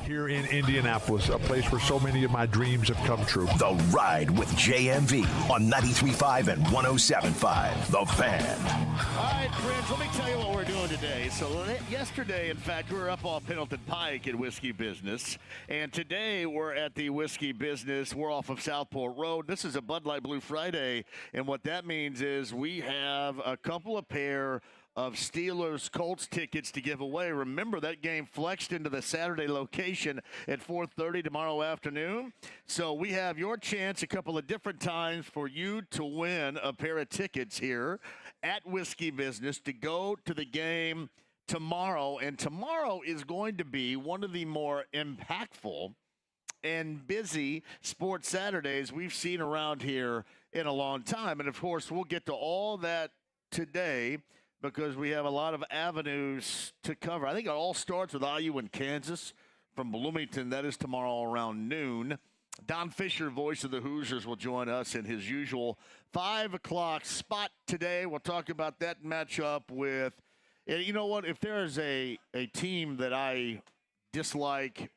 here in Indianapolis, a place where so many of my dreams have come true. The Ride with JMV on 93.5 and 107.5. The Fan. All right, friends, let me tell you what we're doing today. So yesterday, in fact, we were up on Pendleton Pike at Whiskey Business, and today we're at the Whiskey Business. We're off of Southport Road. This is a Bud Light Blue Friday, and what that means is we have a couple of pair of Steelers Colts tickets to give away. Remember, that game flexed into the Saturday location at 4:30 tomorrow afternoon. So we have your chance a couple of different times for you to win a pair of tickets here at Whiskey Business to go to the game tomorrow. And tomorrow is going to be one of the more impactful and busy sports Saturdays we've seen around here in a long time. And, of course, we'll get to all that today, because we have a lot of avenues to cover. I think it all starts with IU and Kansas from Bloomington. That is tomorrow around noon. Don Fisher, voice of the Hoosiers, will join us in his usual 5 o'clock spot today. We'll talk about that matchup with, you know what, if there is a team that I dislike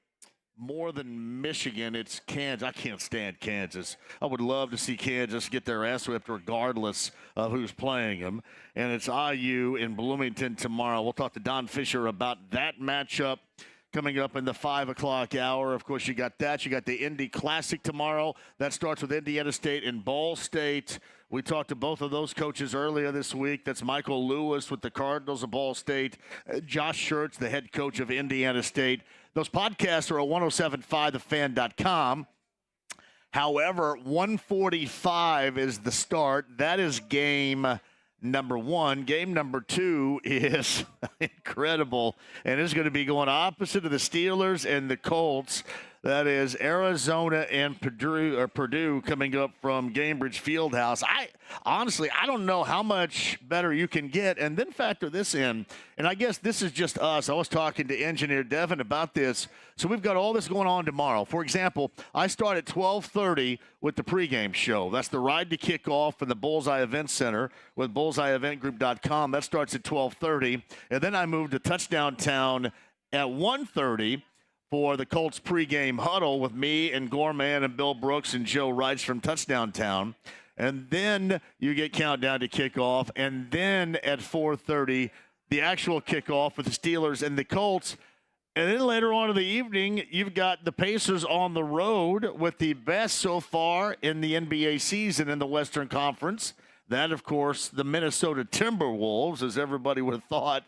more than Michigan, it's Kansas. I can't stand Kansas. I would love to see Kansas get their ass whipped regardless of who's playing them. And it's IU in Bloomington tomorrow. We'll talk to Don Fisher about that matchup coming up in the 5 o'clock hour. Of course, you got that. You got the Indy Classic tomorrow. That starts with Indiana State and Ball State. We talked to both of those coaches earlier this week. That's Michael Lewis with the Cardinals of Ball State, Josh Schertz, the head coach of Indiana State. Those podcasts are at 1075thefan.com. However, 1:45 is the start. That is game number 1. Game number 2 is incredible, and it's going to be going opposite of the Steelers and the Colts. That is Arizona and Purdue coming up from Gainbridge Fieldhouse. Honestly, I don't know how much better you can get. And then factor this in, and I guess this is just us. I was talking to Engineer Devin about this. So we've got all this going on tomorrow. For example, I start at 12:30 with the pregame show. That's the Ride to Kickoff from the Bullseye Event Center with bullseyeeventgroup.com. That starts at 12:30. And then I move to Touchdown Town at 1:30. for the Colts pregame huddle with me and Gorman and Bill Brooks and Joe Reitz from Touchdown Town. And then you get countdown to kickoff. And then at 4:30, the actual kickoff with the Steelers and the Colts. And then later on in the evening, you've got the Pacers on the road with the best so far in the NBA season in the Western Conference. That, of course, the Minnesota Timberwolves, as everybody would have thought.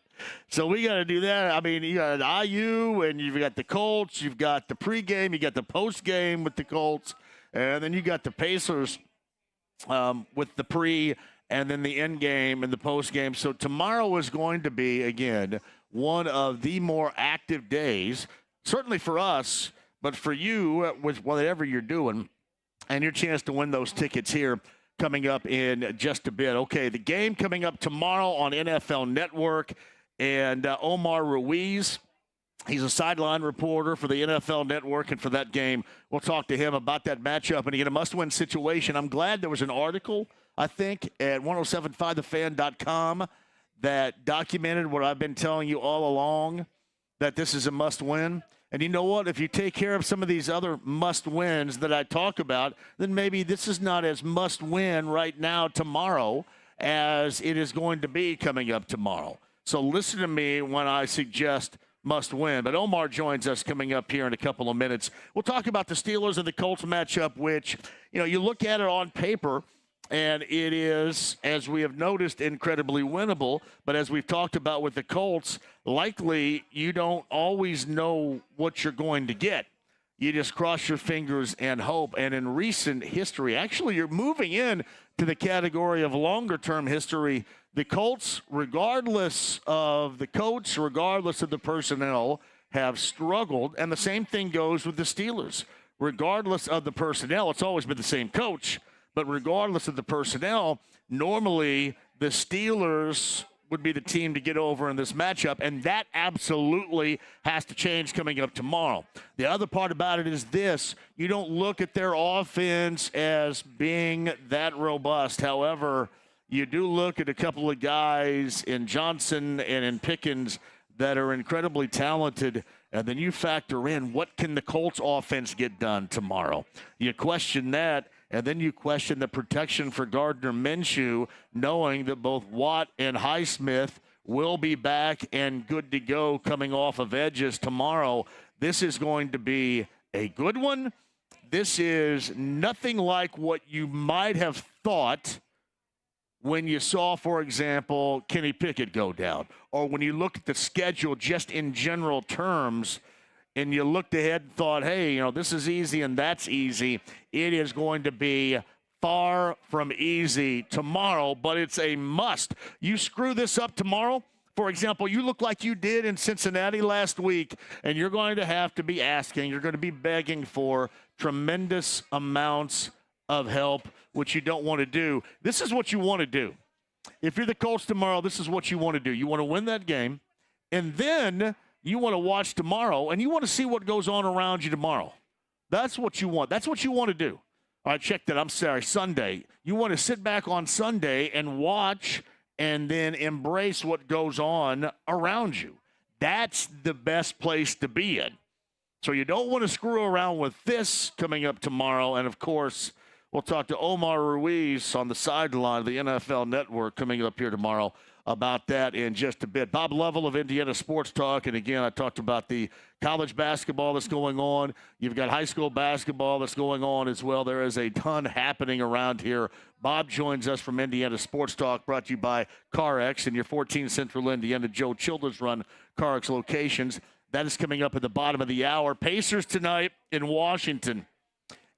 So we got to do that. I mean, you got IU, and you've got the Colts. You've got the pregame. You got the postgame with the Colts. And then you got the Pacers with the pre, and then the end game and the postgame. So tomorrow is going to be, again, one of the more active days, certainly for us, but for you with whatever you're doing, and your chance to win those tickets here coming up in just a bit. Okay, the game coming up tomorrow on NFL Network, and Omar Ruiz, he's a sideline reporter for the NFL Network, and for that game, we'll talk to him about that matchup. And again, a must-win situation. I'm glad there was an article, I think, at 1075thefan.com that documented what I've been telling you all along, that this is a must-win. And you know what? If you take care of some of these other must-wins that I talk about, then maybe this is not as must-win right now tomorrow as it is going to be coming up tomorrow. So listen to me when I suggest must-win. But Omar joins us coming up here in a couple of minutes. We'll talk about the Steelers and the Colts matchup, which, you know, you look at it on paper, and it is, as we have noticed, incredibly winnable. But as we've talked about with the Colts, likely you don't always know what you're going to get. You just cross your fingers and hope. And in recent history, actually, you're moving in to the category of longer-term history. The Colts, regardless of the coach, regardless of the personnel, have struggled. And the same thing goes with the Steelers. Regardless of the personnel, it's always been the same coach. But regardless of the personnel, normally the Steelers would be the team to get over in this matchup, and that absolutely has to change coming up tomorrow. The other part about it is this: you don't look at their offense as being that robust. However, you do look at a couple of guys in Johnson and in Pickens that are incredibly talented and then you factor in what can the Colts offense get done tomorrow. You question that, and then you question the protection for Gardner Minshew, knowing that both Watt and Highsmith will be back and good to go coming off of edges tomorrow. This is going to be a good one. This is nothing like what you might have thought when you saw, for example, Kenny Pickett go down, or when you look at the schedule just in general terms and you looked ahead and thought, hey, this is easy and that's easy. It is going to be far from easy tomorrow, but it's a must. You screw this up tomorrow, for example, you look like you did in Cincinnati last week, and you're going to have to be asking, you're going to be begging for tremendous amounts of help, which you don't want to do. This is what you want to do. If you're the Colts tomorrow, this is what you want to do. You want to win that game, and then you want to watch tomorrow, and you want to see what goes on around you tomorrow. That's what you want. That's what you want to do. All right, check that. I'm sorry, Sunday. You want to sit back on Sunday and watch and then embrace what goes on around you. That's the best place to be in. So you don't want to screw around with this coming up tomorrow. And, of course, we'll talk to Omar Ruiz on the sideline of the NFL Network coming up here tomorrow about that in just a bit. Bob Lovell of Indiana Sports Talk. And, again, I talked about the college basketball that's going on. You've got high school basketball that's going on as well. There is a ton happening around here. Bob joins us from Indiana Sports Talk, brought to you by CarX and your 14 Central Indiana Joe Childers run CarX locations. That is coming up at the bottom of the hour. Pacers tonight in Washington.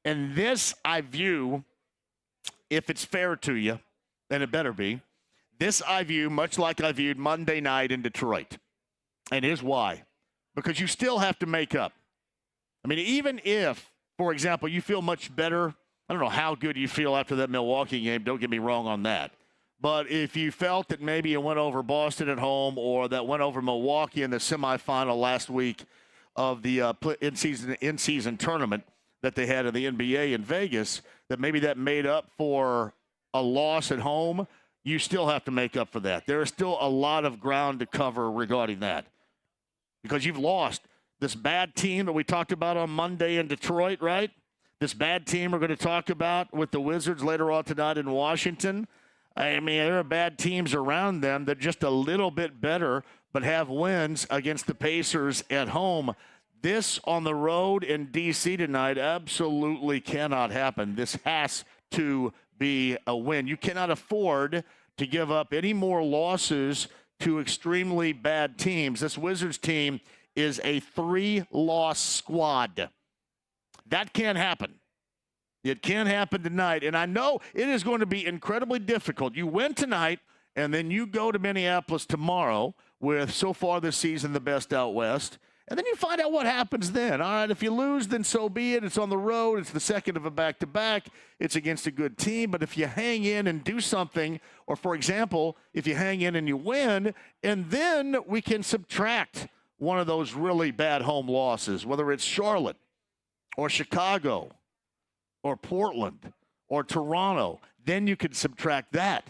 And this I view, if it's fair to you, and it better be, this I view much like I viewed Monday night in Detroit. And here's why. Because you still have to make up. I mean, even if, for example, you feel much better, I don't know how good you feel after that Milwaukee game, don't get me wrong on that. But if you felt that maybe you went over Boston at home or that went over Milwaukee in the semifinal last week of the in-season tournament that they had in the NBA in Vegas, that maybe that made up for a loss at home, you still have to make up for that. There is still a lot of ground to cover regarding that because you've lost this bad team that we talked about on Monday in Detroit, right? This bad team we're going to talk about with the Wizards later on tonight in Washington. I mean, there are bad teams around them that are just a little bit better but have wins against the Pacers at home. This on the road in D.C. tonight absolutely cannot happen. This has to be a win. You cannot afford to give up any more losses to extremely bad teams. This Wizards team is a 3-loss squad. That can't happen. It can't happen tonight. And I know it is going to be incredibly difficult. You win tonight, and then you go to Minneapolis tomorrow with, so far this season, the best out west. And then you find out what happens then. All right, if you lose, then so be it. It's on the road. It's the second of a back-to-back. It's against a good team. But if you hang in and do something, or, for example, if you hang in and you win, and then we can subtract one of those really bad home losses, whether it's Charlotte or Chicago or Portland or Toronto, then you can subtract that.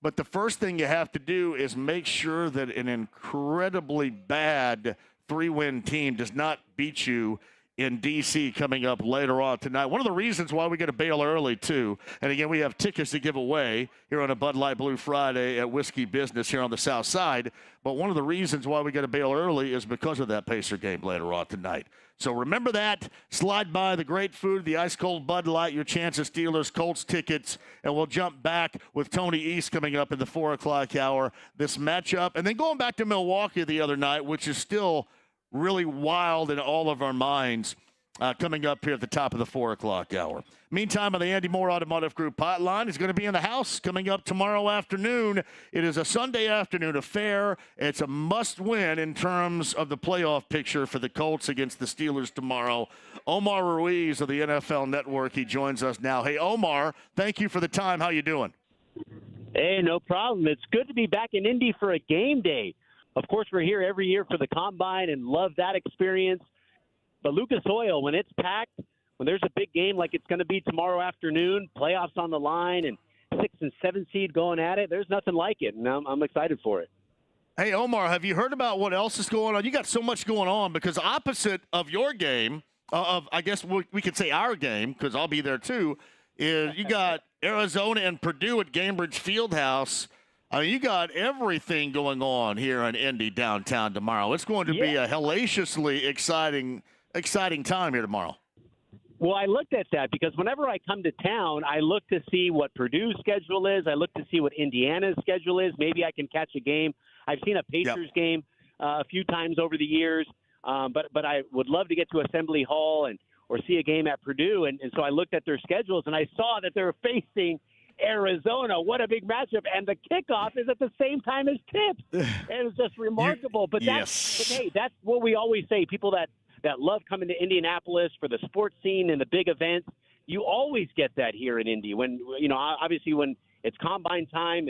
But the first thing you have to do is make sure that an incredibly bad 3-win team does not beat you in D.C. coming up later on tonight. One of the reasons why we get to bail early, too, and again, we have tickets to give away here on a Bud Light Blue Friday at Whiskey Business here on the South Side, but one of the reasons why we get to bail early is because of that Pacer game later on tonight. So remember that. Slide by the great food, the ice-cold Bud Light, your chance of Steelers Colts tickets, and we'll jump back with Tony East coming up in the 4 o'clock hour, this matchup. And then going back to Milwaukee the other night, which is still really wild in all of our minds, coming up here at the top of the 4 o'clock hour. Meantime, on the Andy Moore Automotive Group hotline, he's going to be in the house coming up tomorrow afternoon. It is a Sunday afternoon affair. It's a must-win in terms of the playoff picture for the Colts against the Steelers tomorrow. Omar Ruiz of the NFL Network, he joins us now. Hey, Omar, thank you for the time. How you doing? Hey, no problem. It's good to be back in Indy for a game day. Of course, we're here every year for the Combine and love that experience. But Lucas Oil, when it's packed, when there's a big game like it's going to be tomorrow afternoon, playoffs on the line, and 6 and 7 seed going at it, there's nothing like it, and I'm excited for it. Hey, Omar, have you heard about what else is going on? You got so much going on because opposite of your game, I guess we could say our game, because I'll be there too, is you got Arizona and Purdue at Gainbridge Fieldhouse. I mean, you got everything going on here in Indy downtown tomorrow. It's going to be a hellaciously exciting time here tomorrow. Well, I looked at that because whenever I come to town, I look to see what Purdue's schedule is. I look to see what Indiana's schedule is. Maybe I can catch a game. I've seen a Pacers game a few times over the years, but I would love to get to Assembly Hall or see a game at Purdue. And so I looked at their schedules, and I saw that they're facing Arizona. What a big matchup. And the kickoff is at the same time as tips. It was just remarkable. But that's what we always say. People that love coming to Indianapolis for the sports scene and the big events, you always get that here in Indy. When, obviously when it's combine time,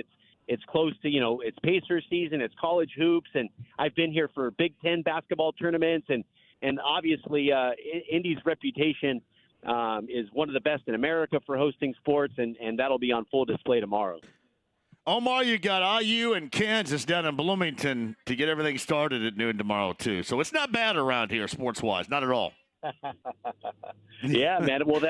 it's close to, it's Pacers season, it's college hoops, and I've been here for Big Ten basketball tournaments, and obviously Indy's reputation is one of the best in America for hosting sports, and that'll be on full display tomorrow. Omar, you got IU and Kansas down in Bloomington to get everything started at noon tomorrow, too. So it's not bad around here sports-wise, not at all. Yeah, man. Well,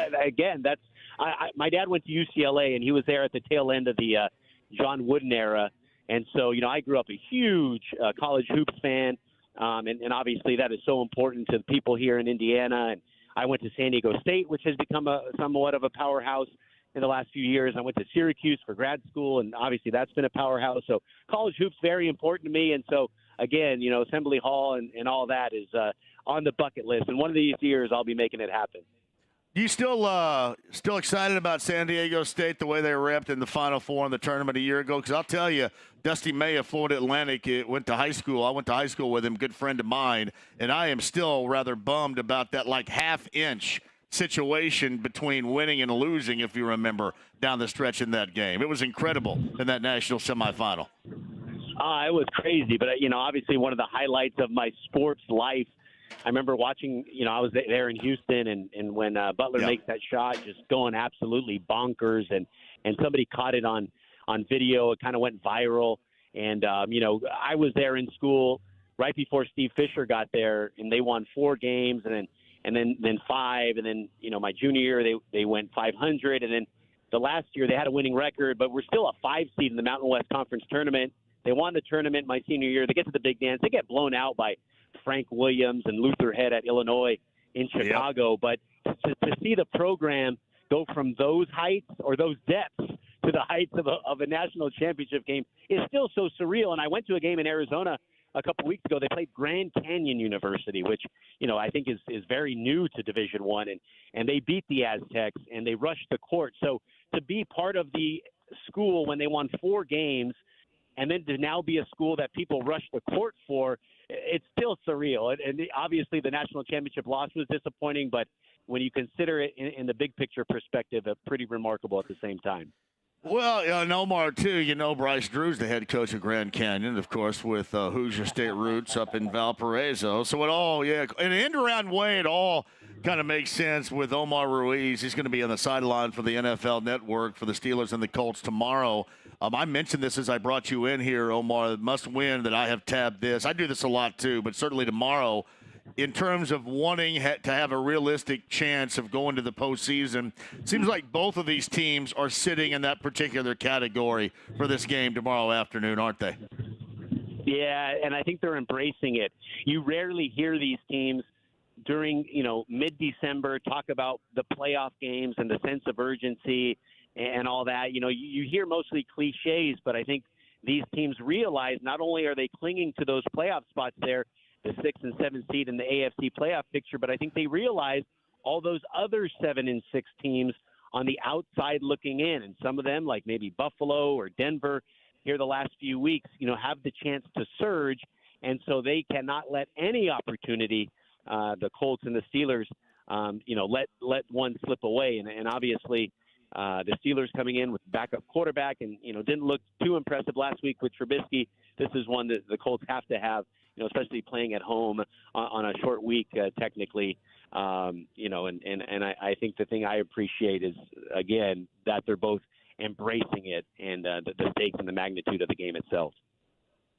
my dad went to UCLA, and he was there at the tail end of the John Wooden era. And so, I grew up a huge college hoops fan, and obviously that is so important to the people here in Indiana. And I went to San Diego State, which has become somewhat of a powerhouse in the last few years. I went to Syracuse for grad school, and obviously that's been a powerhouse. So college hoops very important to me. And so, again, Assembly Hall and all that is on the bucket list. And one of these years I'll be making it happen. You still excited about San Diego State, the way they ripped in the Final Four in the tournament a year ago? Because I'll tell you, Dusty May of Florida Atlantic went to high school. I went to high school with him, good friend of mine, and I am still rather bummed about that half-inch situation between winning and losing, if you remember, down the stretch in that game. It was incredible in that national semifinal. It was crazy, but, obviously one of the highlights of my sports life, I remember watching, I was there in Houston, and when Butler makes that shot, just going absolutely bonkers, and somebody caught it on video. It kind of went viral, and, I was there in school right before Steve Fisher got there, and they won 4 games, and then 5, and then, my junior year they went 500, and then the last year they had a winning record, but we're still a 5 seed in the Mountain West Conference tournament. They won the tournament my senior year. They get to the big dance. They get blown out by Frank Williams and Luther Head at Illinois in Chicago. But to see the program go from those heights or those depths to the heights of a national championship game is still so surreal. And I went to a game in Arizona a couple weeks ago. They played Grand Canyon University, which, I think is very new to Division I, and they beat the Aztecs and they rushed the court. So to be part of the school when they won 4 games and then to now be a school that people rush the court for, it's still surreal. And obviously the national championship loss was disappointing, but when you consider it in the big picture perspective, pretty remarkable at the same time. Well, and Omar, too, Bryce Drew's the head coach of Grand Canyon, of course, with Hoosier State roots up in Valparaiso. So it all, in an end-around way, it all kind of makes sense with Omar Ruiz. He's going to be on the sideline for the NFL Network for the Steelers and the Colts tomorrow. I mentioned this as I brought you in here, Omar, must win that I have tabbed this. I do this a lot, too, but certainly tomorrow, in terms of wanting to have a realistic chance of going to the postseason, seems like both of these teams are sitting in that particular category for this game tomorrow afternoon, aren't they? Yeah, and I think they're embracing it. You rarely hear these teams during, mid-December talk about the playoff games and the sense of urgency and all that. You hear mostly cliches, but I think these teams realize not only are they clinging to those playoff spots there, the 6th and 7th seed in the AFC playoff picture, but I think they realize all those other 7 and 6 teams on the outside looking in, and some of them, like maybe Buffalo or Denver, here the last few weeks, have the chance to surge, and so they cannot let any opportunity, the Colts and the Steelers, let one slip away, and obviously the Steelers coming in with backup quarterback and, didn't look too impressive last week with Trubisky. This is one that the Colts have to have, especially playing at home on a short week, technically. And I think the thing I appreciate is, again, that they're both embracing it and the stakes and the magnitude of the game itself.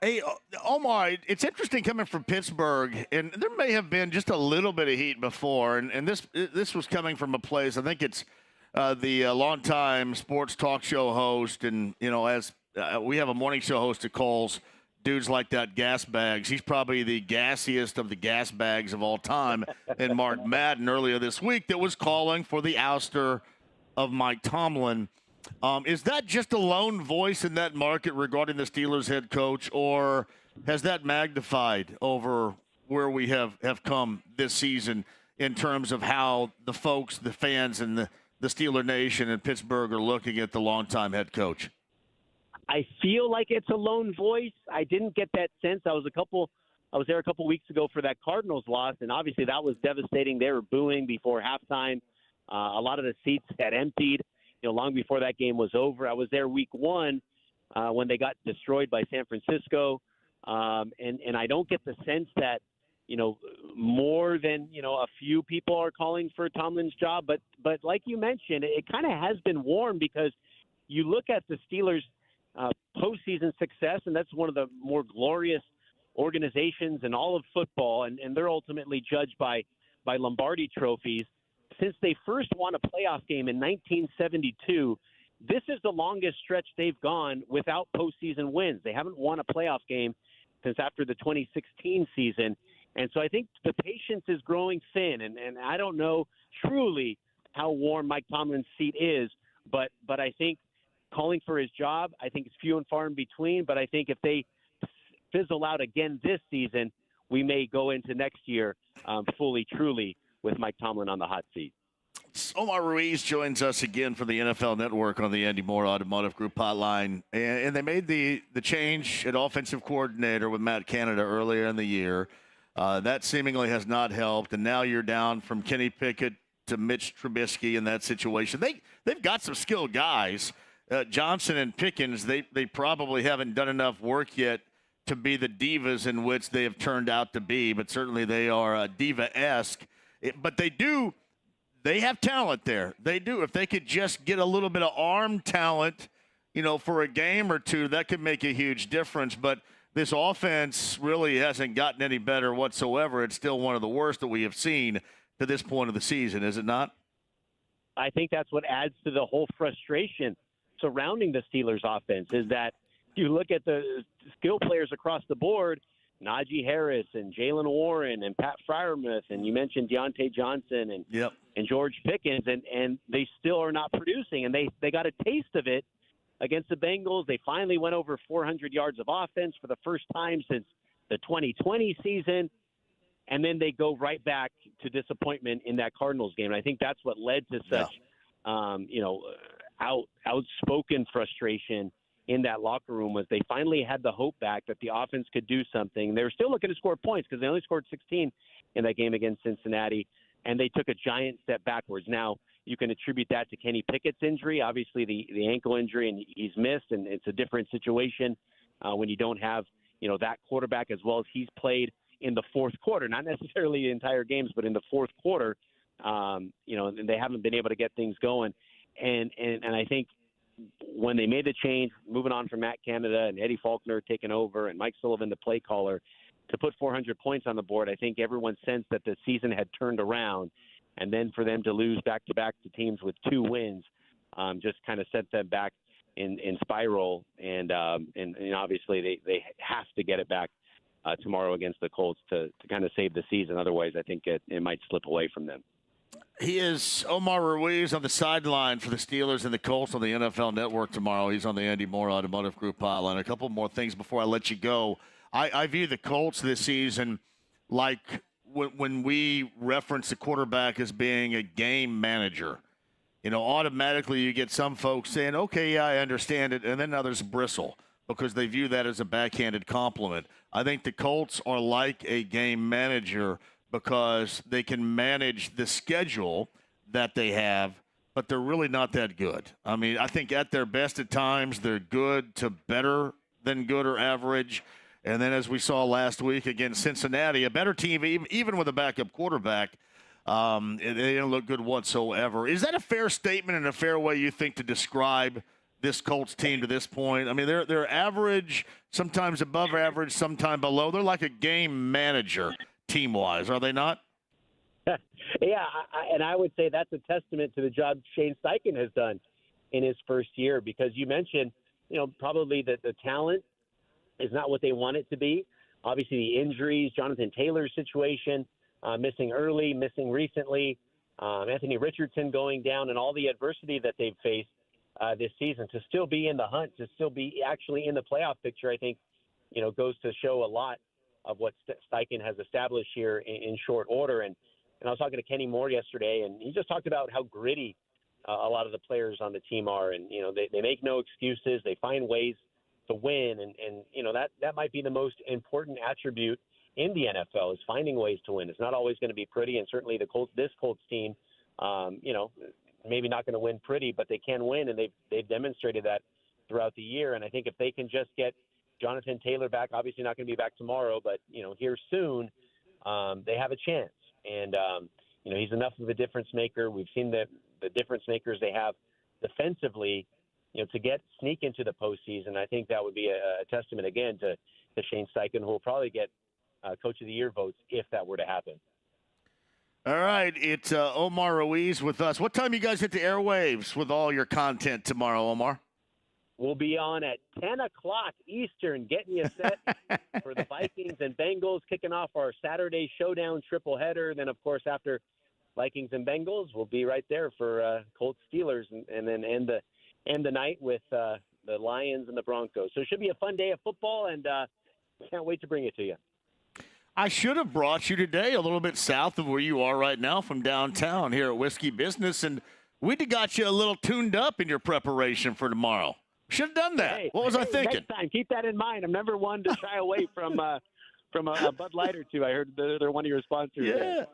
Hey, Omar, it's interesting coming from Pittsburgh, and there may have been just a little bit of heat before, and this was coming from a place. I think it's the longtime sports talk show host, and as we have a morning show host that calls dudes like that gas bags. He's probably the gassiest of the gas bags of all time. And Mark Madden earlier this week that was calling for the ouster of Mike Tomlin. Is that just a lone voice in that market regarding the Steelers head coach, or has that magnified over where we have come this season in terms of how the folks, the fans, and the Steeler Nation in Pittsburgh are looking at the longtime head coach? I feel like it's a lone voice. I didn't get that sense. I was there a couple weeks ago for that Cardinals loss, and obviously that was devastating. They were booing before halftime. A lot of the seats had emptied, long before that game was over. I was there week one when they got destroyed by San Francisco, and I don't get the sense that more than a few people are calling for Tomlin's job. But like you mentioned, it kind of has been warm because you look at the Steelers' postseason success, and that's one of the more glorious organizations in all of football, and they're ultimately judged by Lombardi trophies. Since they first won a playoff game in 1972, this is the longest stretch they've gone without postseason wins. They haven't won a playoff game since after the 2016 season. And so I think the patience is growing thin, and I don't know truly how warm Mike Tomlin's seat is, but I think calling for his job, I think it's few and far in between. But I think if they fizzle out again this season, we may go into next year fully, truly, with Mike Tomlin on the hot seat. Omar Ruiz joins us again for the NFL Network on the Andy Moore Automotive Group hotline. And they made the change at offensive coordinator with Matt Canada earlier in the year. That seemingly has not helped. And now you're down from Kenny Pickett to Mitch Trubisky in that situation. They've got some skilled guys. Johnson and Pickens, they probably haven't done enough work yet to be the divas in which they have turned out to be. But certainly they are diva-esque. But they have talent there. They do. If they could just get a little bit of arm talent, for a game or two, that could make a huge difference. But this offense really hasn't gotten any better whatsoever. It's still one of the worst that we have seen to this point of the season, is it not? I think that's what adds to the whole frustration surrounding the Steelers offense is that you look at the skill players across the board, Najee Harris and Jalen Warren and Pat Freiermuth, and you mentioned Deontay Johnson and George Pickens, and they still are not producing. And they got a taste of it against the Bengals. They finally went over 400 yards of offense for the first time since the 2020 season. And then they go right back to disappointment in that Cardinals game. And I think that's what led to such, outspoken frustration in that locker room was they finally had the hope back that the offense could do something. They were still looking to score points because they only scored 16 in that game against Cincinnati, and they took a giant step backwards. Now, you can attribute that to Kenny Pickett's injury, obviously the ankle injury, and he's missed, and it's a different situation when you don't have, that quarterback as well as he's played in the fourth quarter, not necessarily the entire games, but in the fourth quarter, and they haven't been able to get things going. And I think when they made the change, moving on from Matt Canada and Eddie Faulkner taking over and Mike Sullivan, the play caller, to put 400 points on the board, I think everyone sensed that the season had turned around. And then for them to lose back-to-back to teams with 2 wins just kind of sent them back in spiral. And obviously they have to get it back tomorrow against the Colts to kind of save the season. Otherwise, I think it might slip away from them. He is Omar Ruiz on the sideline for the Steelers and the Colts on the NFL Network tomorrow. He's on the Andy Moore Automotive Group hotline. A couple more things before I let you go. I view the Colts this season like when we reference the quarterback as being a game manager. Automatically you get some folks saying, okay, yeah, I understand it, and then others bristle because they view that as a backhanded compliment. I think the Colts are like a game manager because they can manage the schedule that they have, but they're really not that good. I mean, I think at their best at times, they're good to better than good or average. And then as we saw last week against Cincinnati, a better team, even with a backup quarterback, they didn't look good whatsoever. Is that a fair statement and a fair way you think to describe this Colts team to this point? I mean, they're average, sometimes above average, sometimes below. They're like a game manager team-wise, are they not? Yeah, and I would say that's a testament to the job Shane Steichen has done in his first year, because you mentioned, probably that the talent is not what they want it to be. Obviously, the injuries, Jonathan Taylor's situation, missing early, missing recently, Anthony Richardson going down, and all the adversity that they've faced this season. To still be in the hunt, to still be actually in the playoff picture, I think, goes to show a lot of what Steichen has established here in short order. And I was talking to Kenny Moore yesterday, and he just talked about how gritty a lot of the players on the team are. And, they make no excuses. They find ways to win. And that might be the most important attribute in the NFL, is finding ways to win. It's not always going to be pretty. And certainly this Colts team, maybe not going to win pretty, but they can win. And they've demonstrated that throughout the year. And I think if they can just get Jonathan Taylor back, obviously not going to be back tomorrow, but, here soon, they have a chance. And, he's enough of a difference maker. We've seen the difference makers they have defensively, to sneak into the postseason. I think that would be a testament, again, to Shane Steichen, who will probably get Coach of the Year votes if that were to happen. All right, it's Omar Ruiz with us. What time you guys hit the airwaves with all your content tomorrow, Omar? We'll be on at 10 o'clock Eastern, getting you set for the Vikings and Bengals, kicking off our Saturday showdown triple header. Then, of course, after Vikings and Bengals, we'll be right there for Colts-Steelers, and then end the night with the Lions and the Broncos. So it should be a fun day of football, and can't wait to bring it to you. I should have brought you today a little bit south of where you are right now from downtown here at Whiskey Business, and we'd have got you a little tuned up in your preparation for tomorrow. Should have done that. Hey, what was I thinking? Next time, keep that in mind. I'm never one to shy away from a Bud Light or two. I heard they're one of your sponsors. Yeah. There.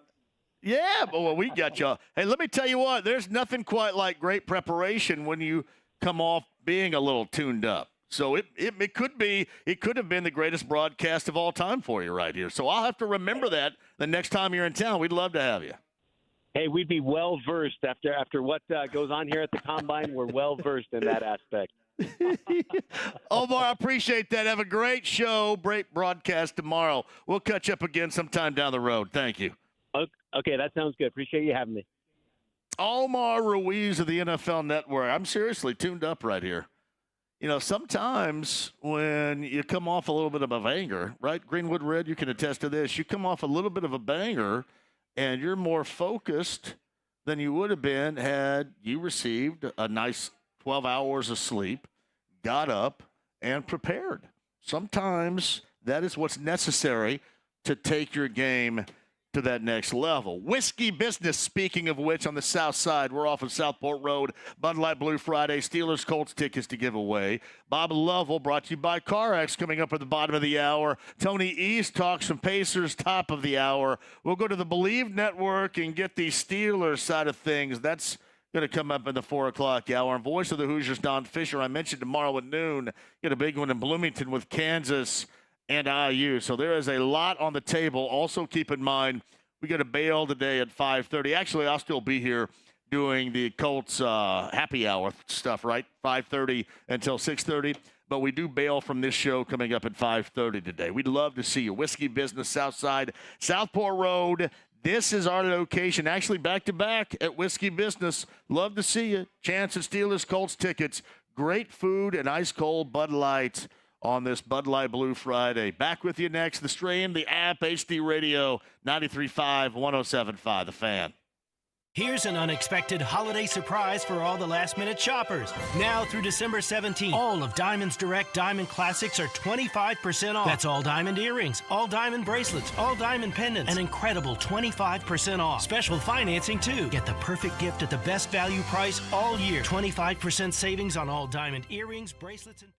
Yeah, but well, we got you. Hey, let me tell you what. There's nothing quite like great preparation when you come off being a little tuned up. So it could have been the greatest broadcast of all time for you right here. So I'll have to remember that the next time you're in town. We'd love to have you. Hey, we'd be well versed after what goes on here at the Combine. We're well versed in that aspect. Omar, I appreciate that. Have a great show, great broadcast tomorrow. We'll catch up again sometime down the road. Thank you. Okay, that sounds good. Appreciate you having me. Omar Ruiz of the NFL Network. I'm seriously tuned up right here. Sometimes when you come off a little bit of a banger, right? Greenwood Red, you can attest to this. You come off a little bit of a banger, and you're more focused than you would have been had you received a nice 12 hours of sleep, got up, and prepared. Sometimes that is what's necessary to take your game to that next level. Whiskey Business, speaking of which, on the south side, we're off of Southport Road. Bud Light Blue Friday, Steelers Colts tickets to give away. Bob Lovell, brought to you by CarX, coming up at the bottom of the hour. Tony East talks some Pacers, top of the hour. We'll go to the Believe Network and get the Steelers side of things. That's going to come up in the 4 o'clock hour. And voice of the Hoosiers, Don Fisher, I mentioned tomorrow at noon. Get a big one in Bloomington with Kansas and IU. So there is a lot on the table. Also keep in mind, we got a bail today at 5:30. Actually, I'll still be here doing the Colts happy hour stuff, right? 5:30 until 6:30. But we do bail from this show coming up at 5:30 today. We'd love to see you. Whiskey Business, Southside, Southport Road. This is our location, actually back-to-back at Whiskey Business. Love to see you. Chance at Steelers Colts tickets. Great food and ice-cold Bud Light on this Bud Light Blue Friday. Back with you next. The stream, the app, HD Radio, 93.5, 107.5, The Fan. Here's an unexpected holiday surprise for all the last-minute shoppers. Now through December 17th, all of Diamond's Direct Diamond Classics are 25% off. That's all diamond earrings, all diamond bracelets, all diamond pendants, an incredible 25% off. Special financing, too. Get the perfect gift at the best value price all year. 25% savings on all diamond earrings, bracelets, and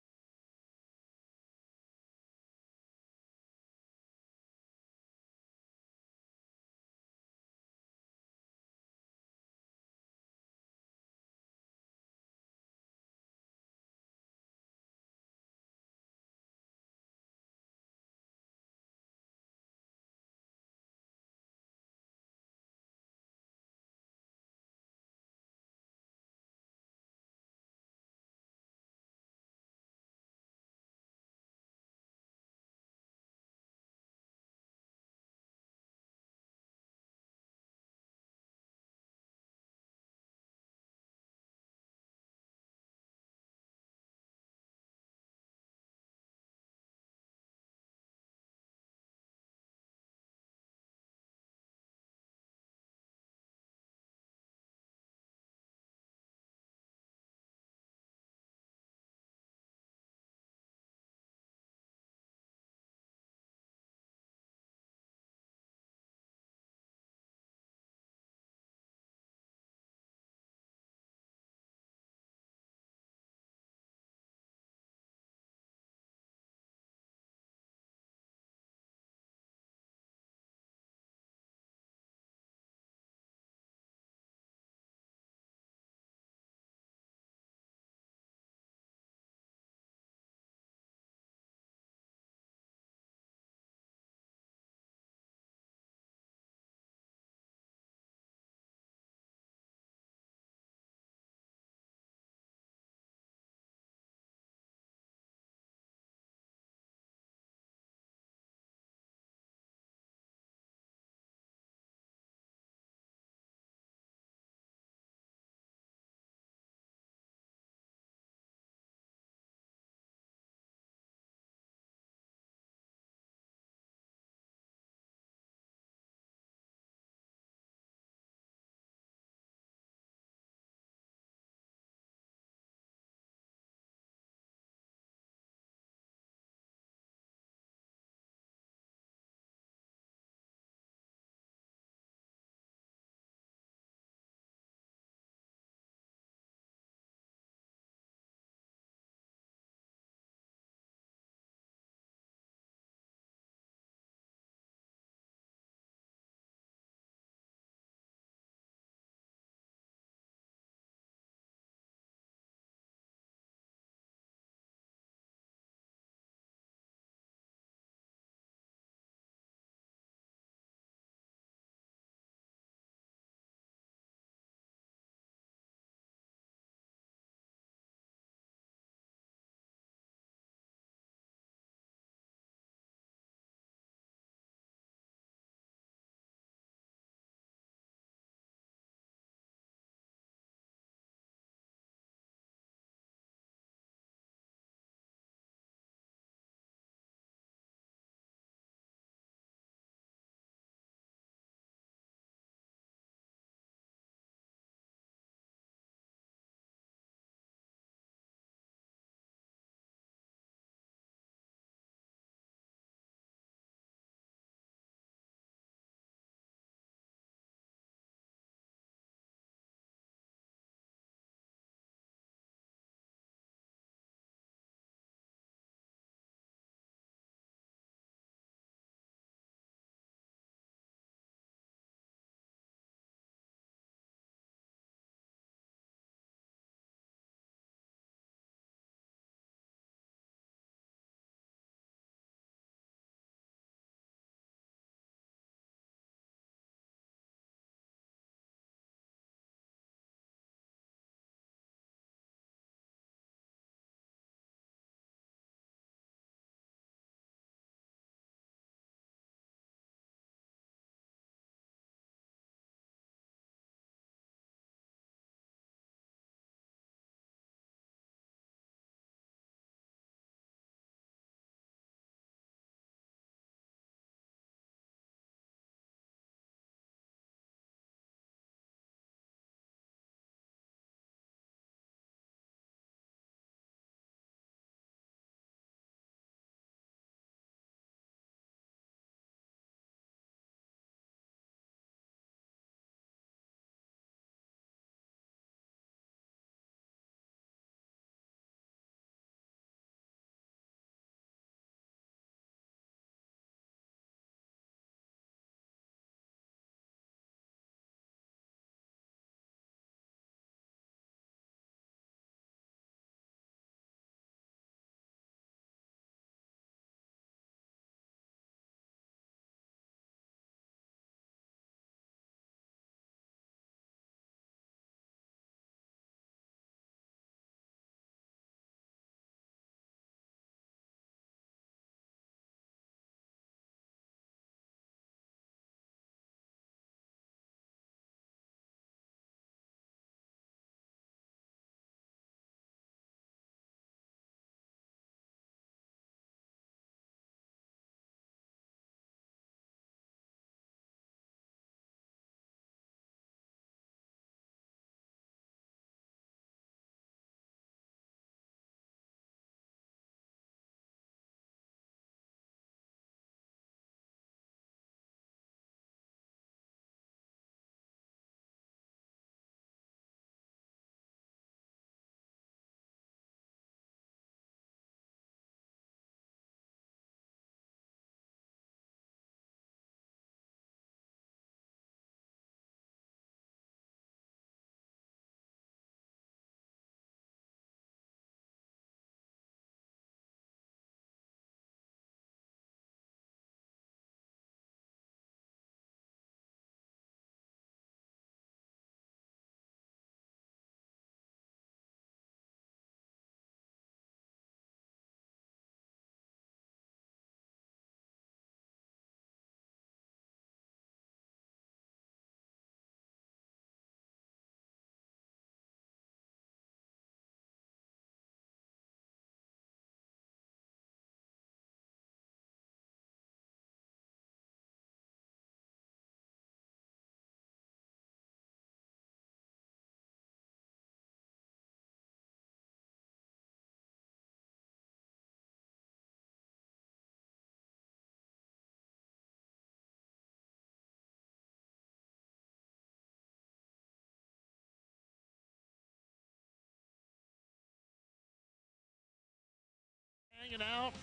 Hanging out.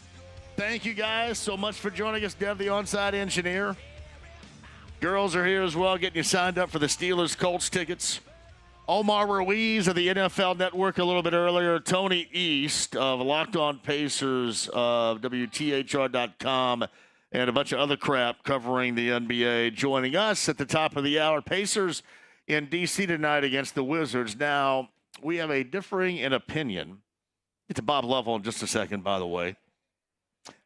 Thank you guys so much for joining us, Dev, the on-site engineer. Girls are here as well, getting you signed up for the Steelers Colts tickets. Omar Ruiz of the NFL Network a little bit earlier. Tony East of Locked On Pacers of WTHR.com and a bunch of other crap covering the NBA joining us at the top of the hour. Pacers in D.C. tonight against the Wizards. Now, we have a differing in opinion. Get to Bob Lovell in just a second, by the way.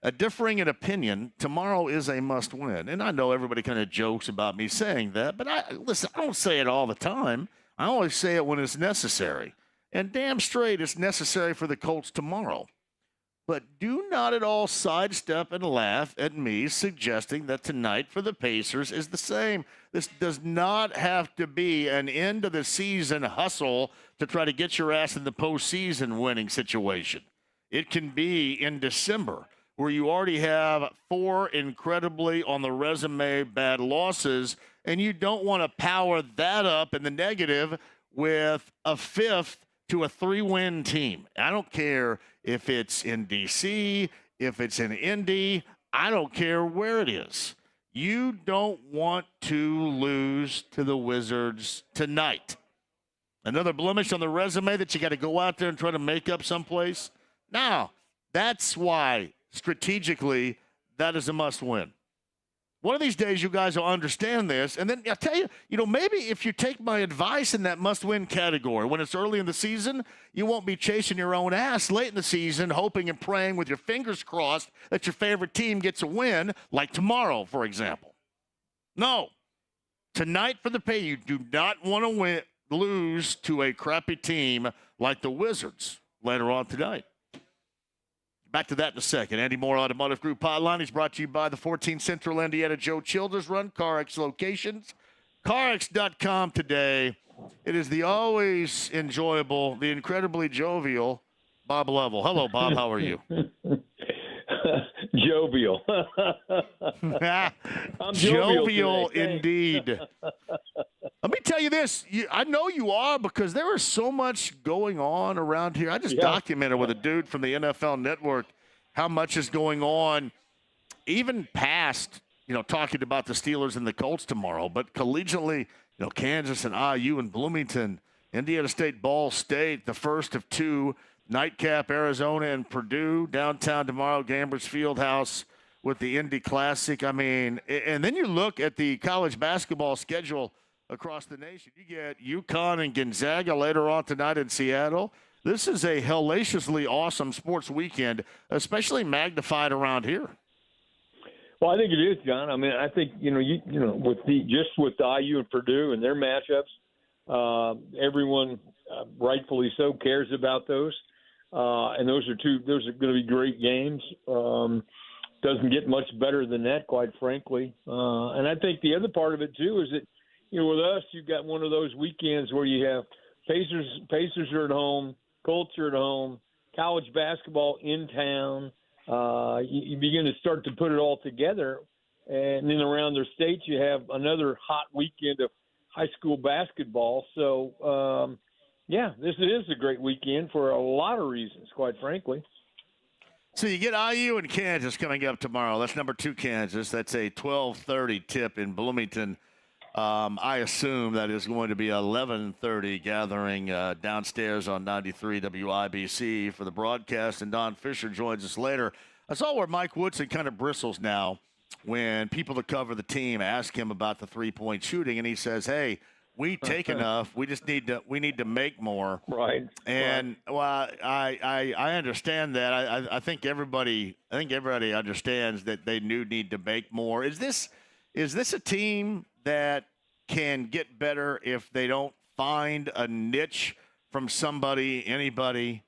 A differing in opinion, tomorrow is a must-win. And I know everybody kind of jokes about me saying that, but listen, I don't say it all the time. I always say it when it's necessary. And damn straight, it's necessary for the Colts tomorrow. But do not at all sidestep and laugh at me suggesting that tonight for the Pacers is the same. This does not have to be an end-of-the-season hustle to try to get your ass in the postseason winning situation. It can be in December, where you already have 4 incredibly on the resume bad losses, and you don't want to power that up in the negative with a 5th to a 3-win team. I don't care if it's in D.C., if it's in Indy. I don't care where it is. You don't want to lose to the Wizards tonight. Another blemish on the resume that you got to go out there and try to make up someplace? Now, that's why strategically, that is a must-win. One of these days, you guys will understand this. And then I'll tell you, maybe if you take my advice in that must-win category, when it's early in the season, you won't be chasing your own ass late in the season, hoping and praying with your fingers crossed that your favorite team gets a win, like tomorrow, for example. No. Tonight for the pay, you do not want to lose to a crappy team like the Wizards later on tonight. Back to that in a second. Andy Moore Automotive Group Hotline is brought to you by the 14 Central Indiana Joe Childers Run, CarX locations. CarX.com today. It is the always enjoyable, the incredibly jovial Bob Lovell. Hello, Bob. How are you? Jovial. I'm jovial indeed. Let me tell you this. I know you are because there is so much going on around here. I just documented with a dude from the NFL Network how much is going on, even past, talking about the Steelers and the Colts tomorrow. But collegiately, Kansas and IU and Bloomington, Indiana State, Ball State, the first of 2, nightcap, Arizona and Purdue, downtown tomorrow, Gambers Fieldhouse with the Indy Classic. I mean, and then you look at the college basketball schedule across the nation. You get UConn and Gonzaga later on tonight in Seattle. This is a hellaciously awesome sports weekend, especially magnified around here. Well, I think it is, John. I mean, I think with IU and Purdue and their matchups, everyone rightfully so cares about those, and those are going to be great games. Doesn't get much better than that, quite frankly. And I think the other part of it too is that with us, you've got one of those weekends where you have Pacers are at home, Colts are at home, college basketball in town. You begin to start to put it all together, and then around their states you have another hot weekend of high school basketball. So, this is a great weekend for a lot of reasons, quite frankly. So you get IU and Kansas coming up tomorrow. That's number 2 Kansas. That's a 12:30 tip in Bloomington. I assume that is going to be 11:30 gathering downstairs on 93 WIBC for the broadcast, and Don Fisher joins us later. I saw where Mike Woodson kind of bristles now when people that cover the team ask him about the three-point shooting, and he says, hey, we take enough. We just need to make more. Right. And well, I understand that. I think everybody understands that they need to make more. Is this a team that can get better if they don't find a niche from anybody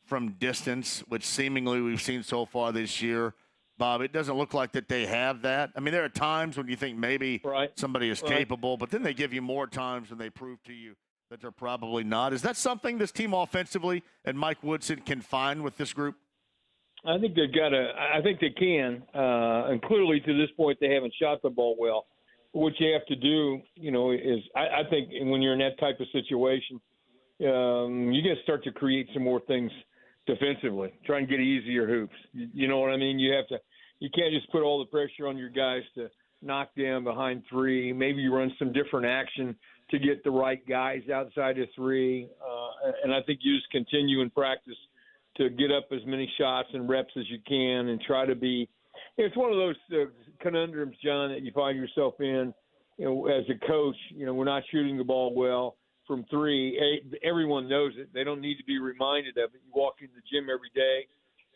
from distance, which seemingly we've seen so far this year? Bob, it doesn't look like that they have that. I mean, there are times when you think maybe somebody is capable, but then they give you more times when they prove to you that they're probably not. Is that something this team offensively and Mike Woodson can find with this group? I think I think they can. And clearly to this point, they haven't shot the ball well. What you have to do, is I think when you're in that type of situation, you got to start to create some more things defensively. Try and get easier hoops. You know what I mean? You can't just put all the pressure on your guys to knock down behind three. Maybe you run some different action to get the right guys outside of three. And I think you just continue in practice to get up as many shots and reps as you can and try to be – it's one of those conundrums, John, that you find yourself in, as a coach. We're not shooting the ball well from three. Everyone knows it. They don't need to be reminded of it. You walk in the gym every day.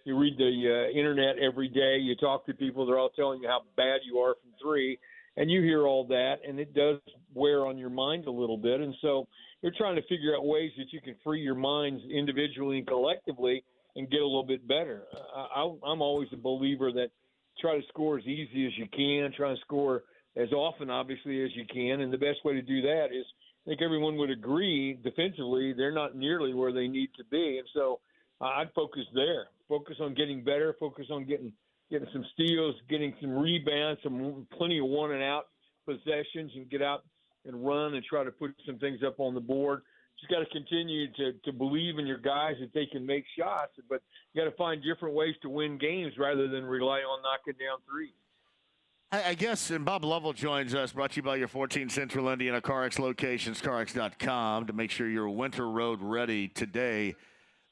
You read the internet every day. You talk to people. They're all telling you how bad you are from three. And you hear all that, and it does wear on your mind a little bit. And so you're trying to figure out ways that you can free your minds individually and collectively and get a little bit better. I'm always a believer that try to score as easy as you can, try to score as often, obviously, as you can. And the best way to do that is, I think everyone would agree, defensively, they're not nearly where they need to be. And so I'd focus there. Focus on getting better. Focus on getting some steals, getting some rebounds, plenty of one and out possessions, and get out and run and try to put some things up on the board. Just got to continue to believe in your guys that they can make shots, but you got to find different ways to win games rather than rely on knocking down threes. I guess, and Bob Lovell joins us, brought to you by your 14 Central Indiana CarX locations, CarX.com, to make sure you're winter road ready today.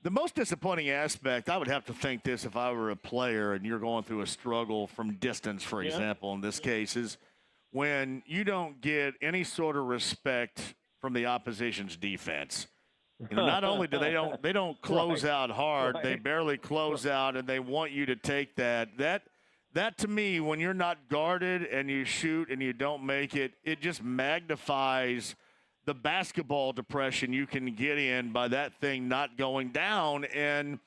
The most disappointing aspect, I would have to think this if I were a player and you're going through a struggle from distance, for example, in this case, is when you don't get any sort of respect from the opposition's defense. Not only do they don't close out hard, they barely close out, and they want you to take that. That to me, when you're not guarded and you shoot and you don't make it, it just magnifies the basketball depression you can get in by that thing not going down. And,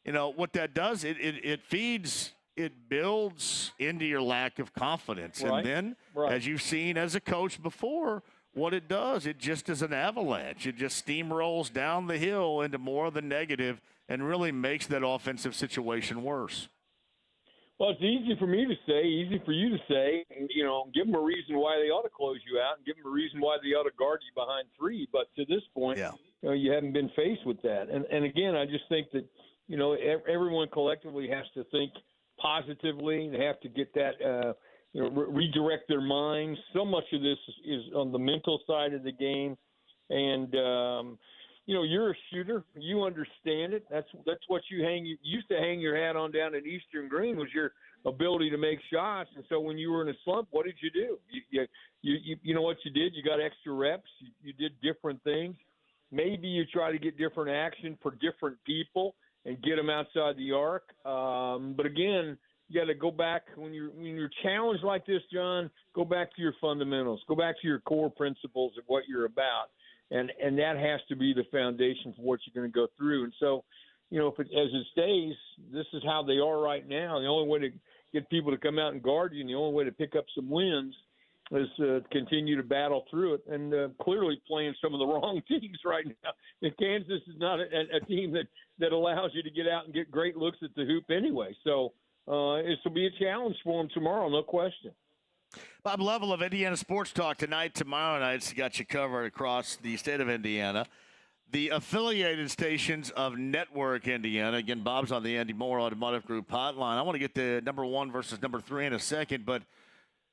what that does, it feeds, it builds into your lack of confidence. Right. And then, as you've seen as a coach before, what it does, it just is an avalanche. It just steamrolls down the hill into more of the negative and really makes that offensive situation worse. Well, it's easy for me to say, easy for you to say, and, give them a reason why they ought to close you out and give them a reason why they ought to guard you behind three. But to this point, you haven't been faced with that. And again, I just think that, everyone collectively has to think positively. They have to get that, redirect their minds. So much of this is on the mental side of the game. And, you're a shooter. You understand it. That's what you used to hang your hat on down at Eastern Green, was your ability to make shots. And so when you were in a slump, what did you do? You know what you did? You got extra reps. You did different things. Maybe you try to get different action for different people and get them outside the arc. But again, you got to go back when you're challenged like this, John. Go back to your fundamentals. Go back to your core principles of what you're about. And that has to be the foundation for what you're going to go through. And so, as it stays, this is how they are right now. The only way to get people to come out and guard you, and the only way to pick up some wins, is to continue to battle through it. And clearly playing some of the wrong teams right now. And Kansas is not a team that allows you to get out and get great looks at the hoop anyway. So this will be a challenge for them tomorrow, no question. Bob Lovell of Indiana Sports Talk tonight. Tomorrow night's got you covered across the state of Indiana. The affiliated stations of Network Indiana. Again, Bob's on the Andy Moore Automotive Group hotline. I want to get to number 1 versus number 3 in a second, but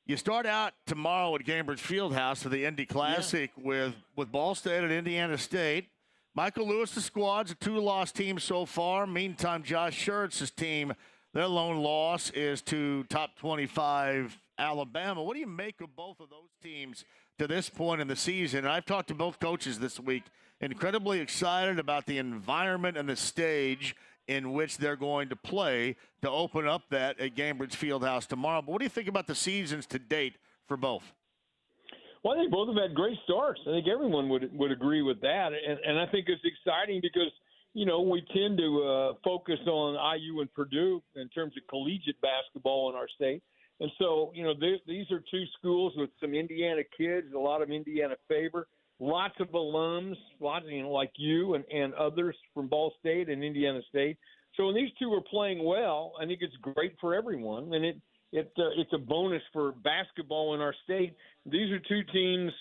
you start out tomorrow at Gainbridge Fieldhouse for the Indy Classic with Ball State and Indiana State. Michael Lewis's squad's a 2-loss team so far. Meantime, Josh Schertz's team, their lone loss is to top 25 Alabama. What do you make of both of those teams to this point in the season? And I've talked to both coaches this week, incredibly excited about the environment and the stage in which they're going to play to open up that at Gainbridge Fieldhouse tomorrow. But what do you think about the seasons to date for both? Well, I think both have had great starts. I think everyone would agree with that. And I think it's exciting because, we tend to focus on IU and Purdue in terms of collegiate basketball in our state. And so, these are two schools with some Indiana kids, a lot of Indiana favor, lots of alums, like you and others from Ball State and Indiana State. So when these two are playing well, I think it's great for everyone, and it's a bonus for basketball in our state. These are two teams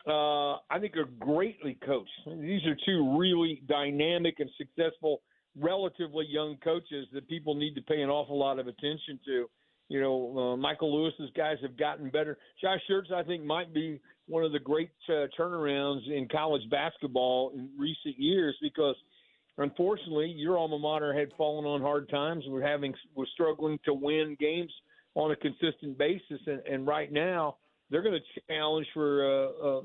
I think are greatly coached. These are two really dynamic and successful relatively young coaches that people need to pay an awful lot of attention to. You know, Michael Lewis's guys have gotten better. Josh Schertz, I think, might be one of the great turnarounds in college basketball in recent years because, unfortunately, your alma mater had fallen on hard times and was struggling to win games on a consistent basis. And right now, they're going to challenge for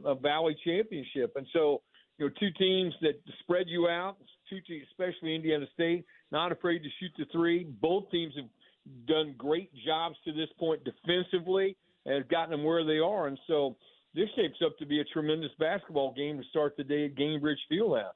a Valley championship. And so, you know, two teams that spread you out, two teams, especially Indiana State, not afraid to shoot the three. Both teams have done great jobs to this point defensively and have gotten them where they are. And so this shapes up to be a tremendous basketball game to start the day at Gainbridge Fieldhouse.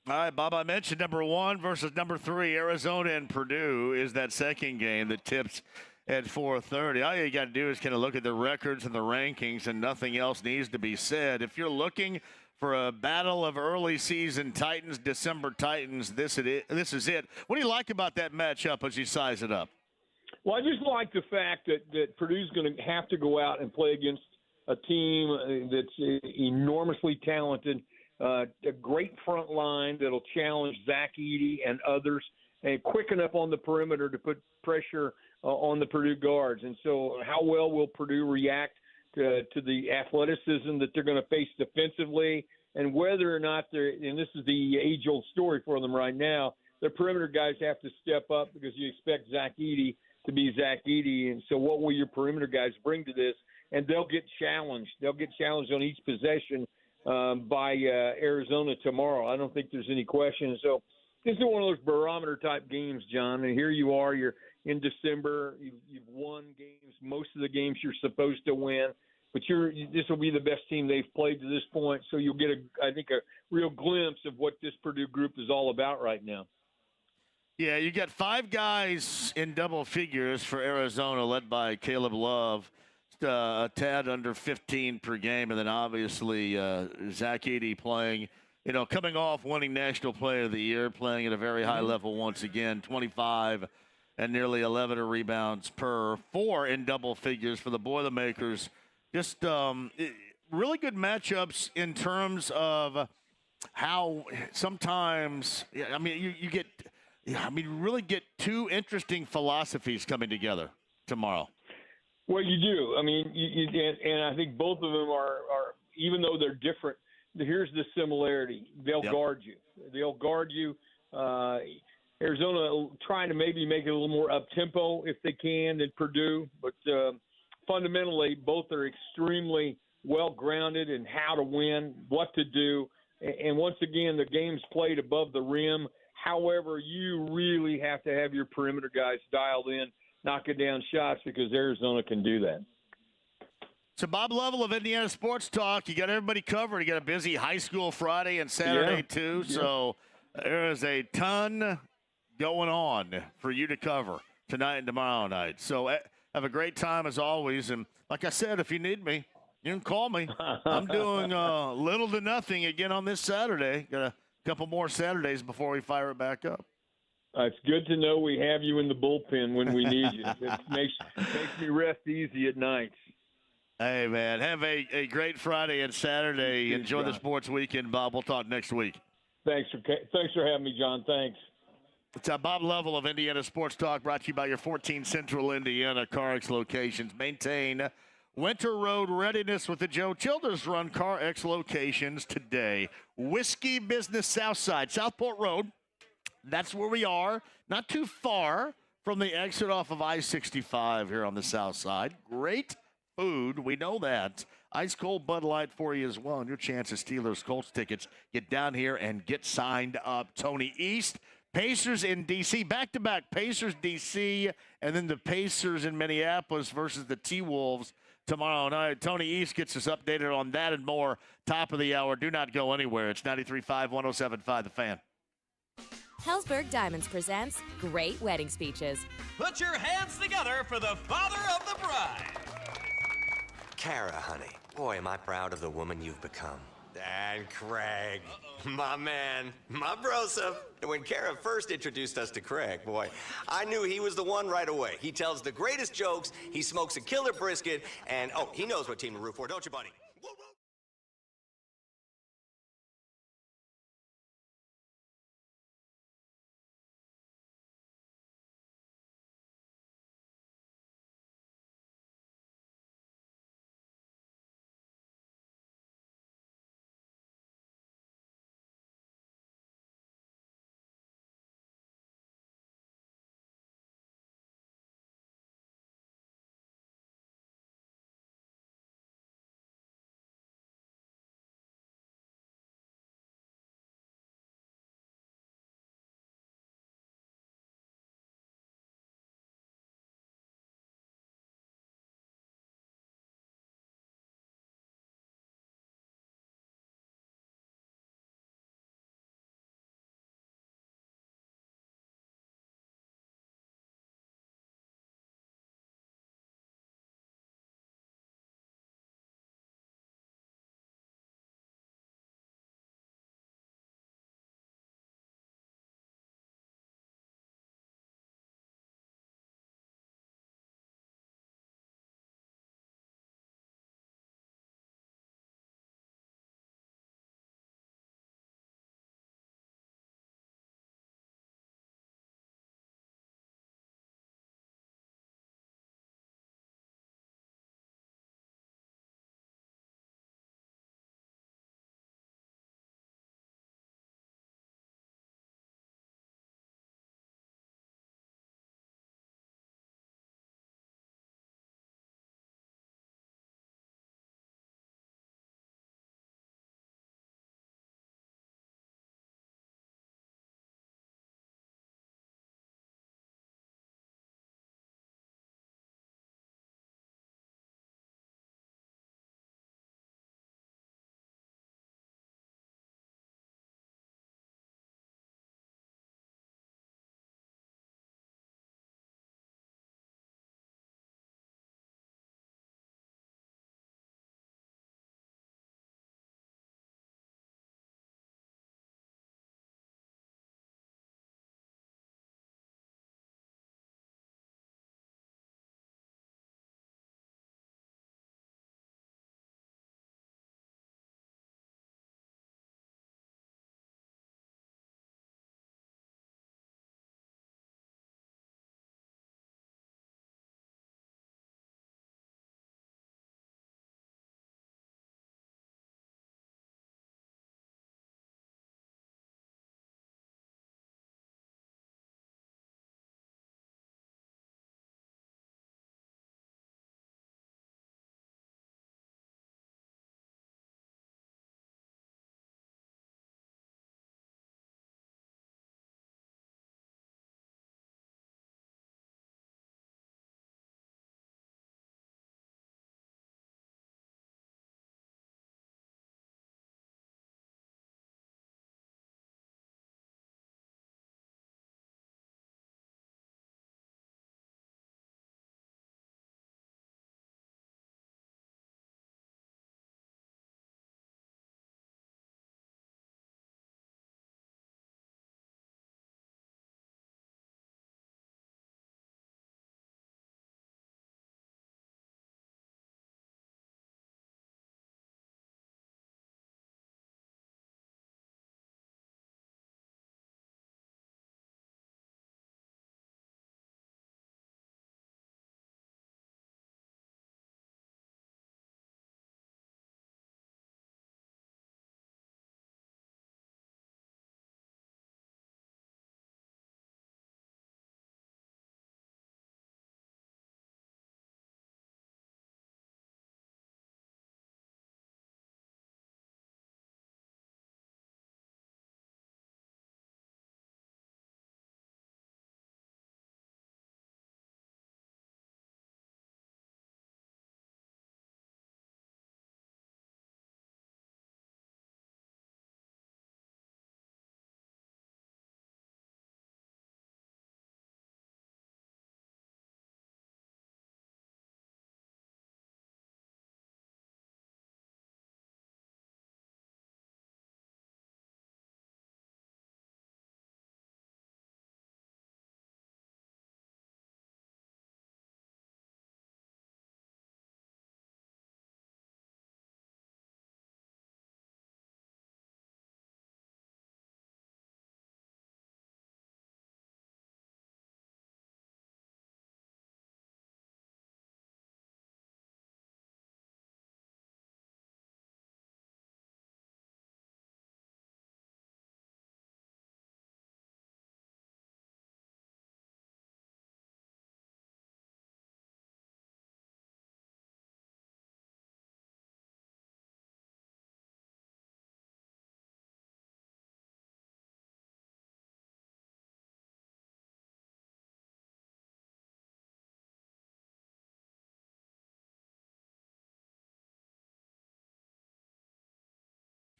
All right, Bob, I mentioned number 1 versus number 3, Arizona and Purdue is that second game that tips at 4:30. All you got to do is kind of look at the records and the rankings, and nothing else needs to be said. If you're looking for a battle of early season Titans, December Titans, this is it. What do you like about that matchup as you size it up? Well, I just like the fact that Purdue's going to have to go out and play against a team that's enormously talented, a great front line that'll challenge Zach Edey and others, and quick enough on the perimeter to put pressure on the Purdue guards. And so how well will Purdue react to the athleticism that they're going to face defensively, and whether or not and this is the age-old story for them right now, their perimeter guys have to step up because you expect Zach Edey to be Zach Edey. And so what will your perimeter guys bring to this? And they'll get challenged. They'll get challenged on each possession by Arizona tomorrow. I don't think there's any question. So this is one of those barometer-type games, John. And here you are. You're in December. You've won games, most of the games you're supposed to win. But this will be the best team they've played to this point. So you'll get, I think, a real glimpse of what this Purdue group is all about right now. Yeah, you got 5 guys in double figures for Arizona, led by Caleb Love, a tad under 15 per game, and then obviously Zach Edey playing, coming off winning National Player of the Year, playing at a very high level once again, 25 and nearly 11 rebounds per, 4 in double figures for the Boilermakers. Just really good matchups in terms of how sometimes, you really get 2 interesting philosophies coming together tomorrow. Well, you do. I mean, and I think both of them are, even though they're different, here's the similarity. They'll guard you. They'll guard you. Arizona trying to maybe make it a little more up-tempo if they can than Purdue, but fundamentally both are extremely well-grounded in how to win, what to do, and once again, the game's played above the rim. However, you really have to have your perimeter guys dialed in, knocking down shots, because Arizona can do that. So, Bob Lovell of Indiana Sports Talk, you got everybody covered. You got a busy high school Friday and Saturday, too. Yeah. So there is a ton going on for you to cover tonight and tomorrow night. So have a great time as always. And like I said, if you need me, you can call me. I'm doing little to nothing again on this Saturday. Got a couple more Saturdays before we fire it back up. It's good to know we have you in the bullpen when we need you. It makes me rest easy at nights. Hey, man, have a great Friday and Saturday. Enjoy the sports weekend, Bob. We'll talk next week. Thanks for having me, John. Thanks. It's Bob Lovell of Indiana Sports Talk, brought to you by your 14 Central Indiana CarX locations. Maintain winter road readiness with the Joe Childers Run CarX locations today. Whiskey Business Southside, Southport Road. That's where we are. Not too far from the exit off of I-65 here on the south side. Great food. We know that. Ice cold Bud Light for you as well. And your chance at Steelers Colts tickets. Get down here and get signed up. Tony East, Pacers in D.C. Back-to-back Pacers D.C. and then the Pacers in Minneapolis versus the T-Wolves tomorrow night. Tony East gets us updated on that and more. Top of the hour. Do not go anywhere. It's 93.5, 107.5 The Fan. Hellsberg Diamonds presents Great Wedding Speeches. Put your hands together for the father of the bride. Kara, honey. Boy, am I proud of the woman you've become. And Craig, my man, my broseph. When Kara first introduced us to Craig, boy, I knew he was the one right away. He tells the greatest jokes, he smokes a killer brisket, and, he knows what team to root for, don't you, buddy?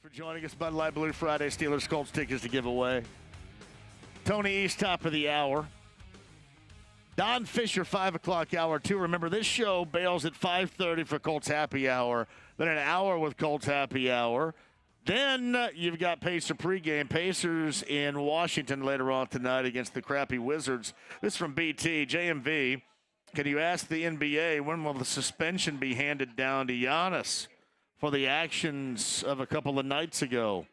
For joining us, Bud Light Blue Friday, Steelers Colts tickets to give away. Tony East, top of the hour. Don Fisher, 5 o'clock hour 2. Remember, this show bails at 5:30 for Colts Happy Hour. Then an hour with Colts Happy Hour. Then you've got Pacer pregame. Pacers in Washington later on tonight against the crappy Wizards. This is from BT. JMV, can you ask the NBA when will the suspension be handed down to Giannis for the actions of a couple of nights ago?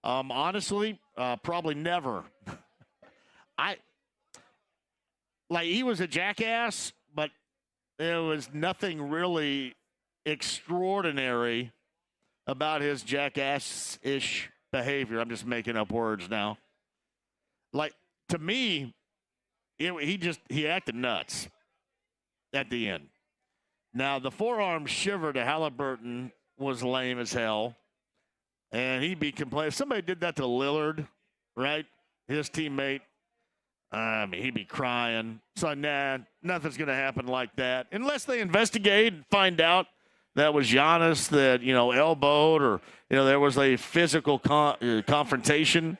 Honestly, probably never. He was a jackass, but there was nothing really extraordinary about his jackass-ish behavior. I'm just making up words now. To me, he acted nuts at the end. Now, the forearm shiver to Halliburton was lame as hell, and he'd be complaining. If somebody did that to Lillard, right, his teammate, he'd be crying. So, nothing's going to happen like that. Unless they investigate and find out that was Giannis that, elbowed or, there was a physical confrontation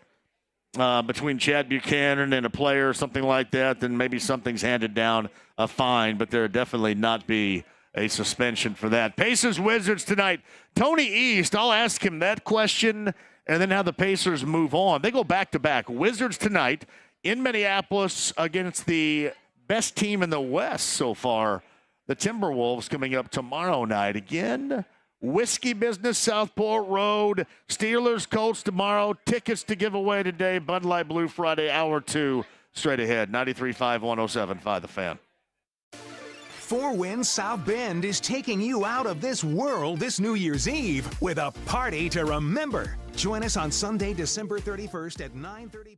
between Chad Buchanan and a player or something like that, then maybe something's handed down a fine, but there would definitely not be a suspension for that. Pacers-Wizards tonight. Tony East, I'll ask him that question and then how the Pacers move on. They go back-to-back. Wizards tonight in Minneapolis against the best team in the West so far, the Timberwolves, coming up tomorrow night. Again, Whiskey Business, Southport Road. Steelers, Colts tomorrow. Tickets to give away today. Bud Light Blue Friday, hour 2, straight ahead. 93.5, 107.5, The Fan. Four Winds South Bend is taking you out of this world this New Year's Eve with a party to remember. Join us on Sunday, December 31st at 9:30 p.m.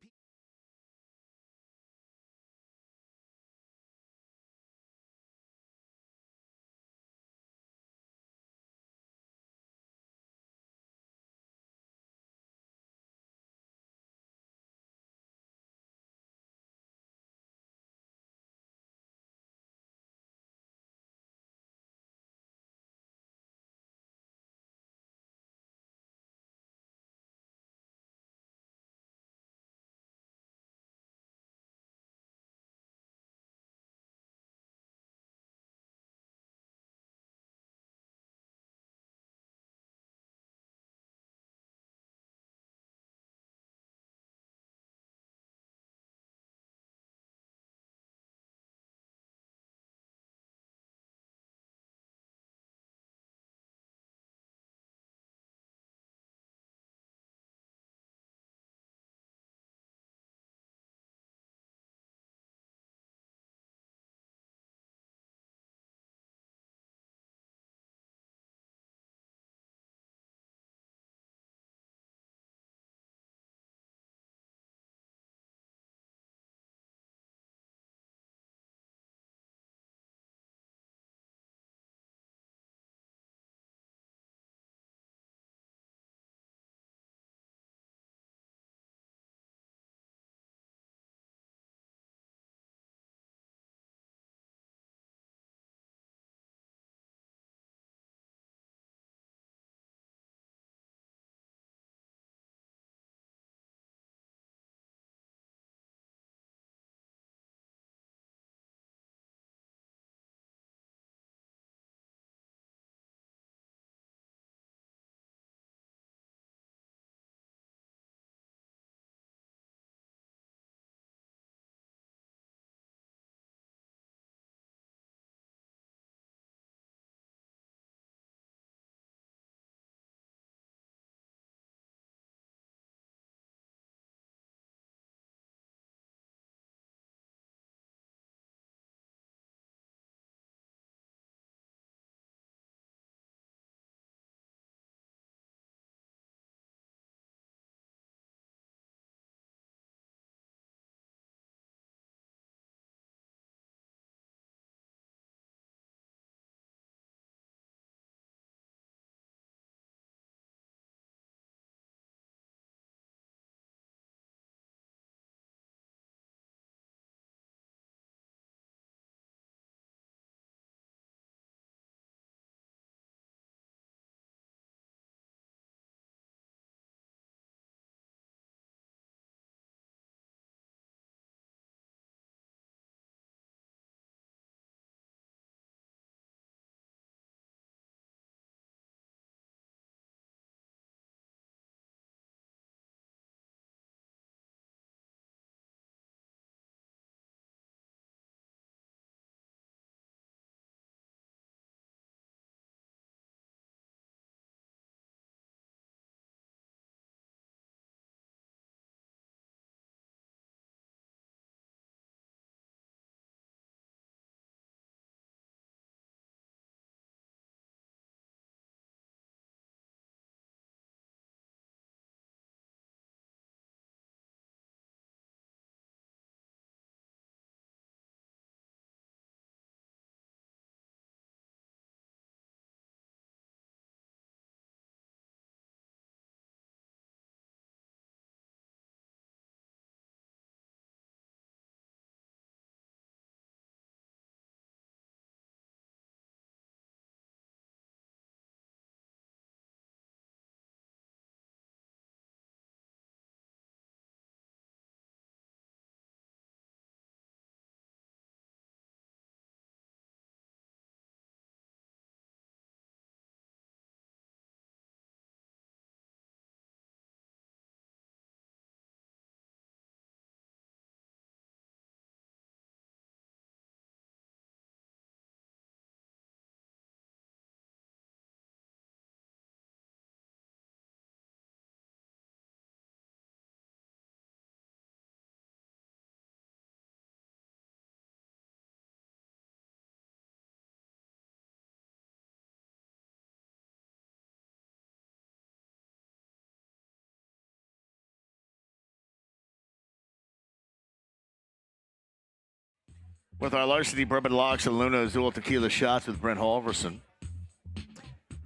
with our Larceny Bourbon Locks and Luna Azul Tequila Shots with Brent Halverson.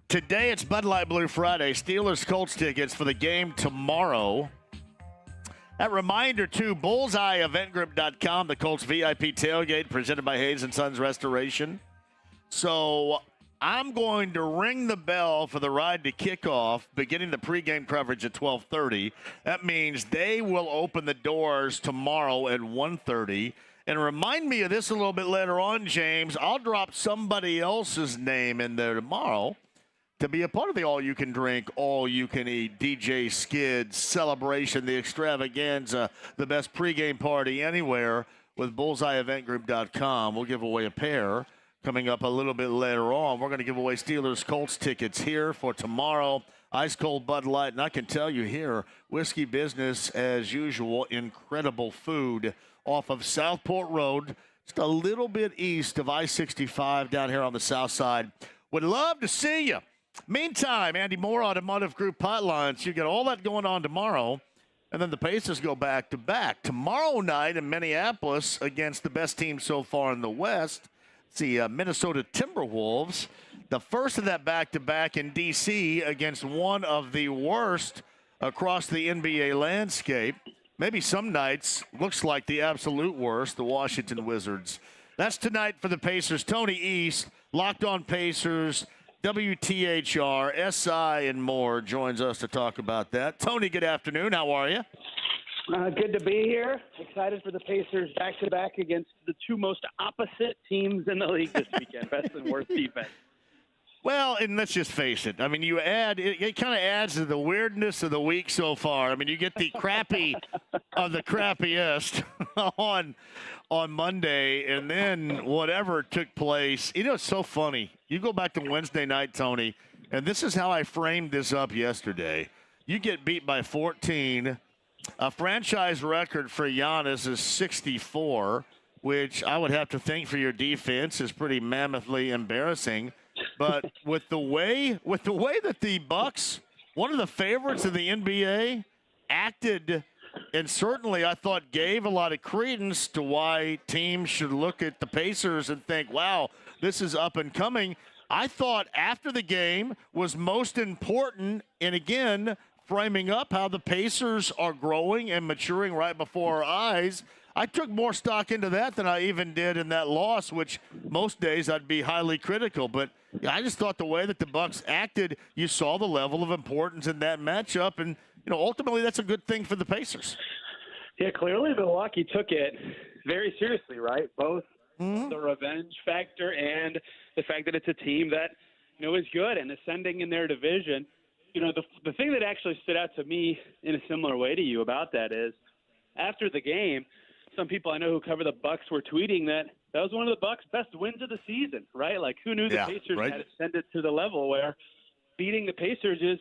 Today it's Bud Light Blue Friday. Steelers Colts tickets for the game tomorrow. That reminder, too, BullseyeEventGroup.com, the Colts VIP tailgate presented by Hayes & Sons Restoration. So I'm going to ring the bell for the ride to kickoff, beginning the pregame coverage at 12:30. That means they will open the doors tomorrow at 1:30. And remind me of this a little bit later on, James. I'll drop somebody else's name in there tomorrow to be a part of the all-you-can-drink, all-you-can-eat, DJ Skids celebration, the extravaganza, the best pregame party anywhere with BullseyeEventGroup.com. We'll give away a pair coming up a little bit later on. We're going to give away Steelers-Colts tickets here for tomorrow. Ice-cold Bud Light. And I can tell you here, Whiskey Business, as usual, incredible food off of Southport Road, just a little bit east of I-65 down here on the south side. Would love to see you. Meantime, Andy Moore, Automotive Group Hotlines. You get all that going on tomorrow, and then the Pacers go back-to-back. Tomorrow night in Minneapolis against the best team so far in the West, it's the Minnesota Timberwolves. The first of that back-to-back in D.C. against one of the worst across the NBA landscape. Maybe some nights looks like the absolute worst, the Washington Wizards. That's tonight for the Pacers. Tony East, Locked On Pacers, WTHR, SI, and more joins us to talk about that. Tony, good afternoon. How are you? Good to be here. Excited for the Pacers back-to-back against the two most opposite teams in the league this weekend, best and worst defense. Well, and let's just face it. I mean, you add it kind of adds to the weirdness of the week so far. I mean, you get the crappy of the crappiest on Monday, and then whatever took place. You know, it's so funny. You go back to Wednesday night, Tony, and this is how I framed this up yesterday. You get beat by 14. A franchise record for Giannis is 64, which I would have to think for your defense is pretty mammothly embarrassing. But with the way that the Bucks, one of the favorites of the NBA, acted, and certainly I thought gave a lot of credence to why teams should look at the Pacers and think, wow, this is up and coming. I thought after the game was most important, and again, framing up how the Pacers are growing and maturing right before our eyes. I took more stock into that than I even did in that loss, which most days I'd be highly critical. But I just thought the way that the Bucks acted, you saw the level of importance in that matchup, and ultimately that's a good thing for the Pacers. Yeah, clearly Milwaukee took it very seriously, right? Both the revenge factor and the fact that it's a team that is good and ascending in their division. The thing that actually stood out to me in a similar way to you about that is after the game, some people I know who cover the Bucks were tweeting that was one of the Bucks' best wins of the season, right? Like, who knew the Pacers had ascended to the level where beating the Pacers is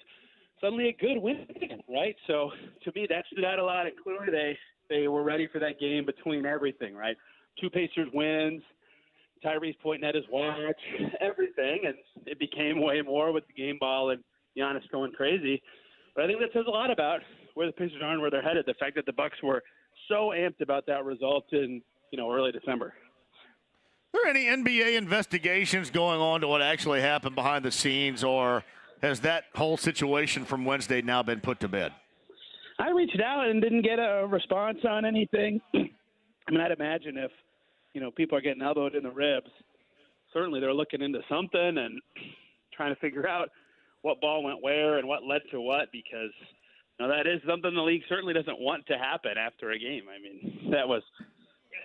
suddenly a good win, right? So, to me, that stood out a lot, and clearly they were ready for that game between everything, right? 2 Pacers wins, Tyrese pointing at his watch, everything, and it became way more with the game ball and Giannis going crazy. But I think that says a lot about where the Pacers are and where they're headed, the fact that the Bucks were so amped about that result in early December. Are there any NBA investigations going on to what actually happened behind the scenes, or has that whole situation from Wednesday now been put to bed? I reached out and didn't get a response on anything. I mean, I'd imagine if people are getting elbowed in the ribs, certainly they're looking into something and trying to figure out what ball went where and what led to what, because that is something the league certainly doesn't want to happen after a game. I mean, that was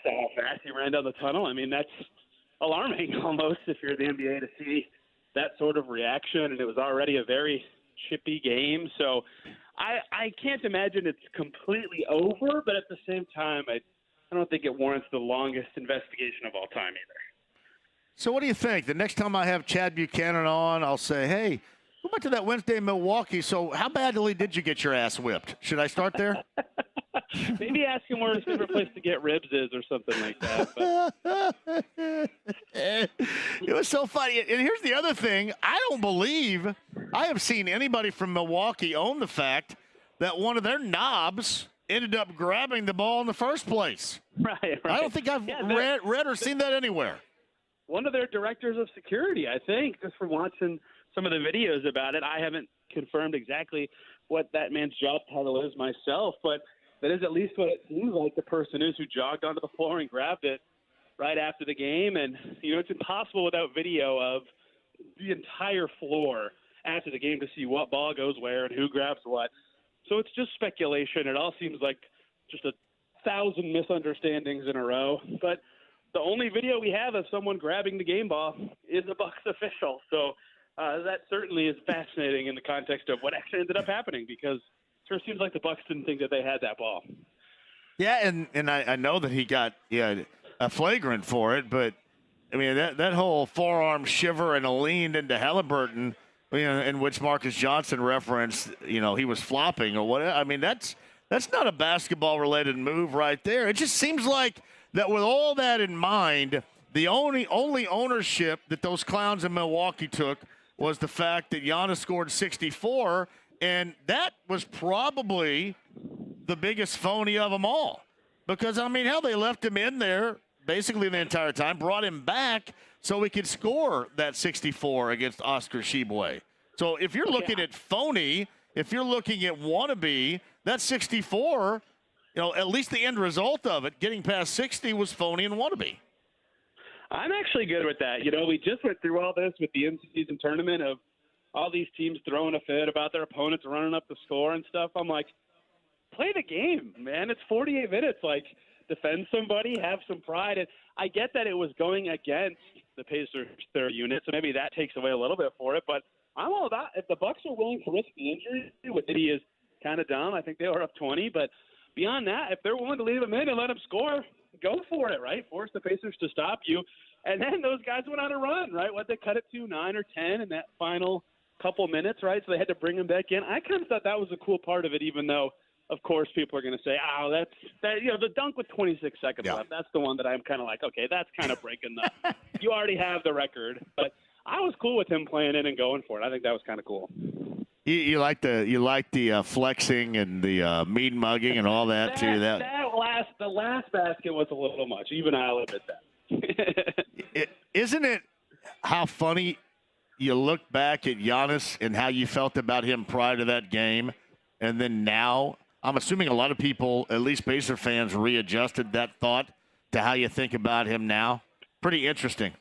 how fast he ran down the tunnel. I mean, that's alarming almost if you're the NBA to see that sort of reaction, and it was already a very chippy game. So I can't imagine it's completely over, but at the same time, I don't think it warrants the longest investigation of all time either. So what do you think? The next time I have Chad Buchanan on, I'll say, hey, go back to that Wednesday in Milwaukee. So how badly did you get your ass whipped? Should I start there? Maybe ask him where his favorite place to get ribs is or something like that. It was so funny. And here's the other thing. I don't believe I have seen anybody from Milwaukee own the fact that one of their knobs ended up grabbing the ball in the first place. Right. I don't think I've read or seen that anywhere. One of their directors of security, I think, just from watching some of the videos about it. I haven't confirmed exactly what that man's job title is myself, but that is at least what it seems like the person is who jogged onto the floor and grabbed it right after the game. And, it's impossible without video of the entire floor after the game to see what ball goes where and who grabs what. So it's just speculation. It all seems like just 1,000 misunderstandings in a row. But the only video we have of someone grabbing the game ball is a Bucs official. So that certainly is fascinating in the context of what actually ended up happening, because it sure seems like the Bucs didn't think that they had that ball. Yeah, and I know that he got a flagrant for it, but I mean that whole forearm shiver and a lean into Halliburton, in which Marcus Johnson referenced, he was flopping or whatever. I mean that's not a basketball related move right there. It just seems like that with all that in mind, the only ownership that those clowns in Milwaukee took was the fact that Giannis scored 64, and that was probably the biggest phony of them all. Because, I mean, hell, they left him in there basically the entire time, brought him back so he could score that 64 against Oscar Tshiebwe. So if you're looking at phony, if you're looking at wannabe, that 64, at least the end result of it, getting past 60, was phony and wannabe. I'm actually good with that. We just went through all this with the in-season tournament of all these teams throwing a fit about their opponents running up the score and stuff. I'm like, play the game, man. It's 48 minutes. Like, defend somebody, have some pride. And I get that it was going against the Pacers' third unit, so maybe that takes away a little bit for it. But I'm all about, if the Bucs are willing to risk the injury, which he is kind of dumb. I think they were up 20. But beyond that, if they're willing to leave him in and let him score, go for it, right? Force the Pacers to stop you. And then those guys went on a run, right? What they cut it to, 9 or 10 in that final couple minutes, right? So they had to bring him back in. I kind of thought that was a cool part of it, even though, of course, people are going to say, the dunk with 26 seconds left. That's the one that I'm kind of like, okay, that's kind of breaking the – you already have the record. But I was cool with him playing in and going for it. I think that was kind of cool. You like the flexing and the mean mugging and all that too. The last basket was a little much. Even I'll admit that. Isn't it how funny you look back at Giannis and how you felt about him prior to that game, and then now? I'm assuming a lot of people, at least Pacer fans, readjusted that thought to how you think about him now. Pretty interesting.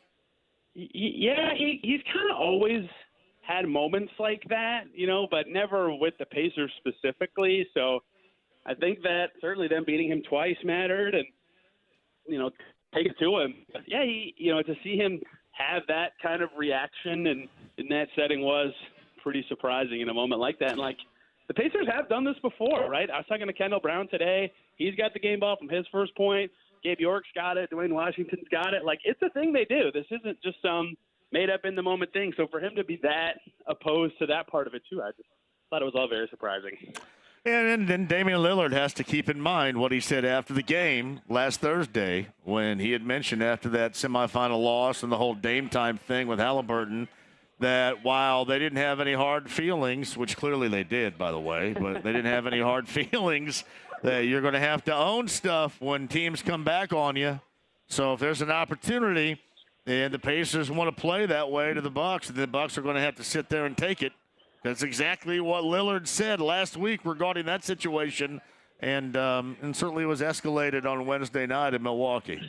Yeah, he's kind of always had moments like that, but never with the Pacers specifically. So I think that certainly them beating him twice mattered, and take it to him. But yeah, to see him have that kind of reaction and in that setting was pretty surprising in a moment like that. And the Pacers have done this before, right? I was talking to Kendall Brown today. He's got the game ball from his first point. Gabe York's got it. Dwayne Washington's got it. It's a thing they do. This isn't just some made-up-in-the-moment thing. So for him to be that opposed to that part of it, too, I just thought it was all very surprising. And then Damian Lillard has to keep in mind what he said after the game last Thursday when he had mentioned after that semifinal loss and the whole Dame time thing with Halliburton that while they didn't have any hard feelings, which clearly they did, by the way, but they didn't have any hard feelings, that you're going to have to own stuff when teams come back on you. So if there's an opportunity and the Pacers want to play that way to the Bucs, the Bucs are going to have to sit there and take it. That's exactly what Lillard said last week regarding that situation, and certainly was escalated on Wednesday night in Milwaukee.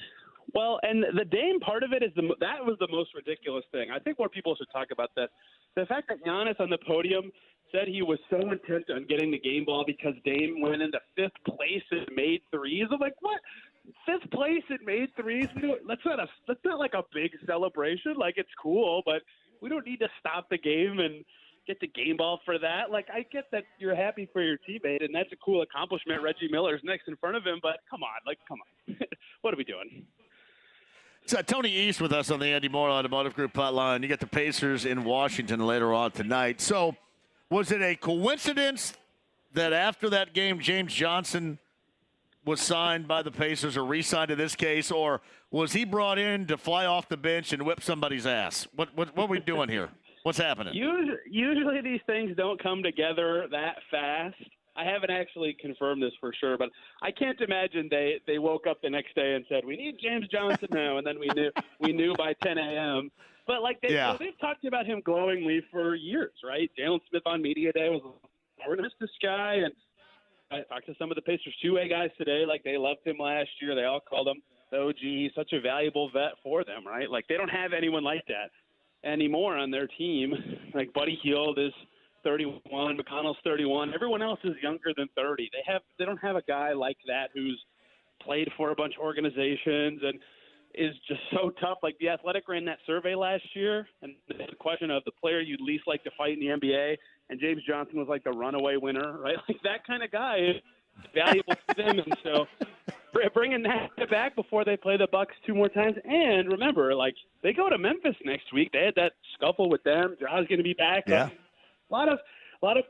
Well, and the Dame part of it is that was the most ridiculous thing. I think more people should talk about this. The fact that Giannis on the podium said he was so intent on getting the game ball because Dame went into fifth place and made threes. I'm like, what? Fifth place and made threes? That's not like a big celebration. It's cool, but we don't need to stop the game and get the game ball for that. I get that you're happy for your teammate, and that's a cool accomplishment. Reggie Miller's next in front of him, but come on. What are we doing? So Tony East with us on the Andy Moore Automotive Group hotline. You got the Pacers in Washington later on tonight. So was it a coincidence that after that game James Johnson was signed by the Pacers or re-signed in this case, or was he brought in to fly off the bench and whip somebody's ass? What are we doing here? What's happening? Usually these things don't come together that fast. I haven't actually confirmed this for sure, but I can't imagine they woke up the next day and said, we need James Johnson now, and then we knew by 10 a.m. But, like, they've talked about him glowingly for years, right? Jalen Smith on Media Day was, we're going to miss this guy. And I talked to some of the Pacers two-way guys today. Like, they loved him last year. They all called him the OG. He's such a valuable vet for them, right? Like, they don't have anyone like that anymore on their team. Like, Buddy Hield is 31, McConnell's 31. Everyone else is younger than 30. They don't have a guy like that who's played for a bunch of organizations and is just so tough. Like, the Athletic ran that survey last year, and the question of the player you'd least like to fight in the NBA, and James Johnson was like the runaway winner, right? Like, that kind of guy is valuable to them, and so bringing that back before they play the Bucks two more times. And remember, like, they go to Memphis next week. They had that scuffle with them. Ja's going to be back. Yeah. A lot of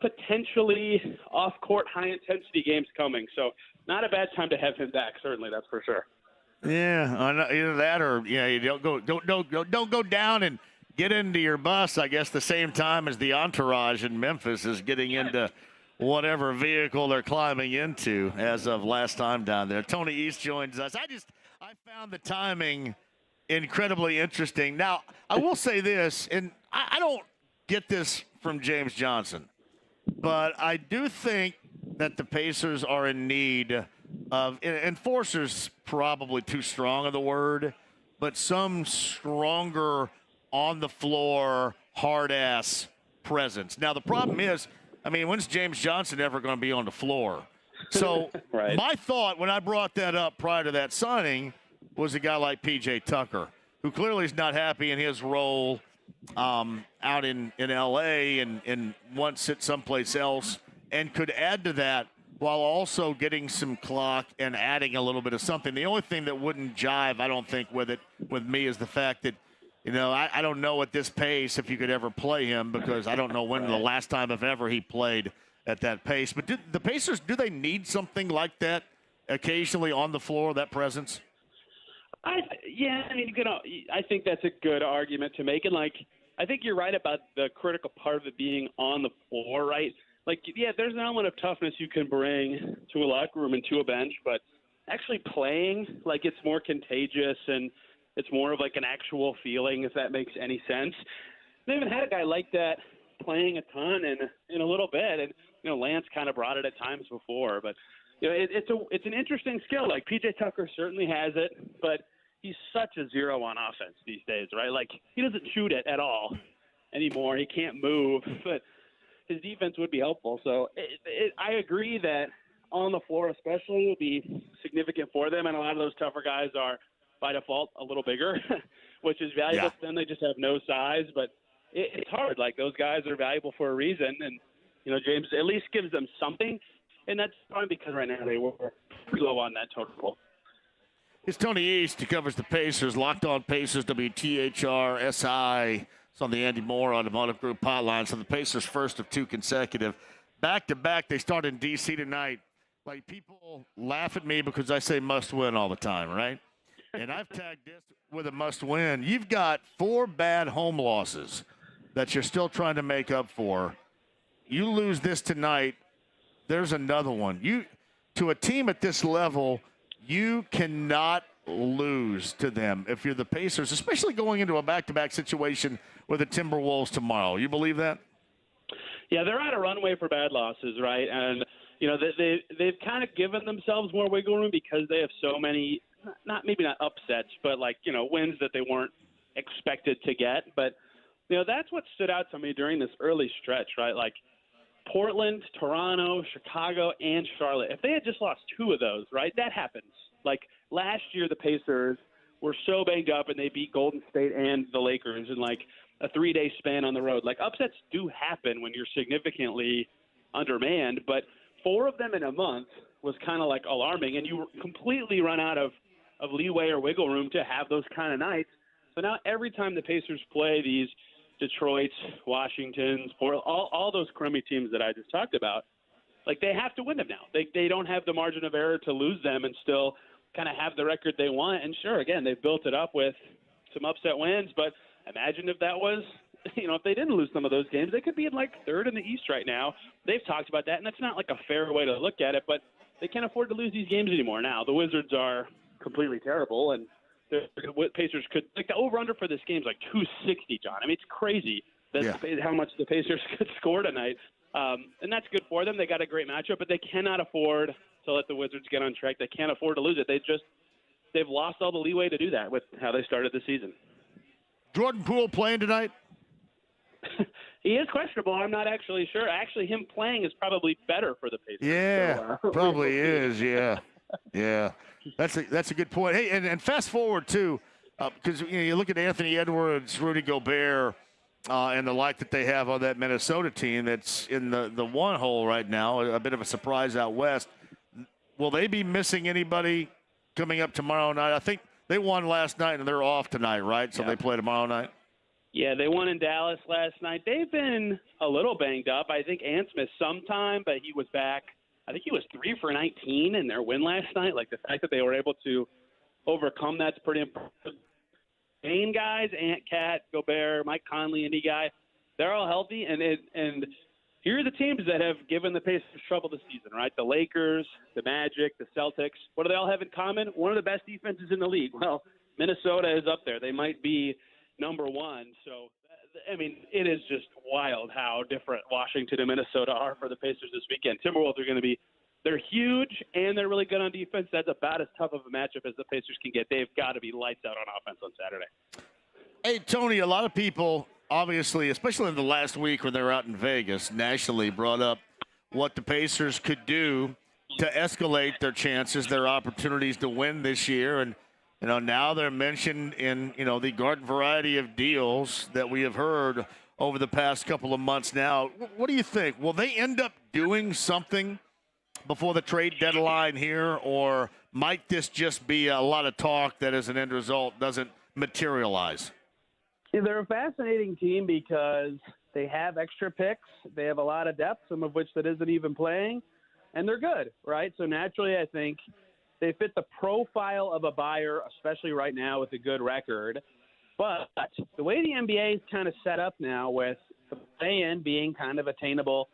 potentially off-court, high-intensity games coming. So not a bad time to have him back. Certainly, that's for sure. Yeah, either that or you don't go down and get into your bus. I guess the same time as the entourage in Memphis is getting into whatever vehicle they're climbing into. As of last time down there, Tony East joins us. I found the timing incredibly interesting. Now I will say this, and I don't get this from James Johnson, but I do think that the Pacers are in need of enforcers, probably too strong of the word, but some stronger on the floor, hard ass presence. Now the problem is, I mean, when's James Johnson ever going to be on the floor? So right. My thought when I brought that up prior to that signing was a guy like PJ Tucker, who clearly is not happy in his role out in L.A. and wants it someplace else, and could add to that while also getting some clock and adding a little bit of something. The only thing that wouldn't jive, I don't think, with me is the fact that, I don't know at this pace if you could ever play him, because I don't know when the last time if ever he played at that pace. But the Pacers, do they need something like that occasionally on the floor, that presence? I think that's a good argument to make. And, like, I think you're right about the critical part of it being on the floor, right? Like, yeah, there's an element of toughness you can bring to a locker room and to a bench, but actually playing, like, it's more contagious and it's more of like an actual feeling, if that makes any sense. They haven't had a guy like that playing a ton in a little bit, and Lance kind of brought it at times before, but it's an interesting skill. Like, PJ Tucker certainly has it, but he's such a zero on offense these days, right? Like, he doesn't shoot it at all anymore. He can't move, but his defense would be helpful. So I agree that on the floor especially would be significant for them, and a lot of those tougher guys are by default a little bigger, which is valuable to them. They just have no size, but it's hard. Like, those guys are valuable for a reason, and James at least gives them something, and that's probably because right now they were pretty low on that total. It's Tony East. He covers the Pacers. Locked On Pacers, WTHR-SI. It's on the Andy Moore Automotive Group hotline. So the Pacers' first of two consecutive. Back-to-back, they start in D.C. tonight. Like, people laugh at me because I say must-win all the time, right? And I've tagged this with a must-win. You've got 4 bad home losses that you're still trying to make up for. You lose this tonight, there's another one. To a team at this level, you cannot lose to them if you're the Pacers, especially going into a back-to-back situation with the Timberwolves tomorrow. You believe that? Yeah, they're on a runway for bad losses, right? And, they've kind of given themselves more wiggle room because they have so many, maybe not upsets, but wins that they weren't expected to get. But, that's what stood out to me during this early stretch, right? Like, Portland, Toronto, Chicago, and Charlotte. If they had just lost 2 of those, right, that happens. Like, last year the Pacers were so banged up and they beat Golden State and the Lakers in like a 3-day span on the road. Like, upsets do happen when you're significantly undermanned, but 4 of them in a month was kind of like alarming, and you completely run out of leeway or wiggle room to have those kind of nights. So now every time the Pacers play these Detroits, Washingtons, Portland, all those crummy teams that I just talked about, like, they have to win them now. They don't have the margin of error to lose them and still kind of have the record they want. And sure, again, they've built it up with some upset wins, but imagine if that was if they didn't lose some of those games, they could be in like third in the East right now. They've talked about that, and that's not like a fair way to look at it, but they can't afford to lose these games anymore now. The Wizards are completely terrible, and the Pacers could – like the over-under for this game is like 260, John. I mean, it's crazy how much the Pacers could score tonight. And that's good for them. They got a great matchup, but they cannot afford to let the Wizards get on track. They can't afford to lose it. They've lost all the leeway to do that with how they started the season. Jordan Poole playing tonight? He is questionable. I'm not actually sure. Actually, him playing is probably better for the Pacers. Yeah, so, probably is. Yeah, yeah. That's a good point. Hey, and fast forward too, because you look at Anthony Edwards, Rudy Gobert, and the like that they have on that Minnesota team that's in the one hole right now. A bit of a surprise out west. Will they be missing anybody coming up tomorrow night? I think they won last night and they're off tonight, right? So they play tomorrow night. Yeah, they won in Dallas last night. They've been a little banged up. I think Ants missed some time, but he was back. I think he was 3 for 19 in their win last night. Like, the fact that they were able to overcome that's pretty impressive. Main guys, Ant, Cat, Gobert, Mike Conley, Indy guy, they're all healthy. And here are the teams that have given the Pacers trouble this season, right? The Lakers, the Magic, the Celtics. What do they all have in common? One of the best defenses in the league. Well, Minnesota is up there. They might be number one. So, I mean, it is just wild how different Washington and Minnesota are for the Pacers this weekend. Timberwolves are going to be – they're huge and they're really good on defense. That's about as tough of a matchup as the Pacers can get. They've got to be lights out on offense on Saturday. Hey, Tony, a lot of people, obviously, especially in the last week when they were out in Vegas, nationally brought up what the Pacers could do to escalate their chances, their opportunities to win this year. And now they're mentioned in, the garden variety of deals that we have heard over the past couple of months now. What do you think? Will they end up doing something before the trade deadline here, or might this just be a lot of talk that as an end result doesn't materialize? Yeah, they're a fascinating team because they have extra picks. They have a lot of depth, some of which that isn't even playing, and they're good, right? So naturally, I think they fit the profile of a buyer, especially right now with a good record. But the way the NBA is kind of set up now, with the play-in being kind of attainable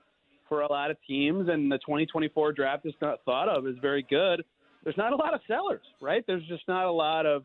for a lot of teams, and the 2024 draft is not thought of as very good, there's not a lot of sellers, right? There's just not a lot of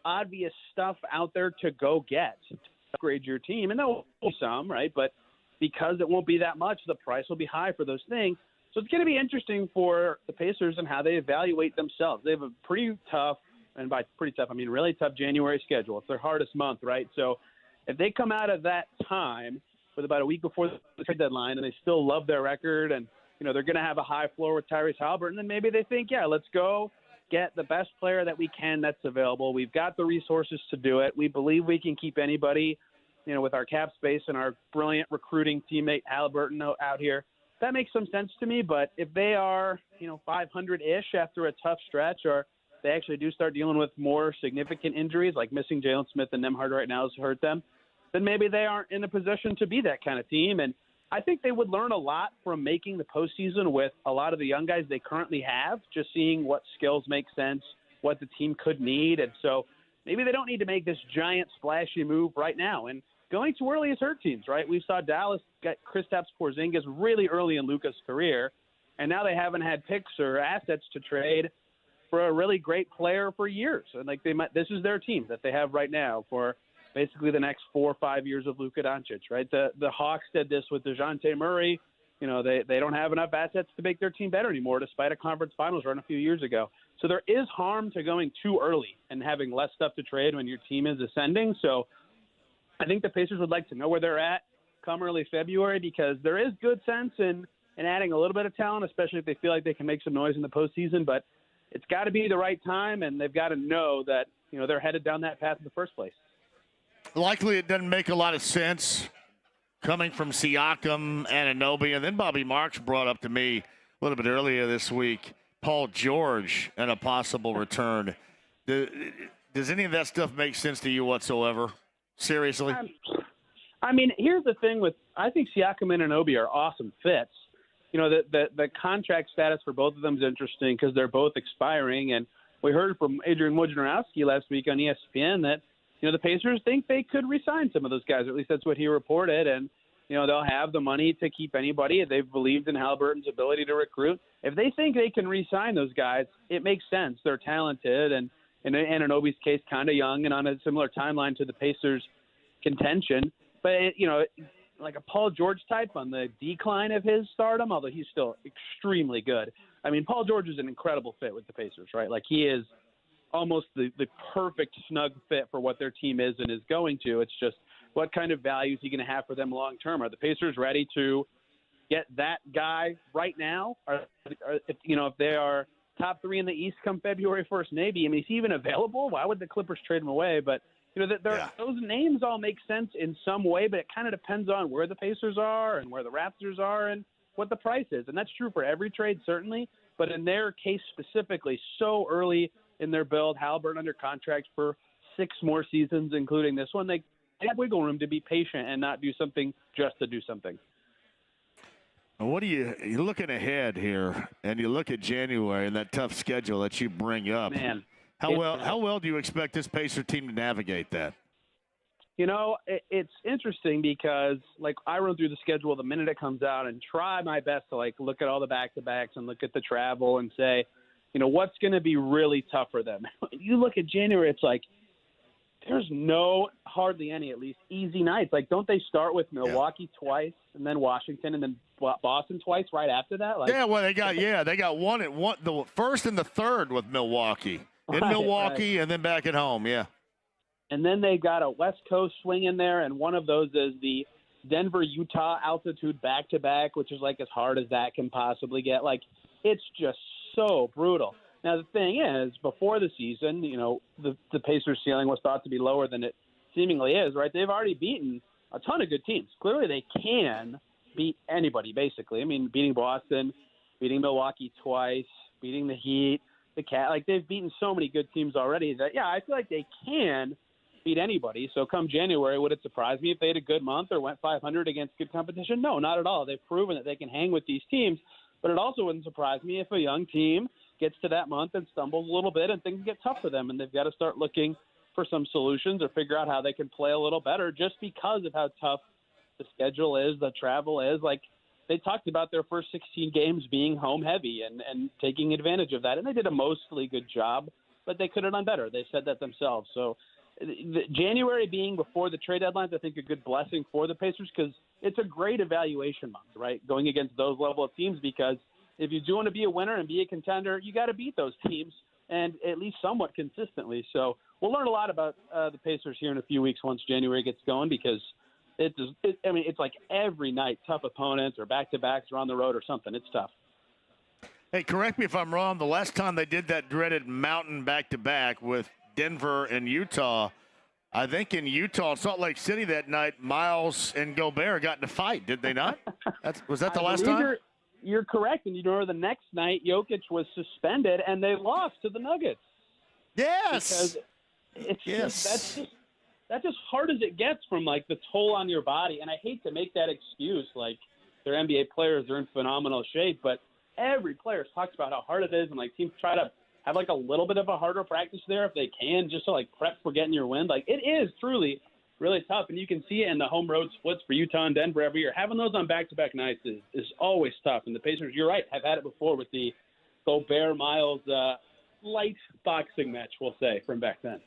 obvious stuff out there to go get to upgrade your team. And there will be some, right? But because it won't be that much, the price will be high for those things. So it's going to be interesting for the Pacers and how they evaluate themselves. They have a pretty tough, and by pretty tough, I mean really tough January schedule. It's their hardest month, right? So if they come out of that time with about a week before the trade deadline and they still love their record and, they're going to have a high floor with Tyrese Haliburton, then maybe they think, yeah, let's go get the best player that we can that's available. We've got the resources to do it. We believe we can keep anybody, with our cap space and our brilliant recruiting teammate Haliburton out here. That makes some sense to me, but if they are, 500-ish after a tough stretch, or they actually do start dealing with more significant injuries, like missing Jalen Smith and Nembhard right now has hurt them, then maybe they aren't in a position to be that kind of team. And I think they would learn a lot from making the postseason with a lot of the young guys they currently have, just seeing what skills make sense, what the team could need. And so maybe they don't need to make this giant splashy move right now. And going too early has hurt teams, right? We saw Dallas get Kristaps Porzingis really early in Luka's career, and now they haven't had picks or assets to trade for a really great player for years. And this is their team that they have right now for basically the next 4 or 5 years of Luka Doncic, right? The Hawks did this with DeJounte Murray. They don't have enough assets to make their team better anymore, despite a conference finals run a few years ago. So there is harm to going too early and having less stuff to trade when your team is ascending. So I think the Pacers would like to know where they're at come early February, because there is good sense in adding a little bit of talent, especially if they feel like they can make some noise in the postseason. But it's got to be the right time, and they've got to know that they're headed down that path in the first place. Likely it doesn't make a lot of sense coming from Siakam, Anunoby, and then Bobby Marks brought up to me a little bit earlier this week, Paul George and a possible return. Does any of that stuff make sense to you whatsoever? Seriously? I mean, here's the thing I think Siakam and Anunoby are awesome fits. The contract status for both of them is interesting because they're both expiring. And we heard from Adrian Wojnarowski last week on ESPN that the Pacers think they could re-sign some of those guys, or at least that's what he reported. And, they'll have the money to keep anybody. They've believed in Halliburton's ability to recruit. If they think they can re-sign those guys, it makes sense. They're talented, and in Anunoby's case, kind of young and on a similar timeline to the Pacers' contention. But, like a Paul George type on the decline of his stardom, although he's still extremely good. I mean, Paul George is an incredible fit with the Pacers, right? Like, he is almost the perfect snug fit for what their team is and is going to. It's just, what kind of value is he going to have for them long term? Are the Pacers ready to get that guy right now? If they are top 3 in the East come February 1st, maybe. I mean, is he even available? Why would the Clippers trade him away? But those names all make sense in some way, but it kind of depends on where the Pacers are and where the Raptors are and what the price is. And that's true for every trade, certainly. But in their case specifically, so early in their build, Halliburton under contract for 6 more seasons, including this one, they have wiggle room to be patient and not do something just to do something. What are you're looking ahead here, and you look at January and that tough schedule that you bring up. Man, how well do you expect this Pacer team to navigate that? It's interesting because, I run through the schedule the minute it comes out and try my best to, look at all the back-to-backs and look at the travel and say, what's going to be really tough for them. You look at January, it's like there's hardly any, at least, easy nights. Don't they start with Milwaukee twice and then Washington and then Boston twice right after that? They got one at one, the first and the third with Milwaukee. In Milwaukee and then back at home, And then they got a West Coast swing in there, and one of those is the Denver-Utah altitude back-to-back, which is as hard as that can possibly get. It's just so brutal. Now, the thing is, before the season, the Pacers' ceiling was thought to be lower than it seemingly is, right? They've already beaten a ton of good teams. Clearly, they can beat anybody, basically. I mean, beating Boston, beating Milwaukee twice, beating the Heat, the Cat. They've beaten so many good teams already that, I feel like they can beat anybody. So come January, would it surprise me if they had a good month or went 500 against good competition? No, not at all. They've proven that they can hang with these teams. But it also wouldn't surprise me if a young team gets to that month and stumbles a little bit and things get tough for them, and they've got to start looking for some solutions or figure out how they can play a little better just because of how tough the schedule is, the travel is. They talked about their first 16 games being home heavy and taking advantage of that, and they did a mostly good job, but they could have done better. They said that themselves. So January being before the trade deadlines, I think a good blessing for the Pacers because it's a great evaluation month, right, going against those level of teams, because if you do want to be a winner and be a contender, you got to beat those teams, and at least somewhat consistently. So we'll learn a lot about the Pacers here in a few weeks once January gets going, because it's like every night tough opponents or back-to-backs or on the road or something. It's tough. Hey, correct me if I'm wrong. The last time they did that dreaded mountain back-to-back with Denver and Utah, I think in Utah, Salt Lake City that night, Miles and Gobert got in a fight, did they not? Was that the last time? You're correct. And you remember the next night, Jokic was suspended, and they lost to the Nuggets. Yes. Because that's as hard as it gets from, the toll on your body. And I hate to make that excuse. They're NBA players. They're in phenomenal shape. But every player talks about how hard it is, and, teams try to have, a little bit of a harder practice there if they can, just to, prep for getting your win. It is truly really tough, and you can see it in the home-road splits for Utah and Denver every year. Having those on back-to-back nights is always tough, and the Pacers, you're right, have had it before with the Gobert-Miles light boxing match, we'll say, from back then.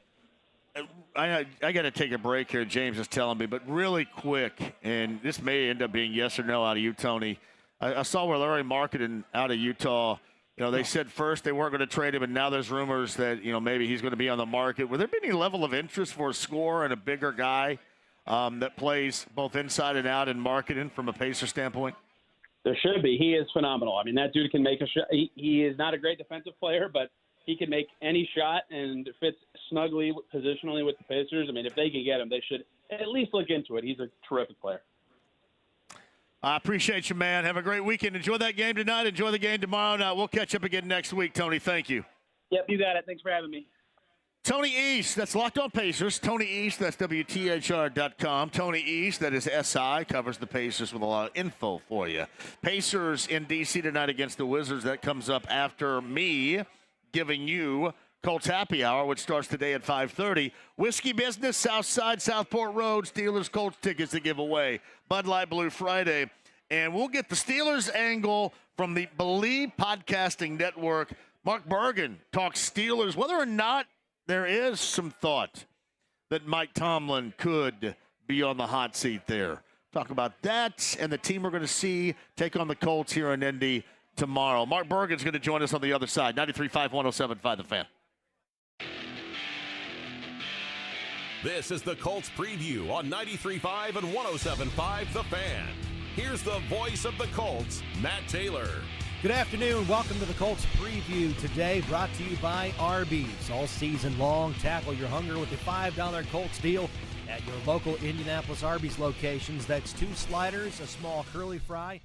I got to take a break here, James is telling me, but really quick, and this may end up being yes or no out of you, Tony. I saw where Larry Marketing out of Utah, they said first they weren't going to trade him, and now there's rumors that, maybe he's going to be on the market. Would there be any level of interest for a scorer and a bigger guy that plays both inside and out in Marketing from a Pacer standpoint? There should be. He is phenomenal. I mean, that dude can make a shot. He is not a great defensive player, but he can make any shot and fits snugly positionally with the Pacers. I mean, if they can get him, they should at least look into it. He's a terrific player. I appreciate you, man. Have a great weekend. Enjoy that game tonight. Enjoy the game tomorrow. Now, we'll catch up again next week, Tony. Thank you. Yep, you got it. Thanks for having me. Tony East, that's Locked On Pacers. Tony East, that's WTHR.com. Tony East, that is SI, covers the Pacers with a lot of info for you. Pacers in D.C. tonight against the Wizards. That comes up after me giving you Colts Happy Hour, which starts today at 5:30. Whiskey Business, Southside, Southport Road, Steelers, Colts tickets to give away. Bud Light Blue Friday. And we'll get the Steelers angle from the Believe Podcasting Network. Mark Bergen talks Steelers, whether or not there is some thought that Mike Tomlin could be on the hot seat there. Talk about that and the team we're going to see take on the Colts here in Indy tomorrow. Mark Bergen's going to join us on the other side. 93.5, 107.5 The Fan. This is the Colts preview on 93.5 and 107.5 The Fan. Here's the voice of the Colts, Matt Taylor. Good afternoon. Welcome to the Colts preview today, brought to you by Arby's. All season long, tackle your hunger with the $5 Colts deal at your local Indianapolis Arby's locations. That's 2 sliders, a small curly fry,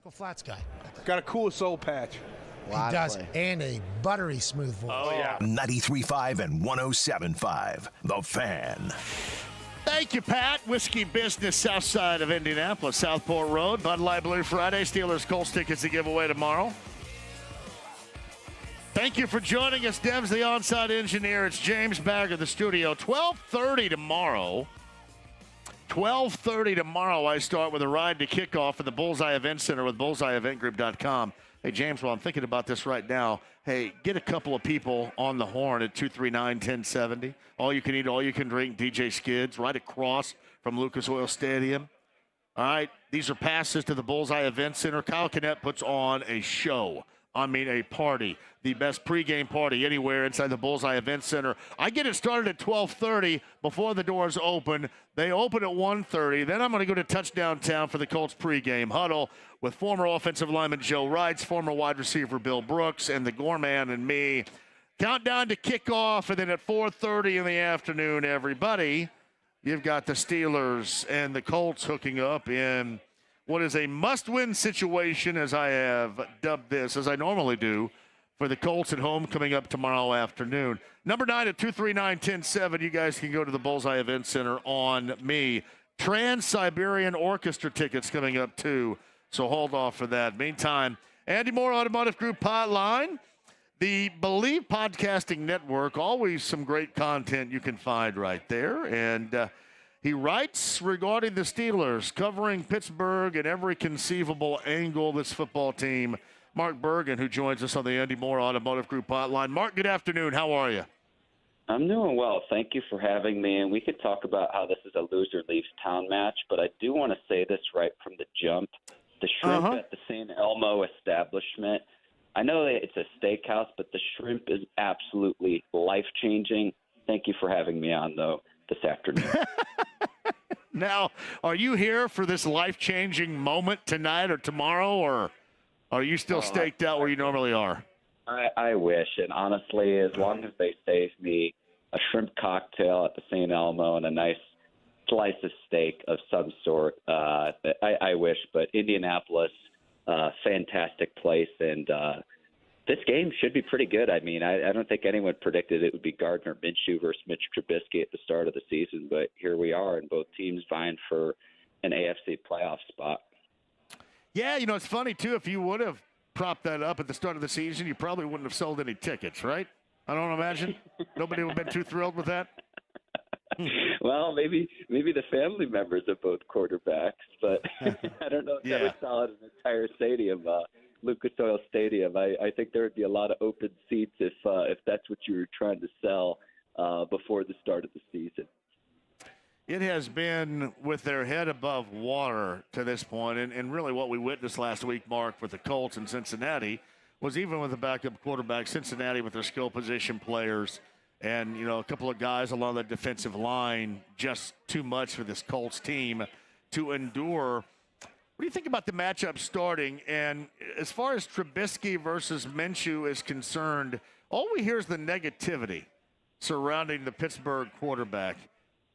Go Flats guy. Got a cool soul patch. He does, and a buttery smooth voice. Oh, yeah. 93.5 and 107.5, The Fan. Thank you, Pat. Whiskey Business, south side of Indianapolis, Southport Road. Bud Light Blue Friday. Steelers Colts tickets to give away tomorrow. Thank you for joining us. Dev's the on-site engineer. It's James Bagger, the studio. 12:30 tomorrow. 12:30 tomorrow, I start with a ride to kickoff at the Bullseye Event Center with bullseyeeventgroup.com. Hey, James, while I'm thinking about this right now, hey, get a couple of people on the horn at 239-1070. All you can eat, all you can drink, DJ Skids, right across from Lucas Oil Stadium. All right, these are passes to the Bullseye Event Center. Kyle Kinnett puts on a show. I mean, a party. The best pregame party anywhere inside the Bullseye Event Center. I get it started at 12:30 before the doors open. They open at 1:30. Then I'm going to go to Touchdown Town for the Colts pregame huddle with former offensive lineman Joe Wrights, former wide receiver Bill Brooks, and the Gorman and me. Countdown to kickoff, and then at 4:30 in the afternoon, everybody, you've got the Steelers and the Colts hooking up in what is a must-win situation, as I have dubbed this, as I normally do, for the Colts at home coming up tomorrow afternoon. Number 9 at 239-1070. You guys can go to the Bullseye Event Center on me. Trans-Siberian Orchestra tickets coming up, too, so hold off for that. Meantime, Andy Moore Automotive Group Hotline, the Believe Podcasting Network, always some great content you can find right there, and he writes regarding the Steelers, covering Pittsburgh at every conceivable angle of this football team. Mark Bergen, who joins us on the Andy Moore Automotive Group Hotline. Mark, good afternoon. How are you? I'm doing well. Thank you for having me. And we could talk about how this is a loser leaves town match, but I do want to say this right from the jump. The shrimp at the San Elmo establishment, I know that it's a steakhouse, but the shrimp is absolutely life-changing. Thank you for having me on, though, this afternoon. Now, are you here for this life-changing moment tonight or tomorrow, or are you still staked out where you normally are? I wish, and honestly, as long as they save me a shrimp cocktail at the St. Elmo and a nice slice of steak of some sort, I wish. But Indianapolis, fantastic place, and this game should be pretty good. I mean, I don't think anyone predicted it would be Gardner Minshew versus Mitch Trubisky at the start of the season, but here we are, and both teams vying for an AFC playoff spot. Yeah, you know, it's funny, too. If you would have propped that up at the start of the season, you probably wouldn't have sold any tickets, right? I don't imagine. Nobody would have been too thrilled with that. Well, maybe the family members of both quarterbacks, but I don't know if that would sell out an entire stadium. Lucas Oil Stadium. I think there would be a lot of open seats if that's what you were trying to sell before the start of the season. It has been with their head above water to this point, and really what we witnessed last week, Mark, with the Colts in Cincinnati was even with the backup quarterback, Cincinnati with their skill position players and, you know, a couple of guys along the defensive line, just too much for this Colts team to endure. What do you think about the matchup starting? And as far as Trubisky versus Minshew is concerned, all we hear is the negativity surrounding the Pittsburgh quarterback.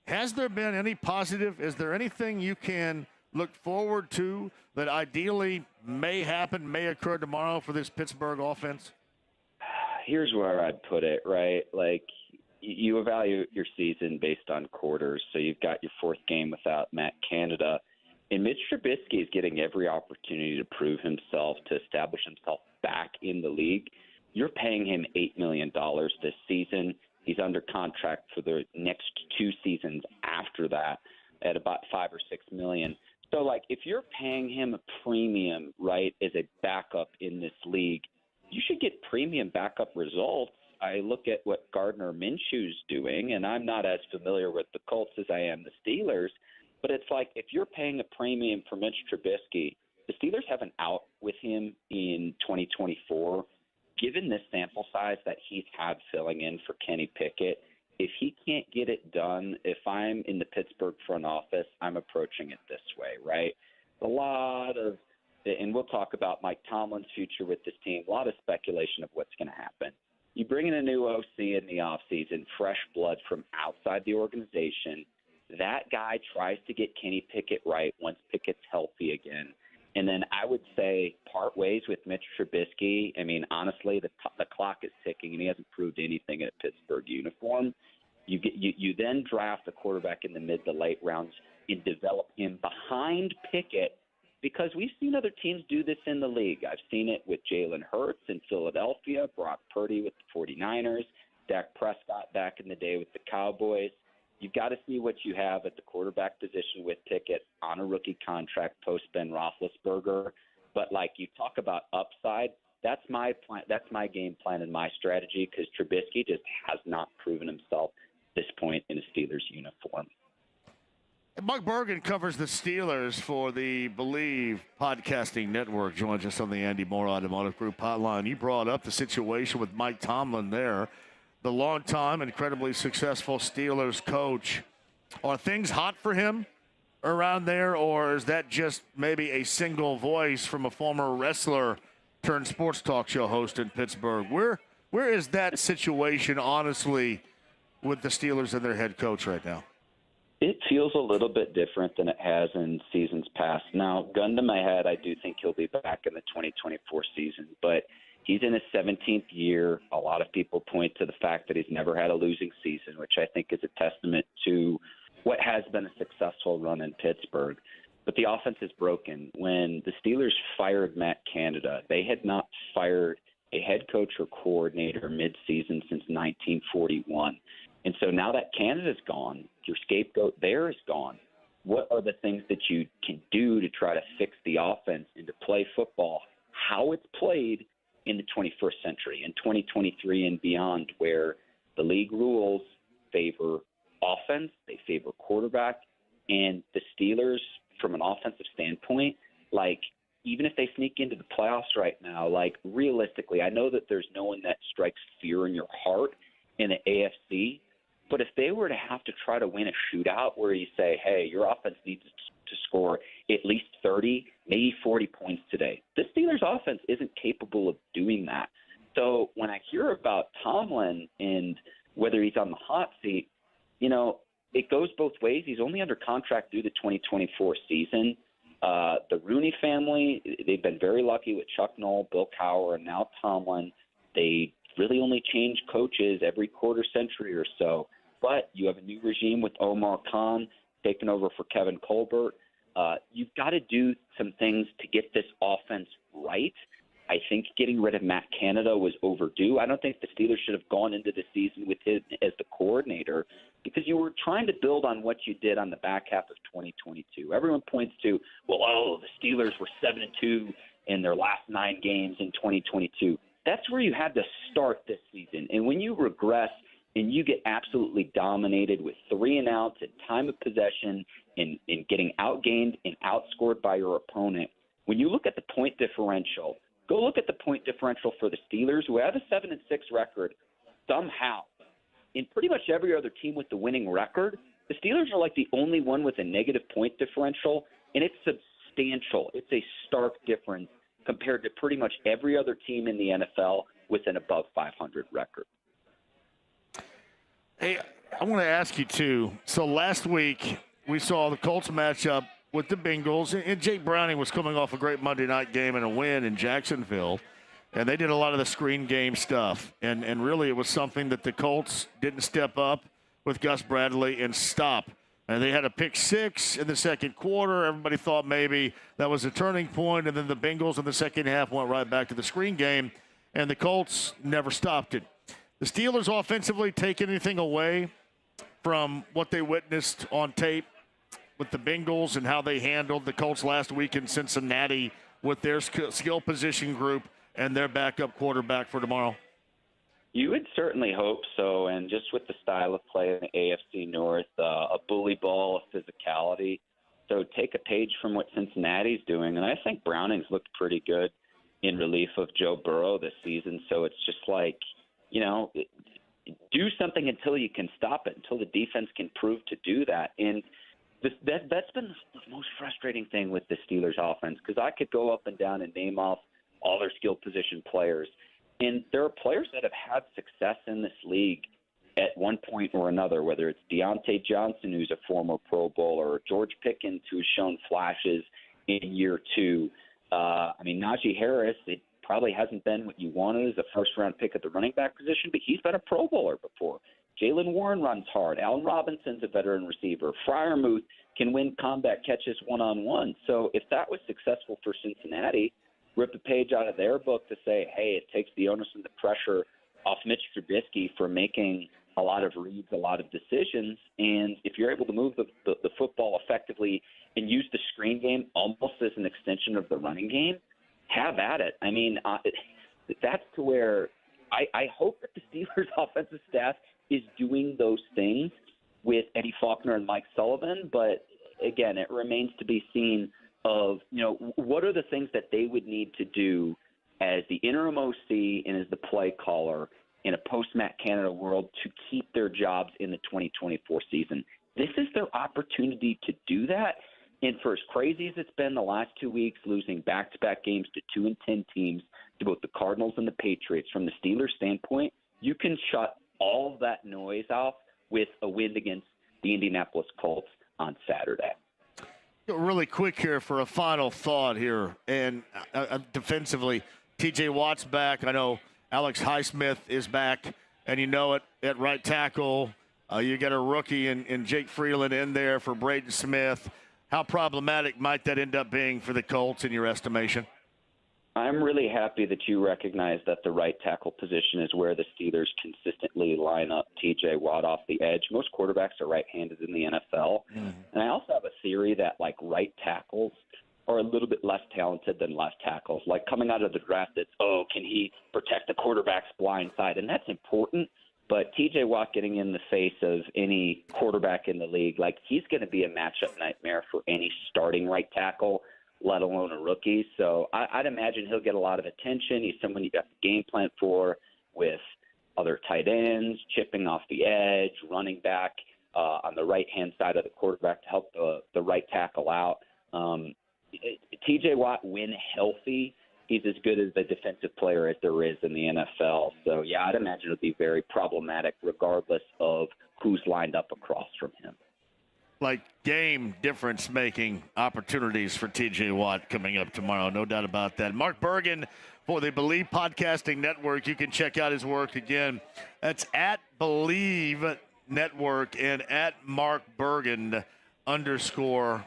Has there been any positive? Is there anything you can look forward to that ideally may happen, may occur tomorrow for this Pittsburgh offense? Here's where I'd put it, right? Like, you evaluate your season based on quarters. So you've got your fourth game without Matt Canada. And Mitch Trubisky is getting every opportunity to prove himself, to establish himself back in the league. You're paying him $8 million this season. He's under contract for the next 2 seasons after that at about $5 or $6 million. So, like, if you're paying him a premium, right, as a backup in this league, you should get premium backup results. I look at what Gardner Minshew's doing, and I'm not as familiar with the Colts as I am the Steelers, but it's like if you're paying a premium for Mitch Trubisky, the Steelers have an out with him in 2024. Given the sample size that he's had filling in for Kenny Pickett, if he can't get it done, if I'm in the Pittsburgh front office, I'm approaching it this way, right? A lot of, and we'll talk about Mike Tomlin's future with this team, a lot of speculation of what's going to happen. You bring in a new OC in the offseason, fresh blood from outside the organization. That guy tries to get Kenny Pickett right once Pickett's healthy again. And then I would say part ways with Mitch Trubisky. I mean, honestly, the clock is ticking, and he hasn't proved anything in a Pittsburgh uniform. You then draft a quarterback in the mid to late rounds and develop him behind Pickett, because we've seen other teams do this in the league. I've seen it with Jalen Hurts in Philadelphia, Brock Purdy with the 49ers, Dak Prescott back in the day with the Cowboys. You've got to see what you have at the quarterback position with Pickett on a rookie contract post Ben Roethlisberger. But like you talk about upside, that's my plan. That's my game plan and my strategy, because Trubisky just has not proven himself at this point in a Steelers uniform. Mark Bergen covers the Steelers for the Believe Podcasting Network. Joins us on the Andy Moore Automotive Group hotline. You brought up the situation with Mike Tomlin there, the longtime, incredibly successful Steelers coach. Are things hot for him around there, or is that just maybe a single voice from a former wrestler turned sports talk show host in Pittsburgh? Where is that situation, honestly, with the Steelers and their head coach right now? It feels a little bit different than it has in seasons past. Now, gun to my head, I do think he'll be back in the 2024 season, but he's in his 17th year. A lot of people point to the fact that he's never had a losing season, which I think is a testament to what has been a successful run in Pittsburgh. But the offense is broken. When the Steelers fired Matt Canada, they had not fired a head coach or coordinator midseason since 1941. And so now that Canada's gone, your scapegoat there is gone. What are the things that you can do to try to fix the offense and to play football how it's played in the 21st century, in 2023 and beyond, where the league rules favor offense, they favor quarterback, and the Steelers, from an offensive standpoint, like, even if they sneak into the playoffs right now, like, realistically, I know that there's no one that strikes fear in your heart in the AFC, but if they were to have to try to win a shootout where you say, hey, your offense needs to score at least 30, maybe 40 points today, the Steelers' offense isn't capable of doing that. So when I hear about Tomlin and whether he's on the hot seat, you know, it goes both ways. He's only under contract through the 2024 season. The Rooney family, they've been very lucky with Chuck Noll, Bill Cowher, and now Tomlin. They really only change coaches every quarter century or so. But you have a new regime with Omar Khan taking over for Kevin Colbert. You've got to do some things to get this offense right. I think getting rid of Matt Canada was overdue. I don't think the Steelers should have gone into the season with him as the coordinator, because you were trying to build on what you did on the back half of 2022. Everyone points to, well, the Steelers were 7-2 in their last 9 games in 2022. That's where you had to start this season. And when you regress and you get absolutely dominated with 3 and outs at time of possession and getting outgained and outscored by your opponent, when you look at the point differential, go look at the point differential for the Steelers, who have a 7-6 record somehow. In pretty much every other team with the winning record, the Steelers are like the only one with a negative point differential, and it's substantial. It's a stark difference compared to pretty much every other team in the NFL with an above 500 record. Hey, I want to ask you, too. So last week we saw the Colts match up with the Bengals, and Jake Browning was coming off a great Monday night game and a win in Jacksonville, and they did a lot of the screen game stuff, and really it was something that the Colts didn't step up with Gus Bradley and stop. And they had a pick 6 in the second quarter. Everybody thought maybe that was a turning point, and then the Bengals in the second half went right back to the screen game, and the Colts never stopped it. The Steelers offensively take anything away from what they witnessed on tape with the Bengals and how they handled the Colts last week in Cincinnati with their skill position group and their backup quarterback for tomorrow? You would certainly hope so, and just with the style of play in the AFC North, a bully ball, a physicality. So take a page from what Cincinnati's doing, and I think Browning's looked pretty good in relief of Joe Burrow this season. So it's just like, you know, do something until you can stop it, until the defense can prove to do that. And that's been the most frustrating thing with the Steelers offense, because I could go up and down and name off all their skill position players. And there are players that have had success in this league at one point or another, whether it's Deontay Johnson, who's a former Pro Bowler, or George Pickens, who's shown flashes in year 2. Najee Harris, it probably hasn't been what you wanted as a first-round pick at the running back position, but he's been a Pro Bowler before. Jalen Warren runs hard. Allen Robinson's a veteran receiver. Freiermuth can win combat catches one-on-one. So if that was successful for Cincinnati, rip a page out of their book to say, hey, it takes the onus and the pressure off Mitch Trubisky for making a lot of reads, a lot of decisions. And if you're able to move the football effectively and use the screen game almost as an extension of the running game, have at it. That's to where I hope that the Steelers' offensive staff is doing those things with Eddie Faulkner and Mike Sullivan. But, again, it remains to be seen of, what are the things that they would need to do as the interim OC and as the play caller in a post-Matt Canada world to keep their jobs in the 2024 season. This is their opportunity to do that. And for as crazy as it's been the last 2 weeks, losing back-to-back games to 2-10 teams, to both the Cardinals and the Patriots, from the Steelers' standpoint, you can shut all of that noise off with a win against the Indianapolis Colts on Saturday. Really quick here for a final thought here. And defensively, T.J. Watt's back. I know Alex Highsmith is back, and at right tackle. You get a rookie in Jake Freeland in there for Braden Smith. How problematic might that end up being for the Colts in your estimation? I'm really happy that you recognize that the right tackle position is where the Steelers consistently line up T.J. Watt off the edge. Most quarterbacks are right-handed in the NFL. Mm-hmm. And I also have a theory that, right tackles are a little bit less talented than left tackles. Coming out of the draft, it's, can he protect the quarterback's blind side? And that's important. But T.J. Watt getting in the face of any quarterback in the league, he's going to be a matchup nightmare for any starting right tackle, let alone a rookie. So I'd imagine he'll get a lot of attention. He's someone you got the game plan for, with other tight ends, chipping off the edge, running back on the right-hand side of the quarterback to help the right tackle out. T.J. Watt, when healthy, he's as good as a defensive player as there is in the NFL. So, yeah, I'd imagine it'll be very problematic regardless of who's lined up across from him. Game difference-making opportunities for T.J. Watt coming up tomorrow, no doubt about that. Mark Bergen for the Believe Podcasting Network. You can check out his work again. That's at Believe Network and at Mark Bergen _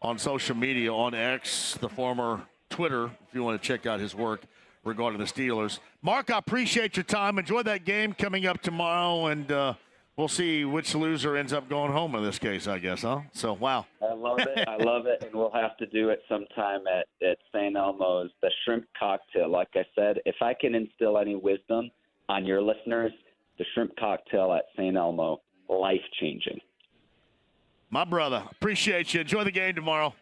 on social media, on X, the former Twitter, if you want to check out his work regarding the Steelers. Mark, I appreciate your time. Enjoy that game coming up tomorrow, and we'll see which loser ends up going home in this case, I guess, huh? So, wow. I love it. I love it, and we'll have to do it sometime at St. Elmo's. The shrimp cocktail, like I said, if I can instill any wisdom on your listeners, the shrimp cocktail at St. Elmo, life-changing. My brother, appreciate you. Enjoy the game tomorrow.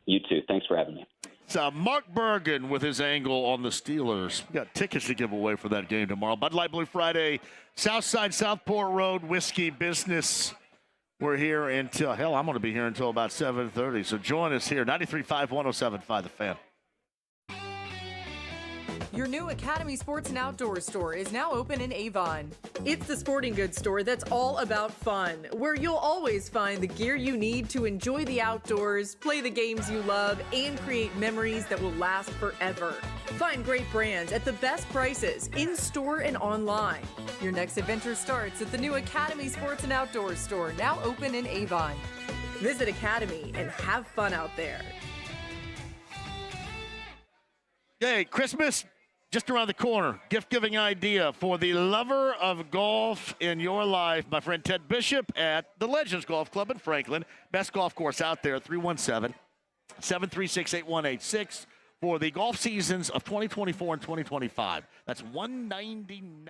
You too. Thanks for having me. So Mark Bergen with his angle on the Steelers. We got tickets to give away for that game tomorrow. Bud Light Blue Friday, Southside Southport Road, Whiskey Business. We're here until, I'm going to be here until about 7:30. So join us here, 93.5, 107.5 The Fan. Your new Academy Sports and Outdoors store is now open in Avon. It's the sporting goods store that's all about fun, where you'll always find the gear you need to enjoy the outdoors, play the games you love, and create memories that will last forever. Find great brands at the best prices, in-store and online. Your next adventure starts at the new Academy Sports and Outdoors store, now open in Avon. Visit Academy and have fun out there. Hey, Christmas just around the corner. Gift-giving idea for the lover of golf in your life. My friend Ted Bishop at the Legends Golf Club in Franklin. Best golf course out there, 317-736-8186 for the golf seasons of 2024 and 2025. That's $199.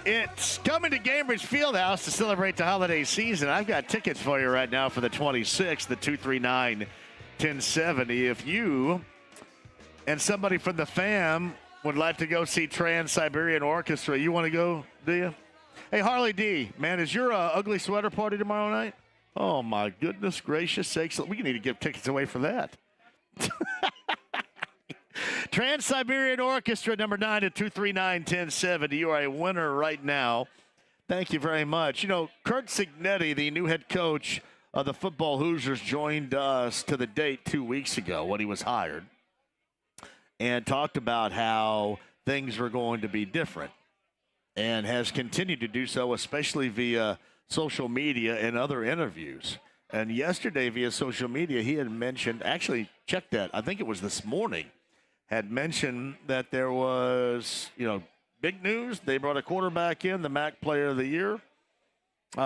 It's coming to Gainbridge Fieldhouse to celebrate the holiday season. I've got tickets for you right now for the 26th, the 239-1070. If you and somebody from the fam would like to go see Trans-Siberian Orchestra, you want to go, do you? Hey, Harley D, man, is your ugly sweater party tomorrow night? Oh, my goodness gracious sakes. We need to give tickets away for that. Trans-Siberian Orchestra, number 9 at 239-1070. You are a winner right now. Thank you very much. You know, Kurt Cignetti, the new head coach of the football Hoosiers, joined us to the date 2 weeks ago when he was hired and talked about how things were going to be different and has continued to do so, especially via social media and other interviews. And yesterday via social media, he had mentioned, actually, check that, I think it was this morning, had mentioned that there was, big news. They brought a quarterback in, the MAC Player of the Year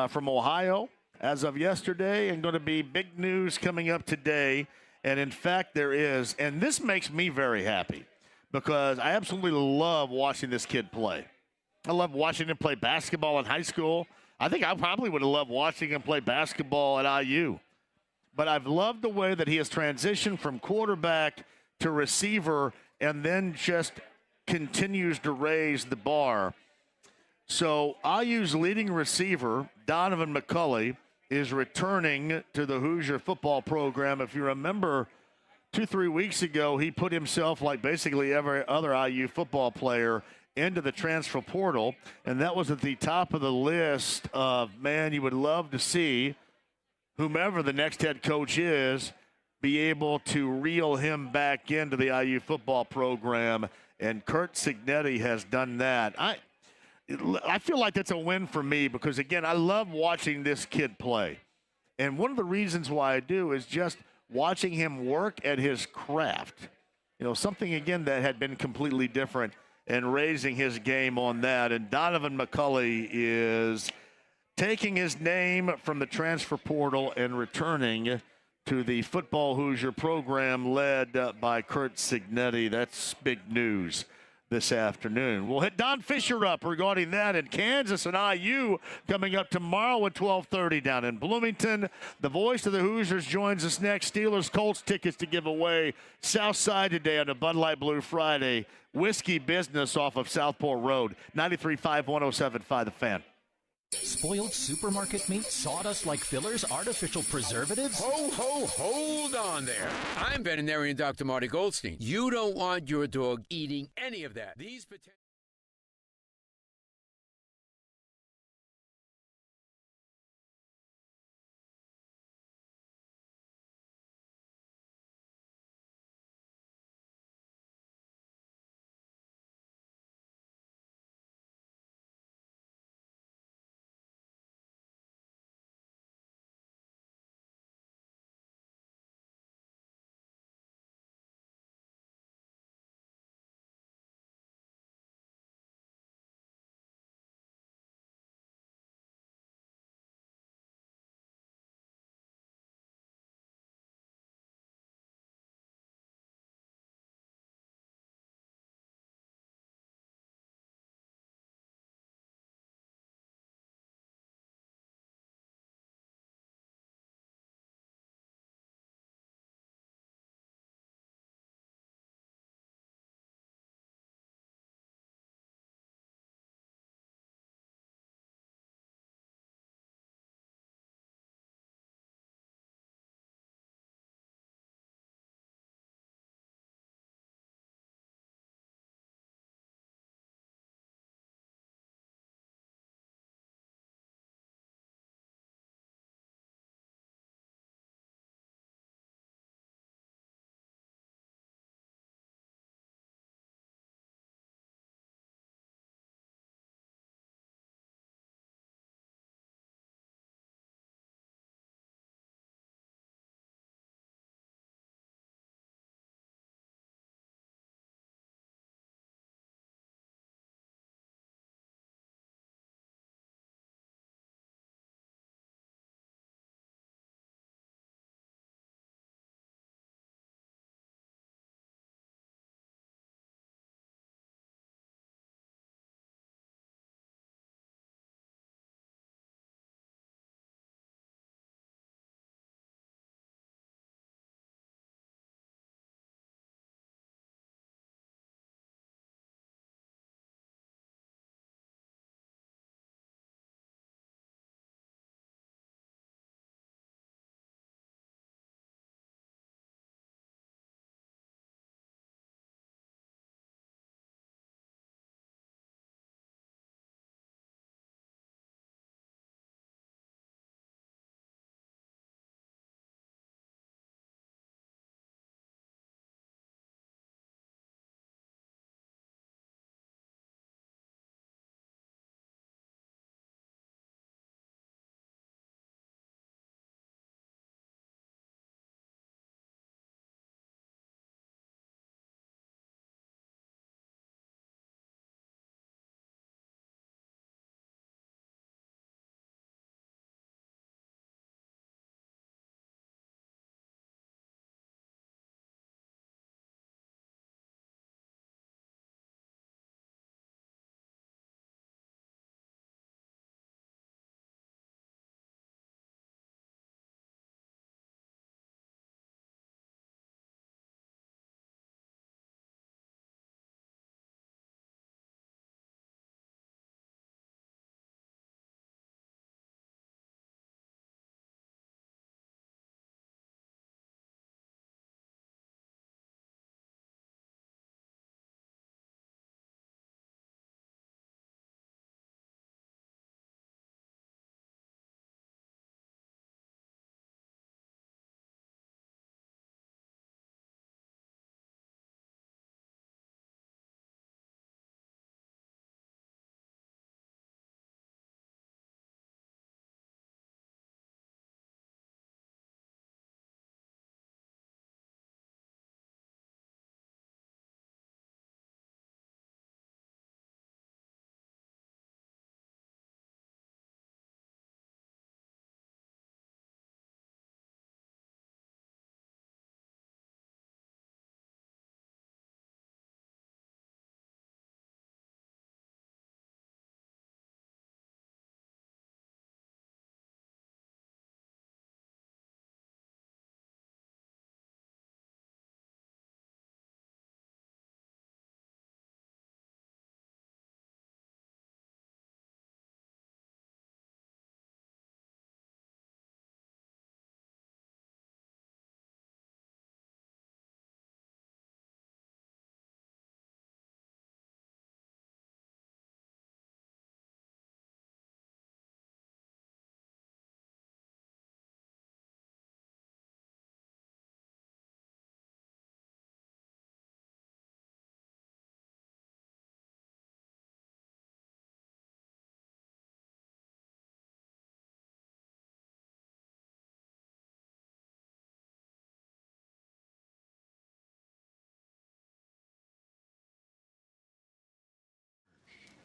from Ohio as of yesterday, and going to be big news coming up today. And, in fact, there is. And this makes me very happy because I absolutely love watching this kid play. I love watching him play basketball in high school. I think I probably would have loved watching him play basketball at IU. But I've loved the way that he has transitioned from quarterback to receiver and then just continues to raise the bar. So IU's leading receiver, Donovan McCulley, is returning to the Hoosier football program. If you remember, 2-3 weeks ago, he put himself, like basically every other IU football player, into the transfer portal, and that was at the top of the list of, man, you would love to see whomever the next head coach is be able to reel him back into the IU football program, and Kurt Cignetti has done that. I feel like that's a win for me because, again, I love watching this kid play, and one of the reasons why I do is just watching him work at his craft. Something, again, that had been completely different, and raising his game on that. And Donovan McCulley is taking his name from the transfer portal and returning to the football Hoosier program led by Kurt Cignetti. That's big news this afternoon. We'll hit Don Fisher up regarding that in Kansas and IU coming up tomorrow at 12:30 down in Bloomington. The voice of the Hoosiers joins us next. Steelers Colts tickets to give away South Side today on a Bud Light Blue Friday. Whiskey Business off of Southport Road. 93.5, 107.5 The Fan. Spoiled supermarket meat, sawdust like fillers, artificial preservatives? Hold on there. I'm veterinarian Dr. Marty Goldstein. You don't want your dog eating any of that. These potential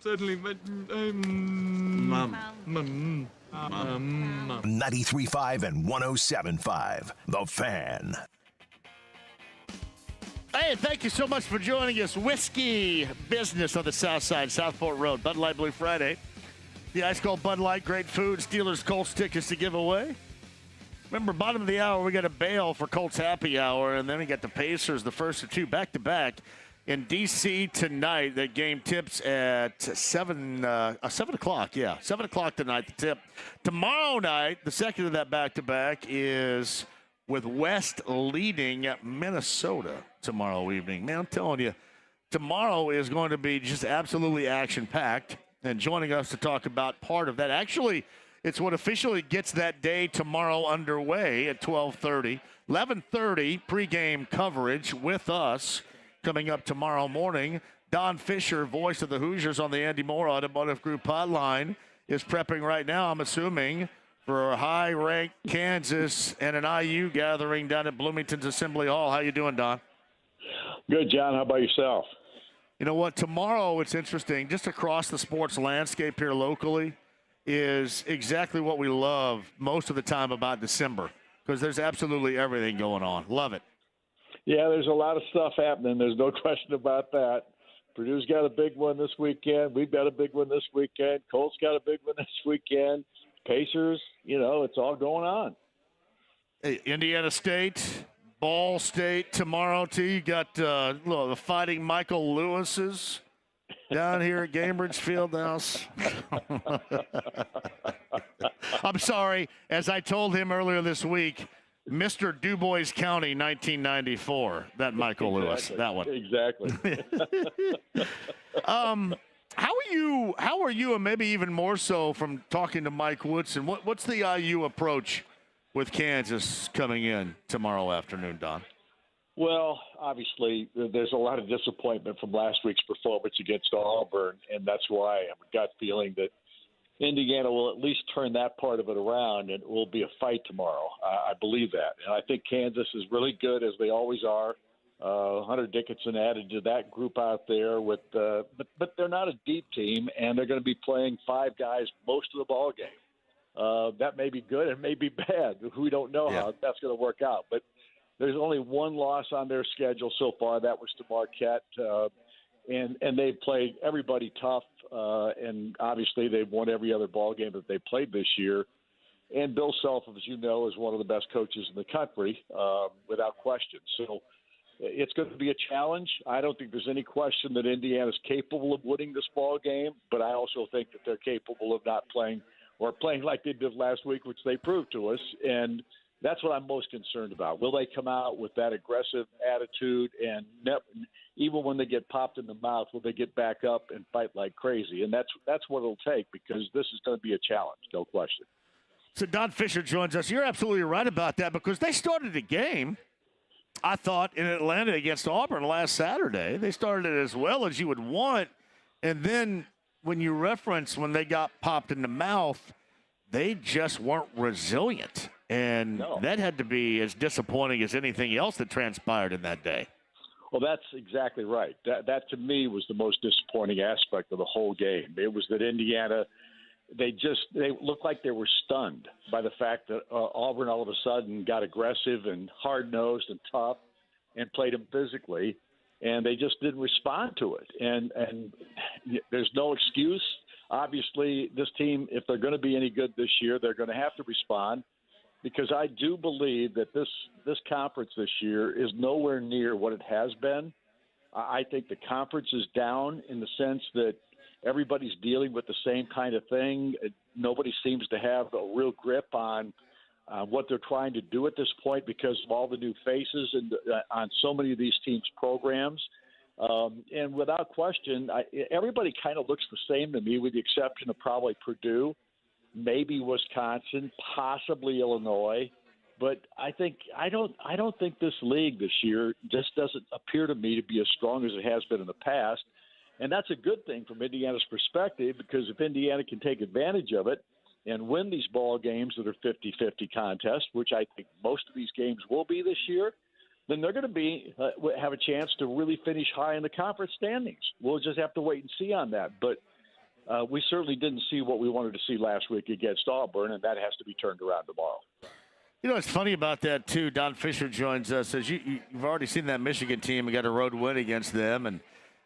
Certainly, but 93.5 and 107.5. The Fan. Hey, thank you so much for joining us. Whiskey Business on the South Side, Southport Road. Bud Light Blue Friday. The Ice Cold Bud Light, great food. Steelers Colts tickets to give away. Remember, bottom of the hour, we got a bail for Colts Happy Hour, and then we got the Pacers, the first of two, back-to-back in D.C. tonight. That game tips at 7 o'clock. Yeah, 7 o'clock tonight, the tip. Tomorrow night, the second of that back-to-back is with West leading Minnesota tomorrow evening. Man, I'm telling you, tomorrow is going to be just absolutely action-packed. And joining us to talk about part of that, actually, it's what officially gets that day tomorrow underway at 12:30. 11:30 pregame coverage with us coming up tomorrow morning. Don Fisher, voice of the Hoosiers on the Andy Moore Automotive Group hotline, is prepping right now, I'm assuming, for a high-ranked Kansas and an IU gathering down at Bloomington's Assembly Hall. How you doing, Don? Good, John. How about yourself? You know what? Tomorrow, it's interesting. Just across the sports landscape here locally is exactly what we love most of the time about December, because there's absolutely everything going on. Love it. Yeah, there's a lot of stuff happening. There's no question about that. Purdue's got a big one this weekend. We've got a big one this weekend. Colts got a big one this weekend. Pacers, it's all going on. Hey, Indiana State, Ball State tomorrow, too. You got the Fighting Michael Lewis's down here at Gainbridge Fieldhouse. I'm sorry. As I told him earlier this week, Mr. Dubois County, 1994. That Michael Lewis. That one. Exactly. How are you, and maybe even more so from talking to Mike Woodson, what's the IU approach with Kansas coming in tomorrow afternoon, Don? Well, obviously, there's a lot of disappointment from last week's performance against Auburn, and that's why I have a gut feeling that Indiana will at least turn that part of it around, and it will be a fight tomorrow. I believe that. And I think Kansas is really good, as they always are. Hunter Dickinson added to that group out there, but they're not a deep team, and they're going to be playing five guys most of the ball game. That may be good, it may be bad. We don't know how that's going to work out. But there's only one loss on their schedule so far. That was to Marquette, and they've played everybody tough, and obviously they've won every other ball game that they played this year. And Bill Self, as you know, is one of the best coaches in the country, without question. So it's going to be a challenge. I don't think there's any question that Indiana's capable of winning this ball game, but I also think that they're capable of not playing or playing like they did last week, which they proved to us. And that's what I'm most concerned about. Will they come out with that aggressive attitude, and even when they get popped in the mouth, will they get back up and fight like crazy? And that's what it'll take, because this is going to be a challenge, no question. So Don Fisher joins us. You're absolutely right about that, because they started the game, I thought, in Atlanta against Auburn last Saturday. They started it as well as you would want. And then when you reference when they got popped in the mouth, they just weren't resilient. And that had to be as disappointing as anything else that transpired in that day. Well, that's exactly right. That to me was the most disappointing aspect of the whole game. It was that Indiana, they looked like they were stunned by the fact that Auburn all of a sudden got aggressive and hard-nosed and tough and played them physically, and they just didn't respond to it. And there's no excuse. Obviously, this team, if they're going to be any good this year, they're going to have to respond, because I do believe that this conference this year is nowhere near what it has been. I think the conference is down in the sense that everybody's dealing with the same kind of thing. Nobody seems to have a real grip on what they're trying to do at this point, because of all the new faces and on so many of these teams' programs. And without question, everybody kind of looks the same to me, with the exception of probably Purdue, maybe Wisconsin, possibly Illinois. But I don't think this league this year just doesn't appear to me to be as strong as it has been in the past. And that's a good thing from Indiana's perspective, because if Indiana can take advantage of it and win these ball games that are 50-50 contests, which I think most of these games will be this year, then they're going to have a chance to really finish high in the conference standings. We'll just have to wait and see on that. But we certainly didn't see what we wanted to see last week against Auburn, and that has to be turned around tomorrow. You know, what's funny about that, too, Don Fisher joins us, as you've already seen that Michigan team and got a road win against them. And,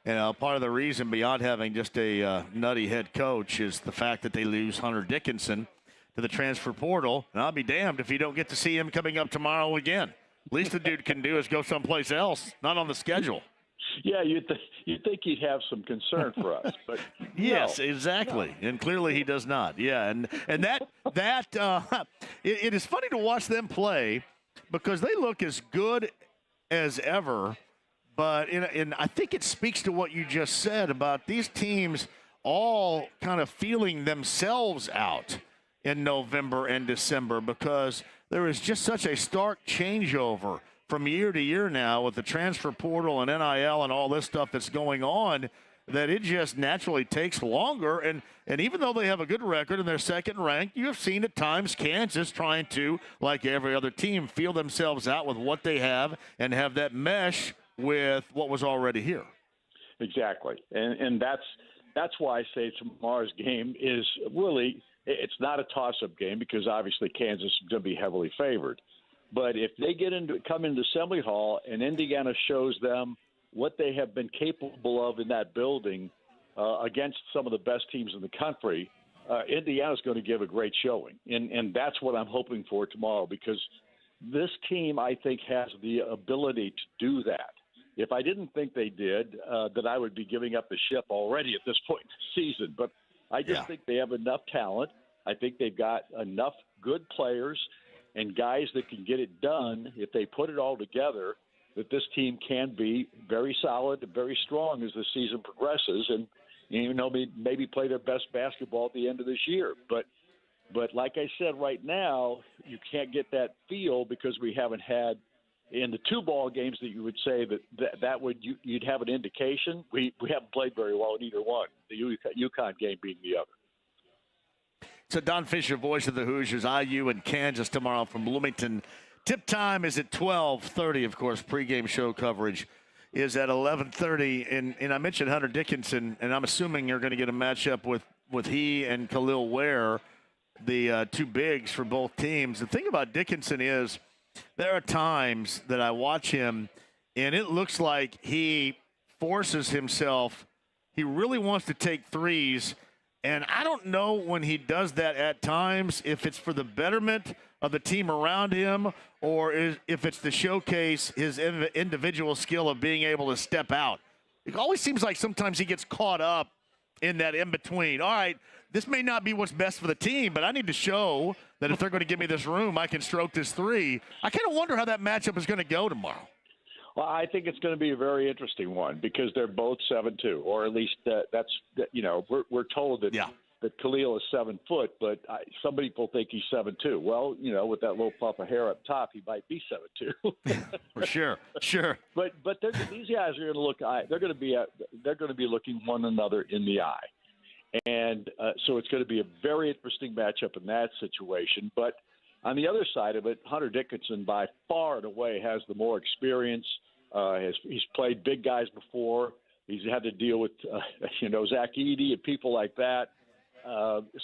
you know, part of the reason beyond having just a nutty head coach is the fact that they lose Hunter Dickinson to the transfer portal. And I'll be damned if you don't get to see him coming up tomorrow again. Least the dude can do is go someplace else, not on the schedule. Yeah, you'd think he'd have some concern for us, but yes, no. exactly, and clearly he does not. Yeah, and that it is funny to watch them play because they look as good as ever. But and I think it speaks to what you just said about these teams all kind of feeling themselves out in November and December because there is just such a stark changeover from year to year now with the transfer portal and NIL and all this stuff that's going on that it just naturally takes longer. And even though they have a good record and they're second ranked, you have seen at times Kansas trying to, like every other team, feel themselves out with what they have and have that mesh with what was already here. Exactly. And that's why I say tomorrow's game is really, it's not a toss-up game because obviously Kansas is going to be heavily favored. But if they come into Assembly Hall and Indiana shows them what they have been capable of in that building against some of the best teams in the country, Indiana's going to give a great showing. And that's what I'm hoping for tomorrow because this team, I think, has the ability to do that. If I didn't think they did, then I would be giving up the ship already at this point in the season. But I just think they have enough talent. I think they've got enough good players and guys that can get it done if they put it all together, that this team can be very solid and very strong as the season progresses and, you know, maybe play their best basketball at the end of this year. But like I said, right now, you can't get that feel because we haven't had in the two ball games that you would say that would you'd have an indication. We haven't played very well in either one, the UConn game being the other. So Don Fisher, voice of the Hoosiers, IU and Kansas tomorrow from Bloomington. Tip time is at 12:30, of course. Pregame show coverage is at 11:30. And I mentioned Hunter Dickinson, and I'm assuming you're going to get a matchup with he and Khalil Ware, the two bigs for both teams. The thing about Dickinson is there are times that I watch him, and it looks like he forces himself. He really wants to take threes. And I don't know when he does that at times, if it's for the betterment of the team around him or if it's to showcase his individual skill of being able to step out. It always seems like sometimes he gets caught up in that in-between. All right, this may not be what's best for the team, but I need to show that if they're going to give me this room, I can stroke this three. I kind of wonder how that matchup is going to go tomorrow. Well, I think it's going to be a very interesting one because they're both 7'2", or at least we're told that that Khalil is 7 foot, but some people think he's 7'2". Well, with that little puff of hair up top, he might be 7'2". For sure. But these guys are going to look. They're going to be looking one another in the eye, and so it's going to be a very interesting matchup in that situation. But on the other side of it, Hunter Dickinson by far and away has the more experience. He's played big guys before. He's had to deal with, Zach Edey and people like that.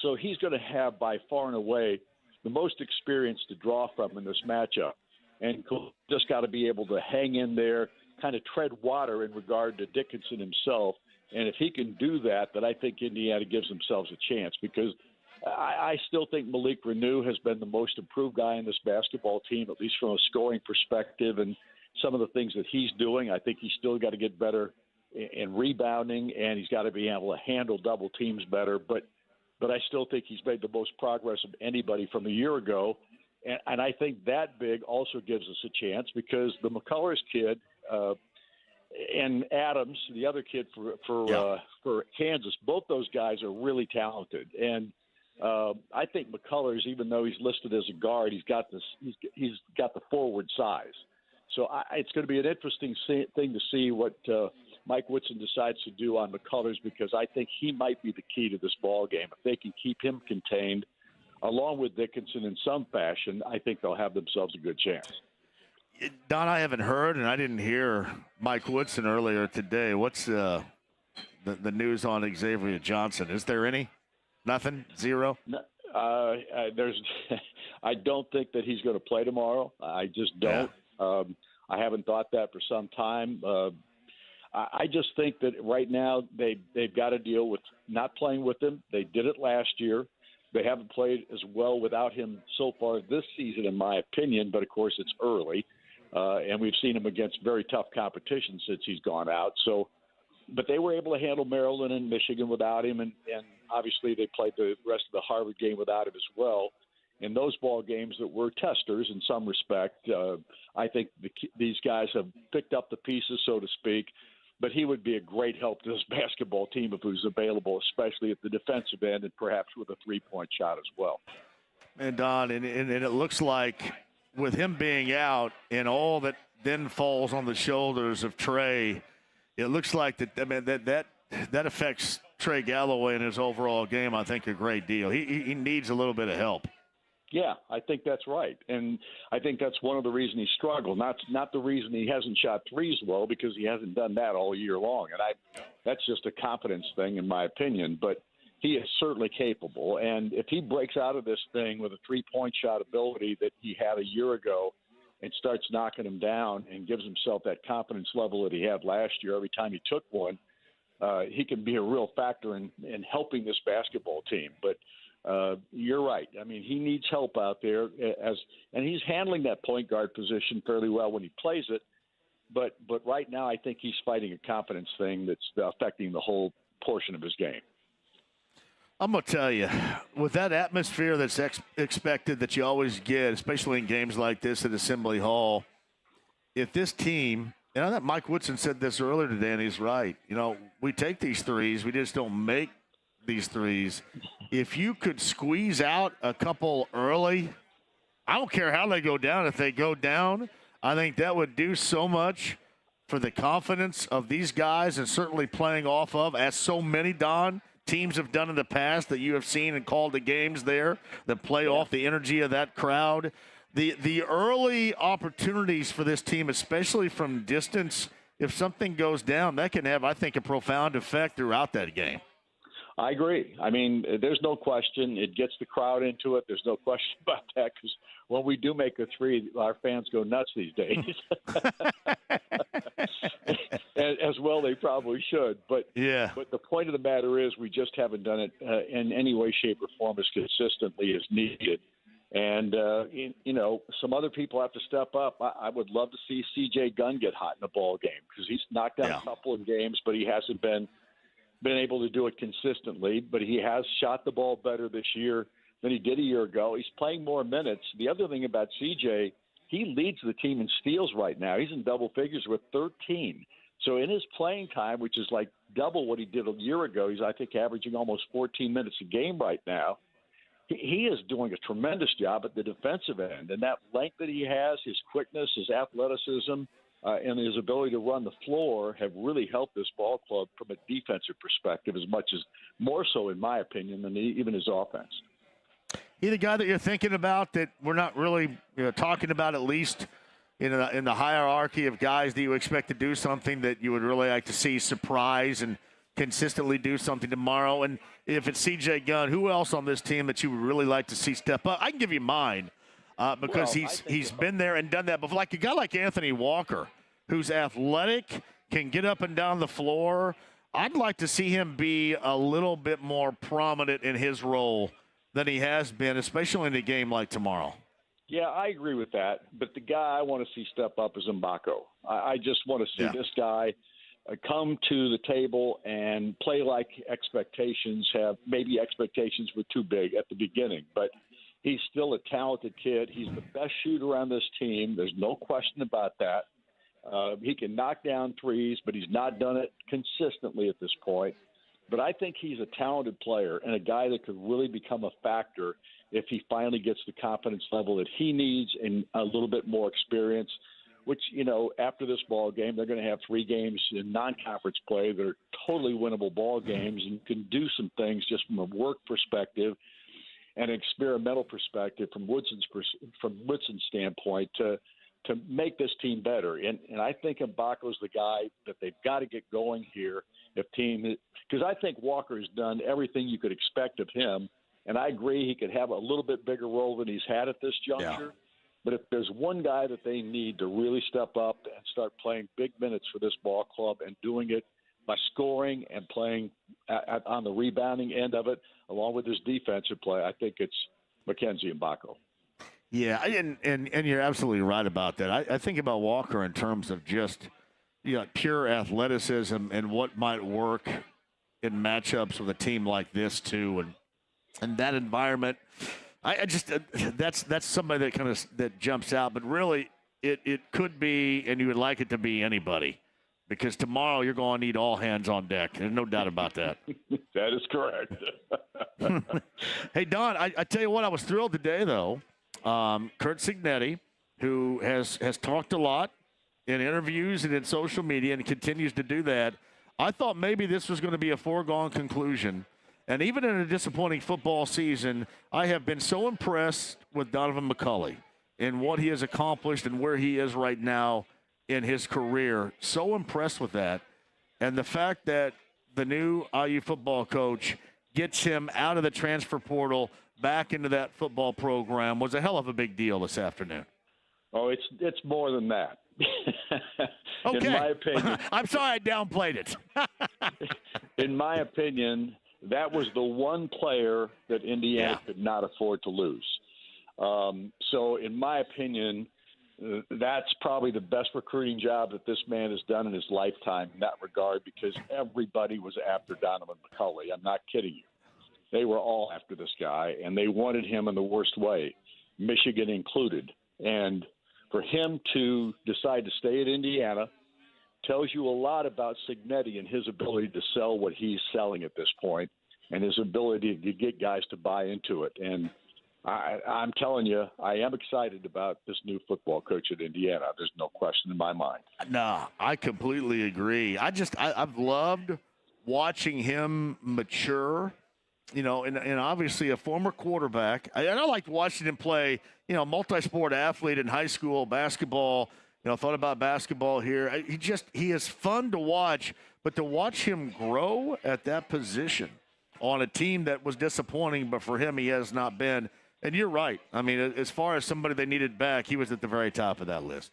So he's going to have by far and away the most experience to draw from in this matchup. And just got to be able to hang in there, kind of tread water in regard to Dickinson himself. And if he can do that, then I think Indiana gives themselves a chance because I still think Malik Renew has been the most improved guy in this basketball team, at least from a scoring perspective and some of the things that he's doing. I think he's still got to get better in rebounding, and he's got to be able to handle double teams better. But I still think he's made the most progress of anybody from a year ago. And I think that big also gives us a chance because the McCullers kid and Adams, the other kid for Kansas, both those guys are really talented. And I think McCullers, even though he's listed as a guard, he's got the forward size. So it's going to be an interesting thing to see what Mike Woodson decides to do on McCullers because I think he might be the key to this ball game. If they can keep him contained, along with Dickinson in some fashion, I think they'll have themselves a good chance. Don, I haven't heard, and I didn't hear Mike Woodson earlier today. What's the news on Xavier Johnson. Is there any? Nothing? Zero? There's. I don't think that he's going to play tomorrow. I just don't. Yeah. I haven't thought that for some time. I just think that right now they've got to deal with not playing with him. They did it last year. They haven't played as well without him so far this season, in my opinion. But of course, it's early, and we've seen him against very tough competition since he's gone out. So, but they were able to handle Maryland and Michigan without him, and obviously they played the rest of the Harvard game without him as well. In those ball games that were testers in some respect, I think these guys have picked up the pieces, so to speak. But he would be a great help to this basketball team if he was available, especially at the defensive end and perhaps with a three-point shot as well. And, Don, and it looks like with him being out and all that then falls on the shoulders of Trey, it looks like that affects Trey Galloway in his overall game, I think, a great deal. He needs a little bit of help. Yeah, I think that's right. And I think that's one of the reasons he struggled. Not the reason he hasn't shot threes well, because he hasn't done that all year long. And that's just a confidence thing, in my opinion. But he is certainly capable. And if he breaks out of this thing with a three-point shot ability that he had a year ago and starts knocking them down and gives himself that confidence level that he had last year every time he took one, he can be a real factor in helping this basketball team. But you're right. I mean, he needs help out there, and he's handling that point guard position fairly well when he plays it. But right now, I think he's fighting a confidence thing that's affecting the whole portion of his game. I'm going to tell you, with that atmosphere that's expected that you always get, especially in games like this at Assembly Hall, if this team, and I thought Mike Woodson said this earlier today, and he's right, we take these threes, we just don't make these threes. If you could squeeze out a couple early, I don't care how they go down. If they go down, I think that would do so much for the confidence of these guys, and certainly playing off of, as so many, Don, teams have done in the past that you have seen and called the games there that play off the energy of that crowd. The early opportunities for this team, especially from distance, if something goes down, that can have, I think, a profound effect throughout that game. I agree. I mean, there's no question. It gets the crowd into it. There's no question about that, because when we do make a three, our fans go nuts these days. As well they probably should. But the point of the matter is we just haven't done it in any way, shape, or form as consistently as needed. And, some other people have to step up. I would love to see C.J. Gunn get hot in a ball game, because he's knocked down a couple of games, but he hasn't been able to do it consistently. But he has shot the ball better this year than he did a year ago. He's playing more minutes. The other thing about C.J., he leads the team in steals right now. He's in double figures with 13. So in his playing time, which is like double what he did a year ago, he's, I think, averaging almost 14 minutes a game right now. He is doing a tremendous job at the defensive end. And that length that he has, his quickness, his athleticism, and his ability to run the floor have really helped this ball club from a defensive perspective, as much as more so, in my opinion, than even his offense. He the guy that you're thinking about that we're not really talking about, at least in the hierarchy of guys that you expect to do something that you would really like to see surprise and consistently do something tomorrow? And if it's C.J. Gunn, who else on this team that you would really like to see step up? I can give you mine. Because he's been there and done that before. Like a guy like Anthony Walker, who's athletic, can get up and down the floor. I'd like to see him be a little bit more prominent in his role than he has been, especially in a game like tomorrow. Yeah, I agree with that. But the guy I want to see step up is Mbako. I just want to see this guy come to the table and play like expectations have. Maybe expectations were too big at the beginning, but he's still a talented kid. He's the best shooter on this team. There's no question about that. He can knock down threes, but he's not done it consistently at this point. But I think he's a talented player and a guy that could really become a factor if he finally gets the confidence level that he needs and a little bit more experience, which, after this ball game, they're going to have 3 games in non-conference play that are totally winnable ball games, and can do some things just from a work perspective and an experimental perspective from Woodson's standpoint to to make this team better. And I think Mbako's the guy that they've got to get going here because I think Walker has done everything you could expect of him. And I agree he could have a little bit bigger role than he's had at this juncture. Yeah. But if there's one guy that they need to really step up and start playing big minutes for this ball club and doing it by scoring and playing on the rebounding end of it, along with his defensive play, I think it's Mackenzie Mbako. Yeah, and you're absolutely right about that. I think about Walker in terms of just pure athleticism and what might work in matchups with a team like this too, and that environment. I just that's somebody that jumps out, but really it could be, and you would like it to be anybody, because tomorrow you're going to need all hands on deck. There's no doubt about that. That is correct. Hey, Don, I tell you what, I was thrilled today though. Curt Cignetti, who has talked a lot in interviews and in social media and continues to do that. I thought maybe this was going to be a foregone conclusion. And even in a disappointing football season, I have been so impressed with Donovan McCulley and what he has accomplished and where he is right now in his career. So impressed with that. And the fact that the new IU football coach gets him out of the transfer portal back into that football program was a hell of a big deal this afternoon. Oh, it's more than that. Okay. In my opinion. I'm sorry I downplayed it. In my opinion, that was the one player that Indiana could not afford to lose. So in my opinion, that's probably the best recruiting job that this man has done in his lifetime in that regard, because everybody was after Donovan McCulley. I'm not kidding you. They were all after this guy, and they wanted him in the worst way, Michigan included. And for him to decide to stay at Indiana tells you a lot about Cignetti and his ability to sell what he's selling at this point, and his ability to get guys to buy into it. And I'm telling you, I am excited about this new football coach at Indiana. There's no question in my mind. No, I completely agree. I've loved watching him mature. And obviously a former quarterback. I liked watching him play, multi-sport athlete in high school, basketball, thought about basketball here. He is fun to watch, but to watch him grow at that position on a team that was disappointing, but for him, he has not been. And you're right. I mean, as far as somebody they needed back, he was at the very top of that list.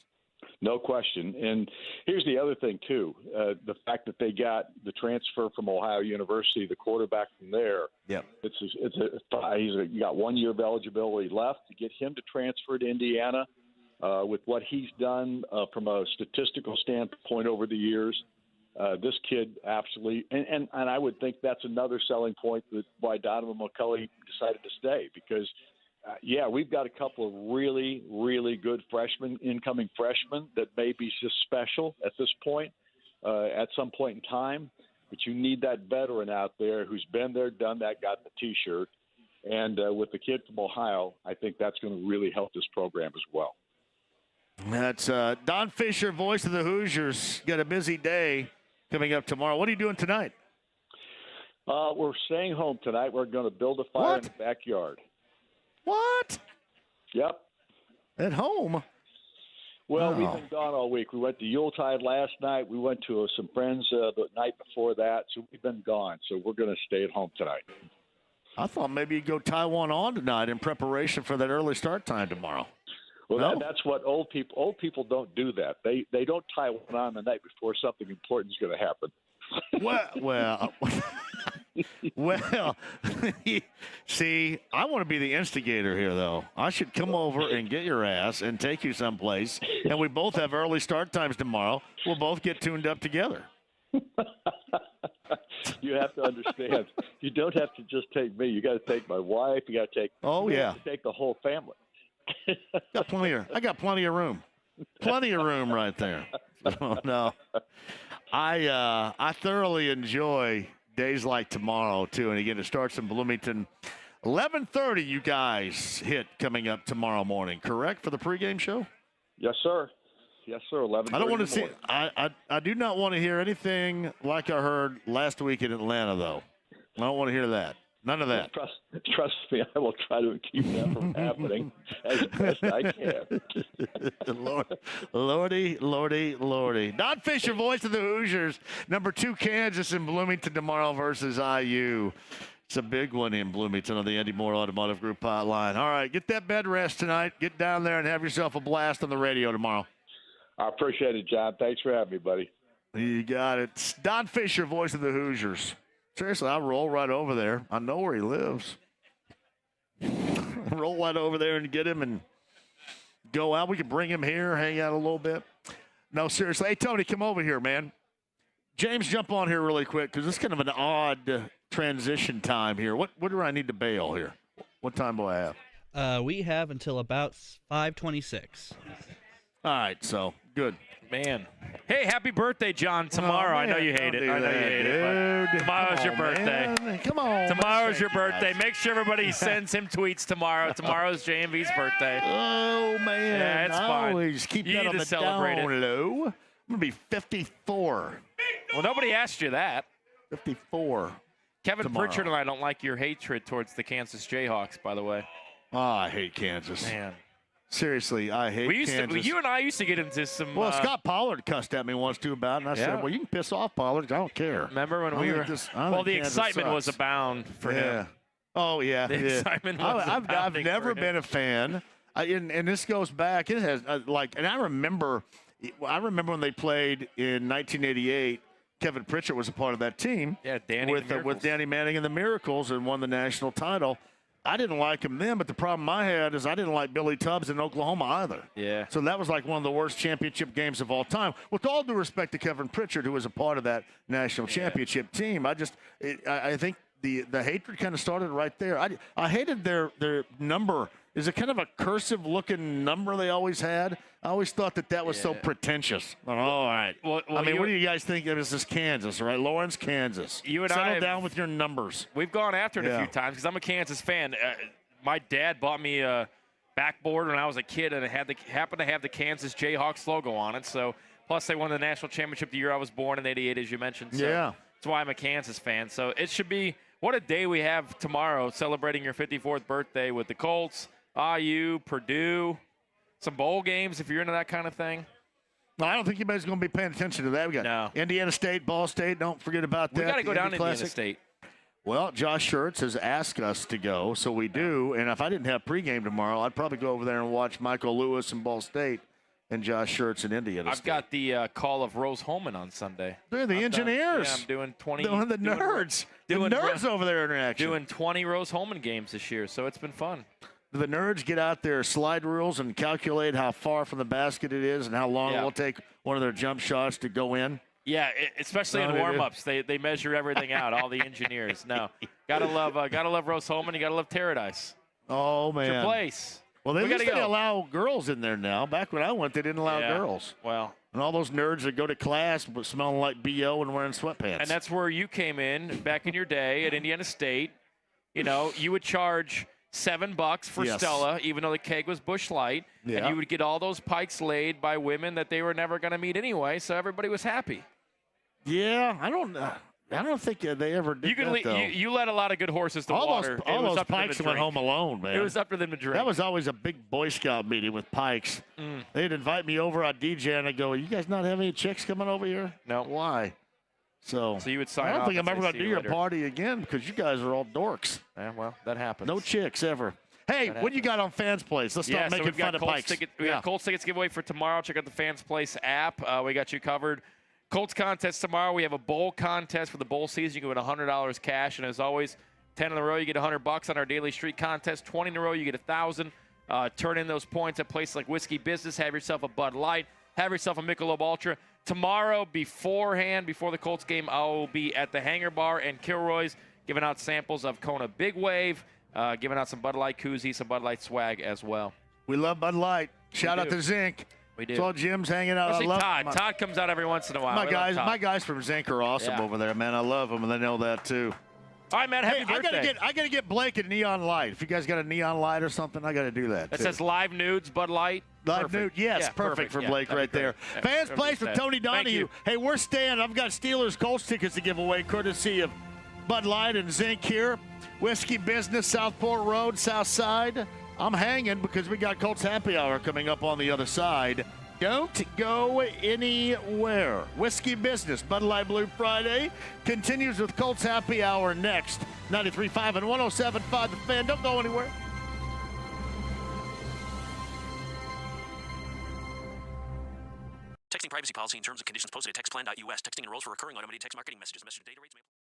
No question. And here's the other thing, too. The fact that they got the transfer from Ohio University, the quarterback from there. Yep. He's got 1 year of eligibility left. To get him to transfer to Indiana with what he's done from a statistical standpoint over the years, this kid absolutely – and I would think that's another selling point why Donovan McCulley decided to stay, because – we've got a couple of really, really good incoming freshmen that may be just special at this point, at some point in time. But you need that veteran out there who's been there, done that, got the T-shirt. And with the kid from Ohio, I think that's going to really help this program as well. That's Don Fisher, voice of the Hoosiers. Got a busy day coming up tomorrow. What are you doing tonight? We're staying home tonight. We're going to build a fire in the backyard. What? Yep. At home? Well, we've been gone all week. We went to Yuletide last night. We went to some friends the night before that. So we've been gone. So we're going to stay at home tonight. I thought maybe you'd go tie one on tonight in preparation for that early start time tomorrow. Well, that's what old people don't do that. They don't tie one on the night before something important is going to happen. Well, see, I want to be the instigator here, though. I should come over and get your ass and take you someplace, and we both have early start times tomorrow. We'll both get tuned up together. You have to understand, you don't have to just take me. You got to take my wife. You got to take. You have to take the whole family. I got plenty of room. Plenty of room right there. Oh, no. I thoroughly enjoy days like tomorrow, too. And, again, it starts in Bloomington. 11:30 you guys hit coming up tomorrow morning, correct, for the pregame show? Yes, sir. Yes, sir. 11:30. I don't want to see – I do not want to hear anything like I heard last week in Atlanta, though. I don't want to hear that. None of that. Trust me, I will try to keep that from happening as best I can. Lordy. Don Fisher, voice of the Hoosiers. Number 2, Kansas in Bloomington tomorrow versus IU. It's a big one in Bloomington on the Andy Moore Automotive Group hotline. All right, get that bed rest tonight. Get down there and have yourself a blast on the radio tomorrow. I appreciate it, John. Thanks for having me, buddy. You got it. It's Don Fisher, voice of the Hoosiers. Seriously, I'll roll right over there. I know where he lives. Roll right over there and get him and go out. We can bring him here, hang out a little bit. No, seriously. Hey, Tony, come over here, man. James, jump on here really quick because it's kind of an odd transition time here. What do I need to bail here? What time do I have? We have until about 5:26. All right, so good. Man. Hey, happy birthday, John, tomorrow. I know you hate it. I know you hate it. But tomorrow's your birthday. Man. Come on. Tomorrow's your birthday. Make sure everybody sends him tweets tomorrow. Tomorrow's JMV's birthday. Oh, man. Yeah, it's fine. Always keep that on the down low. I'm going to be 54. Well, nobody asked you that. 54. Kevin tomorrow. Pritchard and I don't like your hatred towards the Kansas Jayhawks, by the way. Oh, I hate Kansas. Man. Seriously, I hate Kansas. You and I used to get into some. Well, Scott Pollard cussed at me once too about it, and I said, "Well, you can piss off Pollard. I don't care." Remember when we were? Well, the excitement was abound for him. Oh yeah, the excitement was I've never been a fan, and this goes back. It has and I remember when they played in 1988. Kevin Pritchard was a part of that team. Yeah, Danny with Danny Manning and the Miracles, and won the national title. I didn't like him then, but the problem I had is I didn't like Billy Tubbs in Oklahoma either. Yeah. So that was like one of the worst championship games of all time. With all due respect to Kevin Pritchard, who was a part of that national championship team, I think the hatred kind of started right there. I hated their number. Is it kind of a cursive-looking number they always had? I always thought that was so pretentious. All right. Well, what do you guys think? This is Kansas, right? Lawrence, Kansas. You and Settle down with your numbers. We've gone after it a few times because I'm a Kansas fan. My dad bought me a backboard when I was a kid, and it happened to have the Kansas Jayhawks logo on it. So, plus they won the national championship the year I was born in '88, as you mentioned. So that's why I'm a Kansas fan. So it should be what a day we have tomorrow, celebrating your 54th birthday with the Colts, IU, Purdue, some bowl games if you're into that kind of thing. No, I don't think anybody's going to be paying attention to that. We got Indiana State, Ball State. Don't forget about that. We got to go down to Indiana State. Well, Josh Schertz has asked us to go, so we do. And if I didn't have pregame tomorrow, I'd probably go over there and watch Michael Lewis and Ball State and Josh Schertz in Indiana State. I've got the call of Rose Holman on Sunday. They're the engineers. I'm doing 20. Doing the nerds. Doing the nerds over there in action. Doing 20 Rose Holman games this year, so it's been fun. The nerds get out their slide rules and calculate how far from the basket it is and how long it will take one of their jump shots to go in. Yeah, especially in warm-ups, they measure everything out. All the engineers. No, gotta love Rose Holman. You gotta love Paradise. Oh man, it's your place. Well, they allow girls in there now. Back when I went, they didn't allow girls. Well, and all those nerds that go to class but smelling like BO and wearing sweatpants. And that's where you came in back in your day at Indiana State. You know, you would charge $7 for Stella, even though the keg was Busch Light, and you would get all those pikes laid by women that they were never going to meet anyway. So everybody was happy. Yeah, I don't think they ever did that, though. You let a lot of good horses to water. All those pikes went home alone, man. It was up to them to drink. That was always a big Boy Scout meeting with pikes. They'd invite me over on DJ, and I'd go, you guys not have any chicks coming over here? No. Why? So you would sign off. I don't think I'm ever going to do your later. party again because you guys are all dorks. Yeah, well, that happens. No chicks ever. Hey, what you got on Fans Place? Let's start making fun of pikes. We got Colts tickets giveaway for tomorrow. Check out the Fans Place app. We got you covered. Colts contest tomorrow. We have a bowl contest for the bowl season. You can win $100 cash, and as always, 10 in a row you get $100 on our Daily Street contest. 20 in a row you get $1,000. Turn in those points at places like Whiskey Business. Have yourself a Bud Light. Have yourself a Michelob Ultra. Tomorrow, before the Colts game, I will be at the Hangar Bar and Kilroy's giving out samples of Kona Big Wave, giving out some Bud Light koozies, some Bud Light swag as well. We love Bud Light. Shout out to Zinc. We do. It's all Jim's hanging out. I love Todd. Todd comes out every once in a while. My guys from Zinc are awesome over there, man. I love them, and they know that too. All right, man. Happy birthday. I gotta get Blake a neon light. If you guys got a neon light or something, I gotta do that. It says live nudes, Bud Light. Live nude, yes, perfect for Blake right there. Fans Place with Tony Donahue. Hey, we're staying. I've got Steelers Colts tickets to give away, courtesy of Bud Light and Zinc here. Whiskey Business, Southport Road, South Side. I'm hanging because we got Colts Happy Hour coming up on the other side. Don't go anywhere. Whiskey Business, Bud Light Blue Friday continues with Colts Happy Hour next. 93.5 and 107.5 The Fan. Don't go anywhere. Texting privacy policy and terms and conditions posted at textplan.us. Texting enrolls for recurring automated text marketing messages. Message data rates may